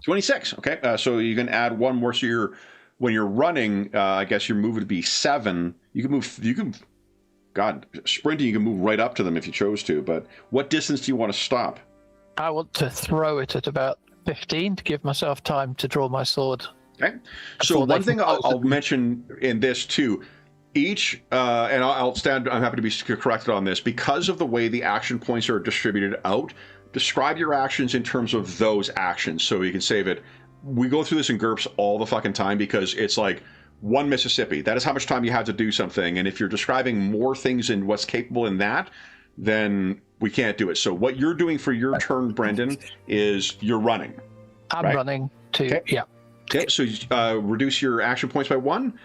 26. Okay, so you can add one more. So when you're running, I guess your move would be 7. You can move. Sprinting, you can move right up to them if you chose to. But what distance do you want to stop? I want to throw it at about 15 to give myself time to draw my sword. Okay. So one thing I'll mention in this too, each and I'm happy to be corrected on this, because of the way the action points are distributed out. Describe your actions in terms of those actions, so you can save it. We go through this in GURPS all the fucking time because it's like one Mississippi. That is how much time you have to do something, and if you're describing more things in what's capable in that, then we can't do it. So what you're doing for your turn, Brendan, is you're running. I'm running to, okay. Yeah. Okay, so reduce your action points by 1.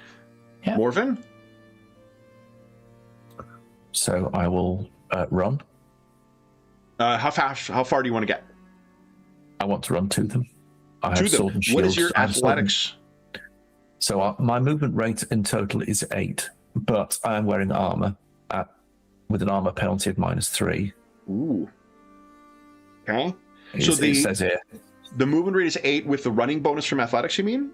Yeah. Morven? So I will run. How far do you want to get? I want to run to them. I have To them. sword and shield. What is your athletics? So my movement rate in total is 8, but I am wearing armor with an armor penalty of -3. Ooh. Okay. It says here. The movement rate is 8 with the running bonus from athletics, you mean?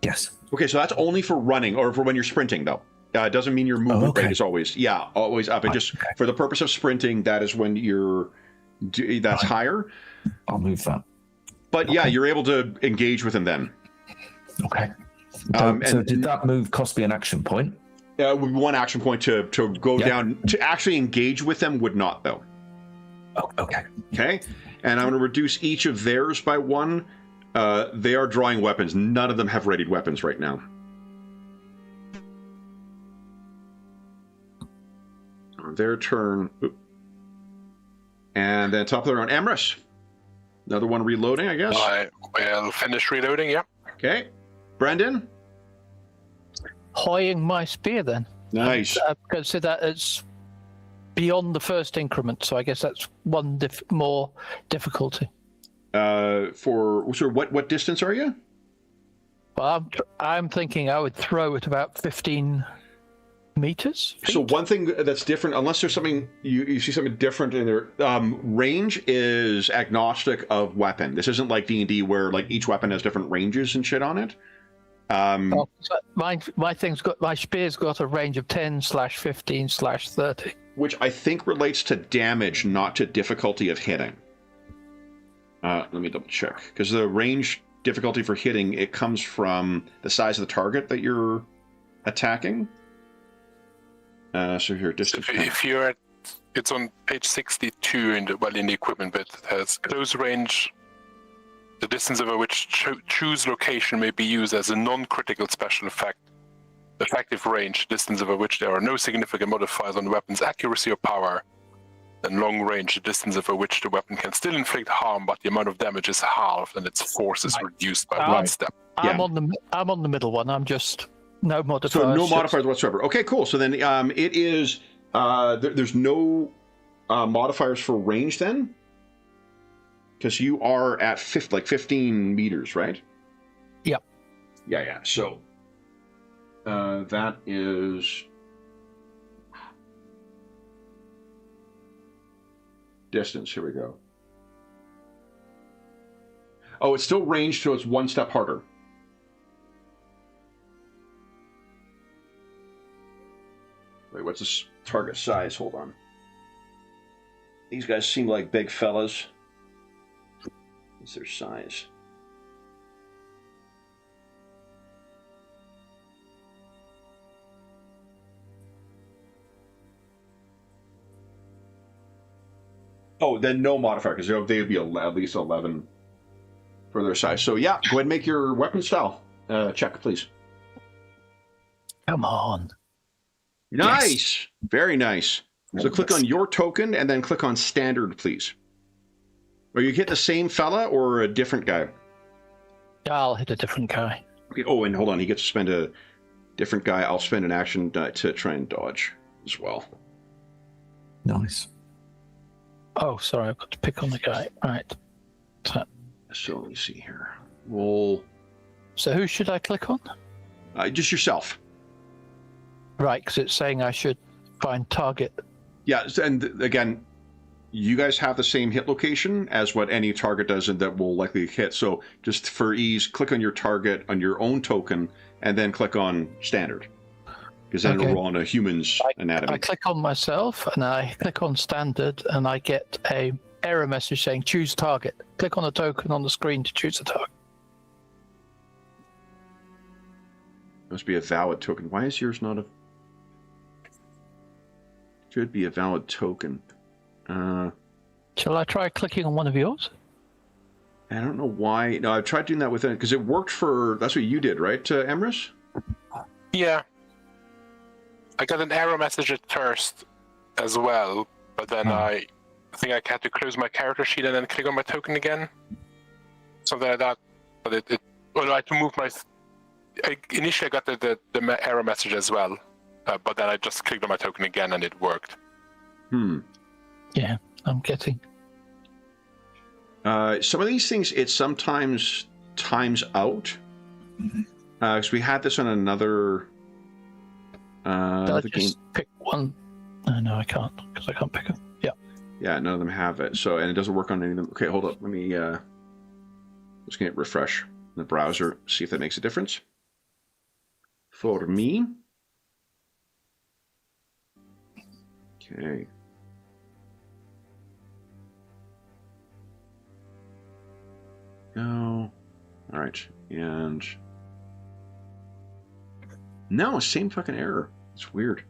Yes. Okay, so that's only for running, or for when you're sprinting, though. It doesn't mean your movement rate is always up. And just for the purpose of sprinting, that is when that's higher. I'll move that. But yeah, you're able to engage with him then. Okay. So did that move cost me an action point? One action point to go down. To actually engage with them would not, though. Oh, okay. Okay. And I'm going to reduce each of theirs by 1. They are drawing weapons. None of them have readied weapons right now. On their turn. And then top of their own. Emrys. Another one reloading, I guess. I will finish reloading, yeah. Okay. Brendan? Hoying my spear then. Nice. Consider that it's beyond the first increment, so I guess that's one more difficulty. What distance are you? Well, I'm thinking I would throw it about 15 meters. So one thing that's different, unless there's something you see something different in there, range is agnostic of weapon. This isn't like D&D where like each weapon has different ranges and shit on it. My spear's got a range of 10/15/30, which I think relates to damage, not to difficulty of hitting. Let me double check, because the range difficulty for hitting, it comes from the size of the target that you're attacking. So here, distance. If you're at, it's on page 62 in the equipment bit. It has close range. The distance over which choose location may be used as a non-critical special effect. Effective range, distance over which there are no significant modifiers on the weapon's accuracy or power. Then long range, the distance over which the weapon can still inflict harm, but the amount of damage is halved and its force is reduced by 1 step. I'm on the middle one. I'm just no modifiers. So no modifiers whatsoever. Okay, cool. So then it is there's no modifiers for range then, because you are at 15 meters, right? Yep. Yeah. So that is distance. Here we go. Oh, it's still ranged, so it's 1 step harder. Wait, what's this target size? Hold on. These guys seem like big fellas. What's their size? Oh, then no modifier, because they would be at least 11 for their size. So yeah, go ahead and make your weapon style check, please. Come on. Nice. Yes. Very nice. So click on your token and then click on standard, please. Are you hit the same fella or a different guy? I'll hit a different guy. Okay. Oh, and hold on. He gets to spend a different guy. I'll spend an action to try and dodge as well. Nice. Oh, sorry, I've got to pick on the guy. Right. So let me see here. Roll. So who should I click on? Just yourself. Right, because it's saying I should find target. Yeah, and again, you guys have the same hit location as what any target does, and that will likely hit. So just for ease, click on your target on your own token, and then click on standard, because then it'll roll on a human's anatomy. I click on myself, and I click on standard, and I get a error message saying choose target. Click on the token on the screen to choose the target. Must be a valid token. Why is yours not a... Should be a valid token. Shall I try clicking on one of yours? I don't know why. No, I've tried doing that with it, because it worked for... That's what you did, right, Emrys? Yeah. I got an error message at first as well, but then I think I had to close my character sheet and then click on my token again. Something like that. But well, I had to move my... Initially, I got the error message as well, but then I just clicked on my token again and it worked. Yeah, I'm getting... some of these things, it sometimes times out. Because we had this on another... I just pick one? No, I can't, because I can't pick them. Yeah. Yeah, none of them have it. So, and it doesn't work on any of them. Okay, hold up. Let me... just gonna refresh the browser, see if that makes a difference. For me. Okay. No. All right. And no, same fucking error. It's weird.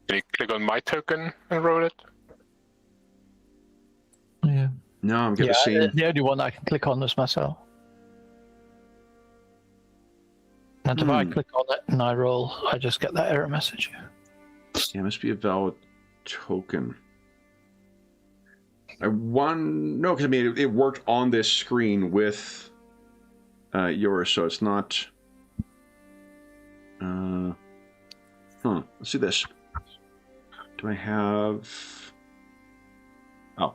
Can you click on my token and roll it? Yeah. No, I'm getting the same. The only one I can click on is myself. And if I click on it and I roll, I just get that error message. Yeah, it must be a valid token. No, because I mean it worked on this screen with yours, so it's not. Let's do this. Do I have? Oh,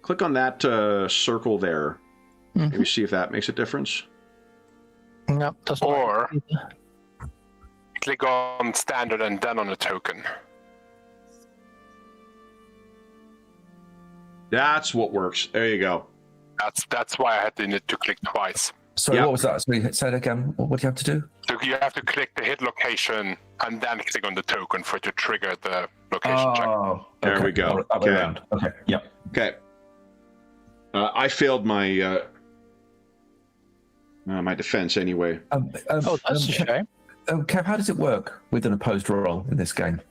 click on that circle there. Maybe see if that makes a difference. No, doesn't. Or click on standard and then on the token. That's what works. There you go. That's why I had to click twice. Sorry, what was that? Sorry, say it again. What do you have to do? So you have to click the hit location and then click on the token for it to trigger the location check. There we go. Okay. Okay. Yep. Okay. I failed my my defense anyway. That's a shame. Kev, how does it work with an opposed roll in this game?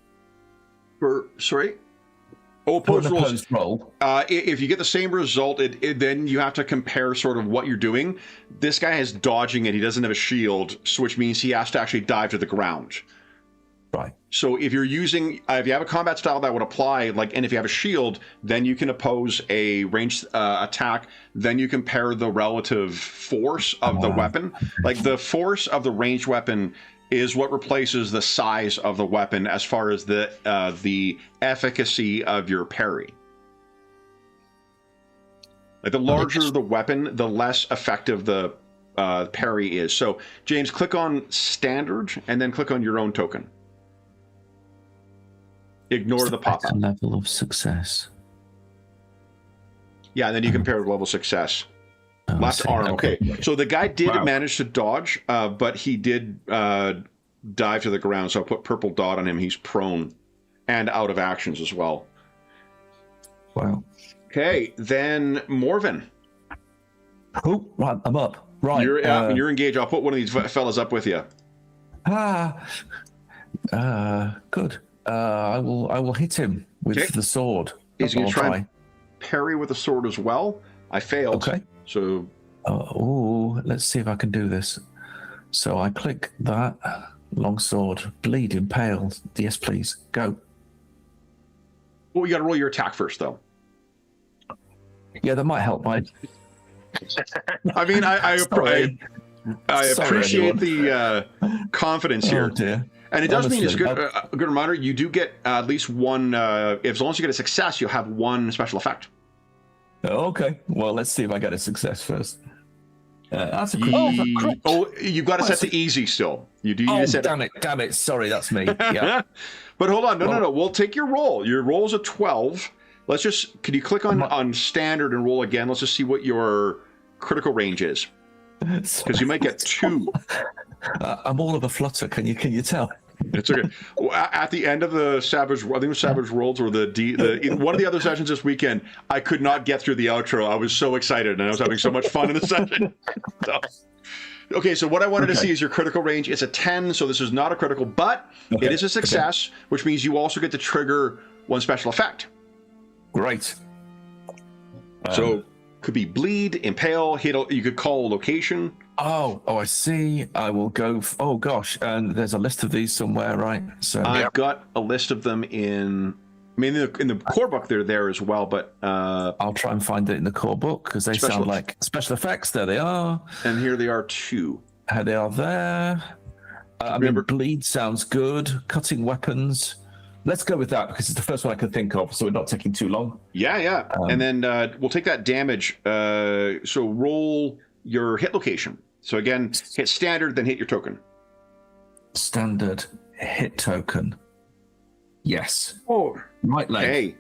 Sorry? Oh, opposed roll. If you get the same result, then you have to compare sort of what you're doing. This guy is dodging and he doesn't have a shield, which means he has to actually dive to the ground. Right. So if you're using, if you have a combat style that would apply, and if you have a shield, then you can oppose a ranged attack. Then you compare the relative force of the weapon. Like the force of the ranged weapon is what replaces the size of the weapon as far as the efficacy of your parry. Like the larger the weapon, the less effective the parry is. So James, click on standard and then click on your own token. Ignore the pop-up. Level of success. Yeah, and then you compare level of success. Left arm. Okay. So the guy did manage to dodge, but he did dive to the ground. So I'll put purple dot on him. He's prone and out of actions as well. Wow. Okay, then Morven. Oh, right, I'm up. Right. You're engaged. I'll put one of these fellas up with you. Good. I will hit him with the sword. He's going to try and parry with the sword as well. I failed. Okay. So. Let's see if I can do this. So I click that. Longsword, bleed, impale. Yes, please. Go. Well, you got to roll your attack first, though. Yeah, that might help, mate. I mean, I Sorry. appreciate Sorry, the confidence here. Oh, dear. And it does mean it's Honestly, a good reminder. You do get at least one, as long as you get a success, you'll have one special effect. Okay. Well, let's see if I get a success first. That's a crit. Oh, you've got to set to easy still. You do. Oh, set damn it. Sorry, that's me. Yeah. But hold on. No. We'll take your roll. Your roll's a 12. Let's just, can you click on standard and roll again? Let's just see what your critical range is. Because you might get 2. I'm all of a flutter. Can you tell? It's okay. At the end of the Savage, I think it was Savage Worlds or in one of the other sessions this weekend, I could not get through the outro. I was so excited and I was having so much fun in the session. So, okay, so what I wanted to see is your critical range. It's a 10, so this is not a critical, but it is a success, which means you also get to trigger one special effect. Great. So could be bleed, impale, hit. You could call a location. Oh, I see. I will go. Oh gosh, and there's a list of these somewhere, right? So I've got a list of them in. I mean, in the core book, they're there as well, but I'll try and find it in the core book because they sound like special effects. There they are. And here they are too. They are there. I mean, bleed sounds good. Cutting weapons. Let's go with that because it's the first one I could think of, so we're not taking too long. Yeah. And then we'll take that damage. So roll your hit location. So again, hit standard, then hit your token. Standard hit token. Yes. Oh, right leg. Okay.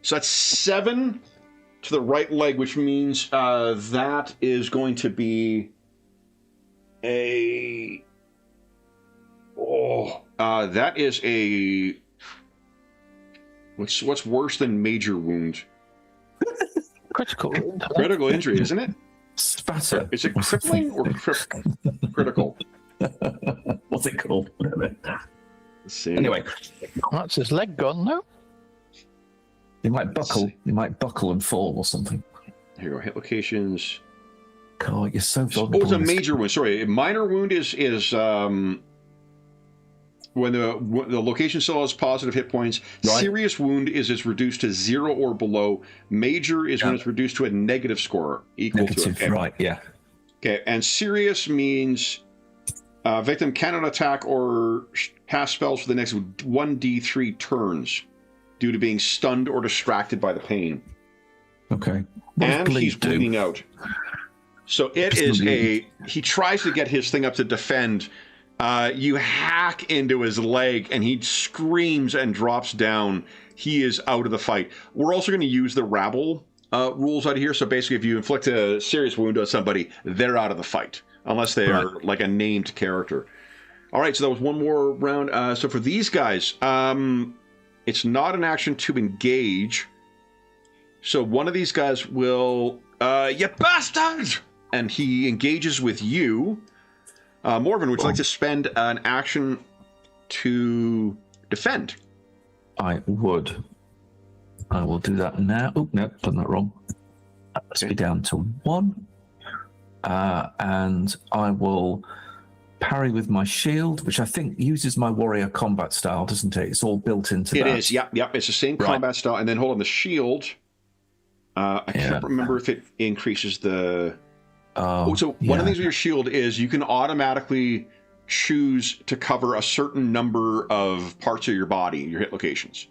So that's 7 to the right leg, which means that is going to be a. That is a. What's worse than major wound? Critical. Critical injury, isn't it? Spatter. Is it crippling or critical? What's it called? Let's see. Anyway, that's his leg gone, no? He might buckle. He might buckle and fall or something. Here you go. Hit locations. God, you're so vulnerable. Oh, it's a major wound. Sorry, a minor wound is when the location still has positive hit points. Right. Serious wound is it's reduced to 0 or below. Major is when it's reduced to a negative score equal to it. Okay. Right, yeah. Okay, and serious means victim cannot attack or cast spells for the next 1d3 turns due to being stunned or distracted by the pain. Okay. And he's bleeding out. So it is he tries to get his thing up to defend. You hack into his leg and he screams and drops down. He is out of the fight. We're also going to use the rabble rules out here. So basically, if you inflict a serious wound on somebody, they're out of the fight. Unless they are like a named character. All right, so that was one more round. So for these guys, it's not an action to engage. So one of these guys will, you bastard! And he engages with you. Morven, would you like to spend an action to defend? I would. I will do that now. Oh, no, done that wrong. Let's be down to 1. And I will parry with my shield, which I think uses my warrior combat style, doesn't it? It's all built into that. It is, yep. It's the same combat style. And then hold on, the shield, I can't remember if it increases the... one of the things with your shield is you can automatically choose to cover a certain number of parts of your body, your hit locations.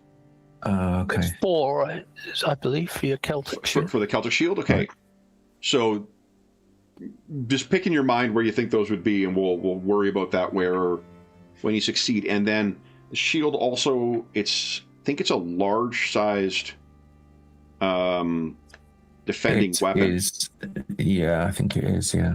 Okay. It's 4, I believe, for your Celtic shield. For the Celtic shield? Okay. Right. So just pick in your mind where you think those would be, and we'll worry about that when you succeed. And then the shield also, I think it's a large-sized defending weapon. Yeah, I think it is, yeah.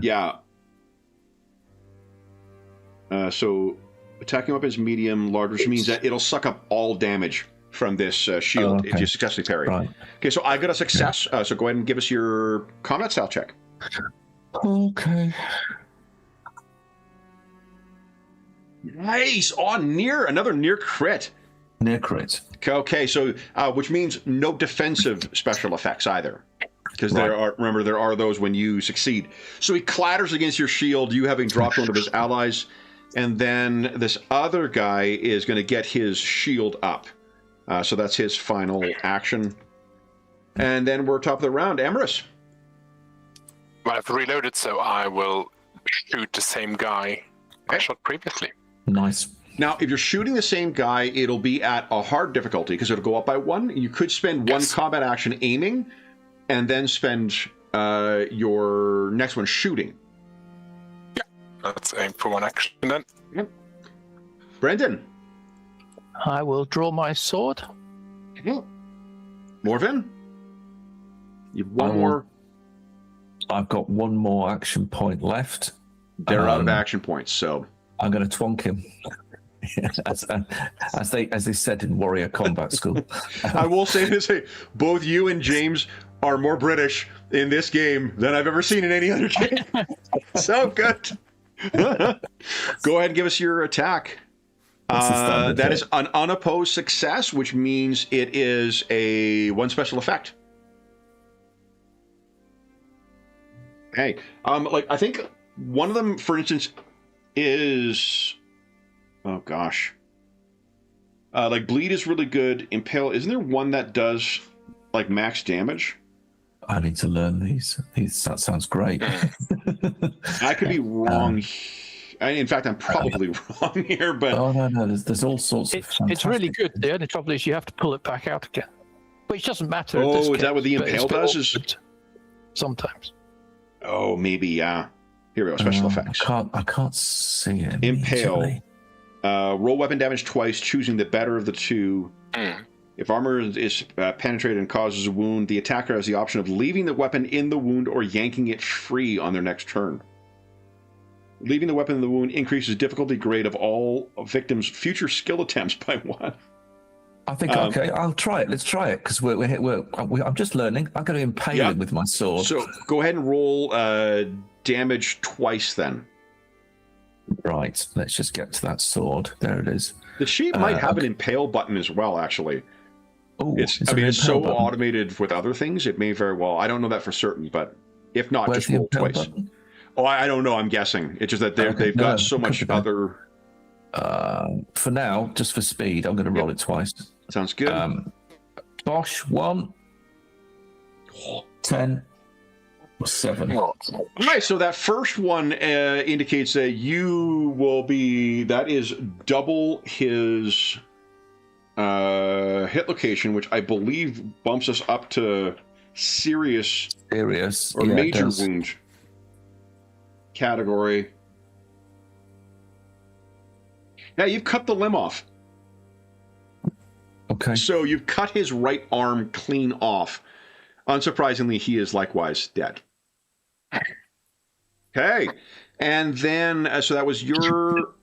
Yeah. So attacking weapon is medium, large, which means that it'll suck up all damage from this shield if you successfully parry. Right. Okay, so I got a success. So go ahead and give us your combat style check. Okay. Nice. Another near crit. Near crit. Okay, so which means no defensive special effects either. Because there are those when you succeed. So he clatters against your shield, you having dropped one of his allies. and then this other guy is going to get his shield up. So that's his final action. And then we're top of the round. Emrys. Well, I've reloaded, so I will shoot the same guy I shot previously. Nice. Now, if you're shooting the same guy, it'll be at a hard difficulty because it'll go up by 1. You could spend one combat action aiming and then spend your next one shooting. Yeah, let's aim for 1 action then. Yep. Brendan. I will draw my sword. Morven. You've one more. I've got 1 more action point left. They're out of action points, so I'm going to twonk him. as they said in Warrior Combat School. I will say this: both you and James are more British in this game than I've ever seen in any other game. So good. Go ahead and give us your attack. That is an unopposed success, which means it is a 1 special effect. Hey, I think one of them, for instance, is, oh gosh, bleed is really good. Impale, isn't there one that does max damage? I need to learn these. That sounds great. I could be wrong. In fact, I'm probably wrong here, but no, there's all sorts of. It's really good. The only trouble is you have to pull it back out again, which doesn't matter. Oh, is that what the Impale does? Sometimes. Oh, maybe, yeah. Here we go, special effects. I can't see it. Impale. Roll weapon damage twice, choosing the better of the 2. If armor is penetrated and causes a wound, the attacker has the option of leaving the weapon in the wound or yanking it free on their next turn. Leaving the weapon in the wound increases difficulty grade of all victims' future skill attempts by 1. I think, okay, I'll try it. Let's try it, because I'm just learning. I'm going to impale him with my sword. So go ahead and roll damage twice then. Right, let's just get to that sword. There it is. The sheet might have an impale button as well, actually. Oh, it's so button? Automated with other things, it may very well. I don't know that for certain, but if not, Where's just roll twice. Button? Oh, I don't know. I'm guessing. It's just that they've got so much other... For now, just for speed, I'm going to roll it twice. Sounds good. Bosh, 1, 10, 7. All right, so that first one indicates that you will be... That is double his hit location, which I believe bumps us up to serious or major wound category. Yeah, you've cut the limb off. Okay. So you've cut his right arm clean off. Unsurprisingly, he is likewise dead. Okay. And then, so that was your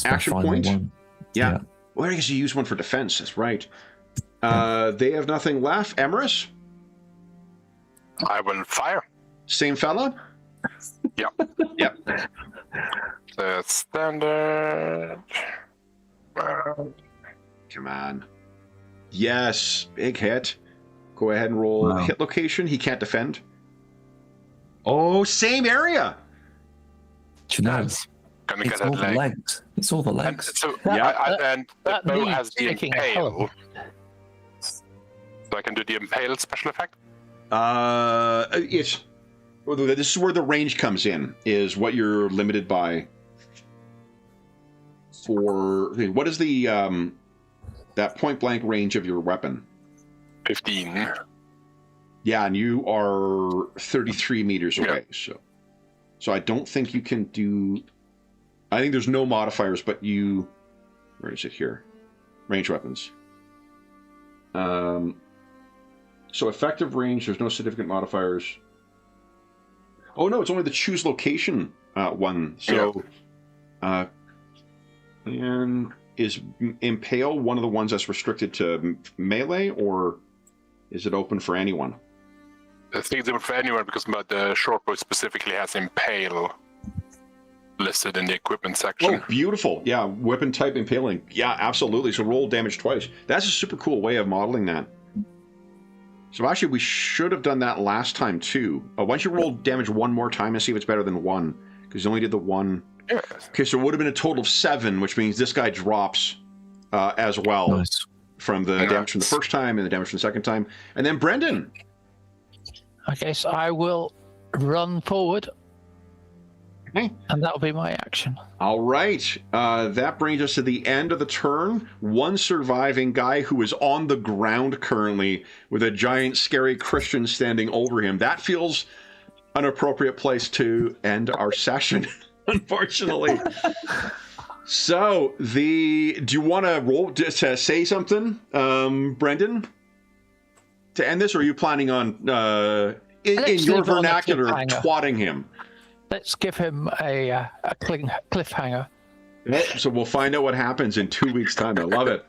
action point? One. Yeah. Well, I guess you use one for defense. That's right. They have nothing left. Emrys? I will fire. Same fella? Yep. Yep. The standard. Come on. Yes. Big hit. Go ahead and roll hit location. He can't defend. Oh, same area. It's all the legs. It's all the legs. So and the bow has the impale. So I can do the impale special effect? This is where the range comes in, is what you're limited by. What is the that point blank range of your weapon? 15. Yeah, and you are 33 meters away. So I don't think you can do. I think there's no modifiers, but you. Where is it here? Range weapons. So effective range. There's no significant modifiers. Oh no, it's only the choose location one. So, and is impale one of the ones that's restricted to melee, or is it open for anyone? I think it's open for anyone because the shortbow specifically has impale listed in the equipment section. Oh, beautiful! Yeah, weapon type impaling. Yeah, absolutely. So roll damage twice. That's a super cool way of modeling that. So actually, we should have done that last time too. Why don't you roll damage one more time and see if it's better than 1? Because you only did the 1. Yes. Okay, so it would have been a total of 7, which means this guy drops as well. Nice. From the damage from the first time and the damage from the second time. And then Brendan. Okay, so I will run forward. Okay. And that'll be my action. All right. That brings us to the end of the turn. One surviving guy who is on the ground currently with a giant, scary Christian standing over him. That feels an appropriate place to end our session, unfortunately. So, do you want to roll to say something, Brendan, to end this, or are you planning on, in your vernacular, twatting him? Let's give him a cliffhanger. So we'll find out what happens in 2 weeks' time. I love it.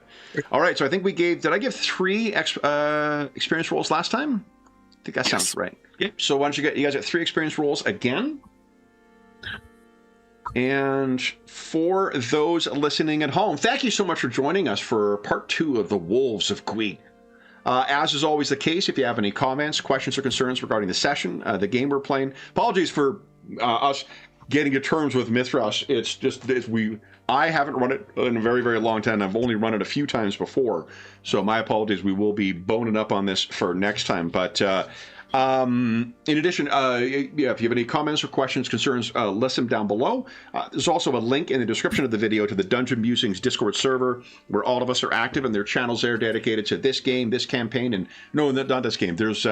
All right, so I think did I give 3 experience rolls last time? I think that sounds right. Yep. So why don't you guys get 3 experience rolls again? And for those listening at home, thank you so much for joining us for part 2 of the Wolves of Gwig. As is always the case, if you have any comments, questions, or concerns regarding the session, the game we're playing, apologies for us getting to terms with Mythras. I haven't run it in a very, very long time. I've only run it a few times before, so my apologies. We will be boning up on this for next time. But in addition, if you have any comments or questions, concerns, list them down below. There's also a link in the description of the video to the Dungeon Musings Discord server, where all of us are active, and there are channels there dedicated to this game, this campaign, and no, not this game. There's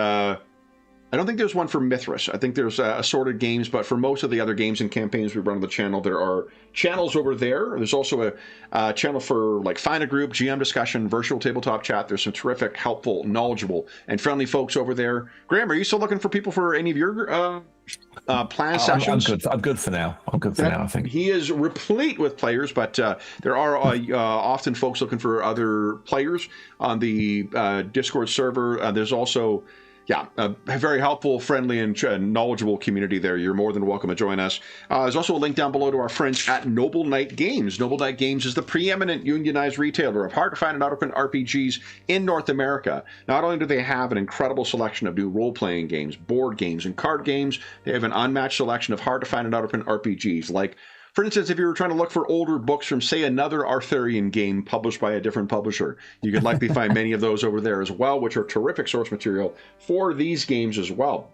I don't think there's one for Mythras. I think there's assorted games, but for most of the other games and campaigns we run on the channel, there are channels over there. There's also a channel for like Find a Group, GM discussion, virtual tabletop chat. There's some terrific, helpful, knowledgeable, and friendly folks over there. Graham, are you still looking for people for any of your planned sessions? I'm good for now. I think. He is replete with players, but there are often folks looking for other players on the Discord server. There's also a very helpful, friendly, and knowledgeable community there. You're more than welcome to join us. There's also a link down below to our friends at Noble Knight Games. Noble Knight Games is the preeminent unionized retailer of hard-to-find and out-of-print RPGs in North America. Not only do they have an incredible selection of new role-playing games, board games, and card games, they have an unmatched selection of hard-to-find and out-of-print RPGs like, for instance, if you were trying to look for older books from, say, another Arthurian game published by a different publisher, you could likely find many of those over there as well, which are terrific source material for these games as well.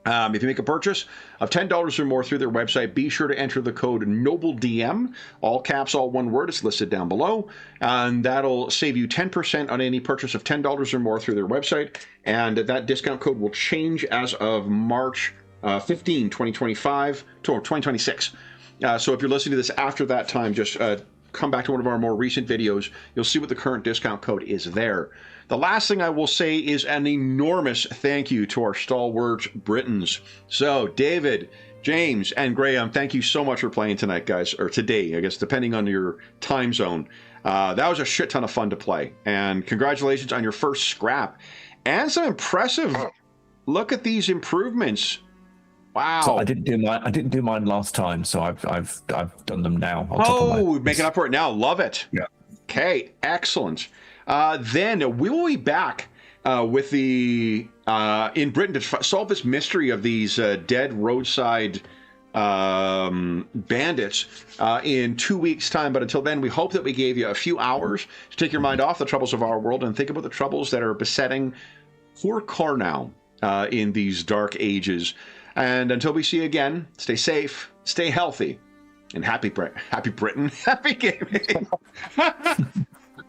If you make a purchase of $10 or more through their website, be sure to enter the code NOBLEDM, all caps, all one word. It's listed down below, and that'll save you 10% on any purchase of $10 or more through their website, and that discount code will change as of March 15, 2025 to 2026. So if you're listening to this after that time, just come back to one of our more recent videos. You'll see what the current discount code is there. The last thing I will say is an enormous thank you to our stalwart Britons. So David, James, and Graham, thank you so much for playing tonight, guys, or today, I guess, depending on your time zone. That was a shit ton of fun to play. And congratulations on your first scrap. And some impressive, look at these improvements. Wow! So I didn't do mine last time, so I've done them now. Making up for it now. Love it. Yeah. Okay. Excellent. Then we will be back with the in Britain to solve this mystery of these dead roadside bandits in 2 weeks' time. But until then, we hope that we gave you a few hours to take your mind off the troubles of our world and think about the troubles that are besetting poor Carnow in these dark ages. And until we see you again, stay safe, stay healthy, and happy Britain, happy gaming.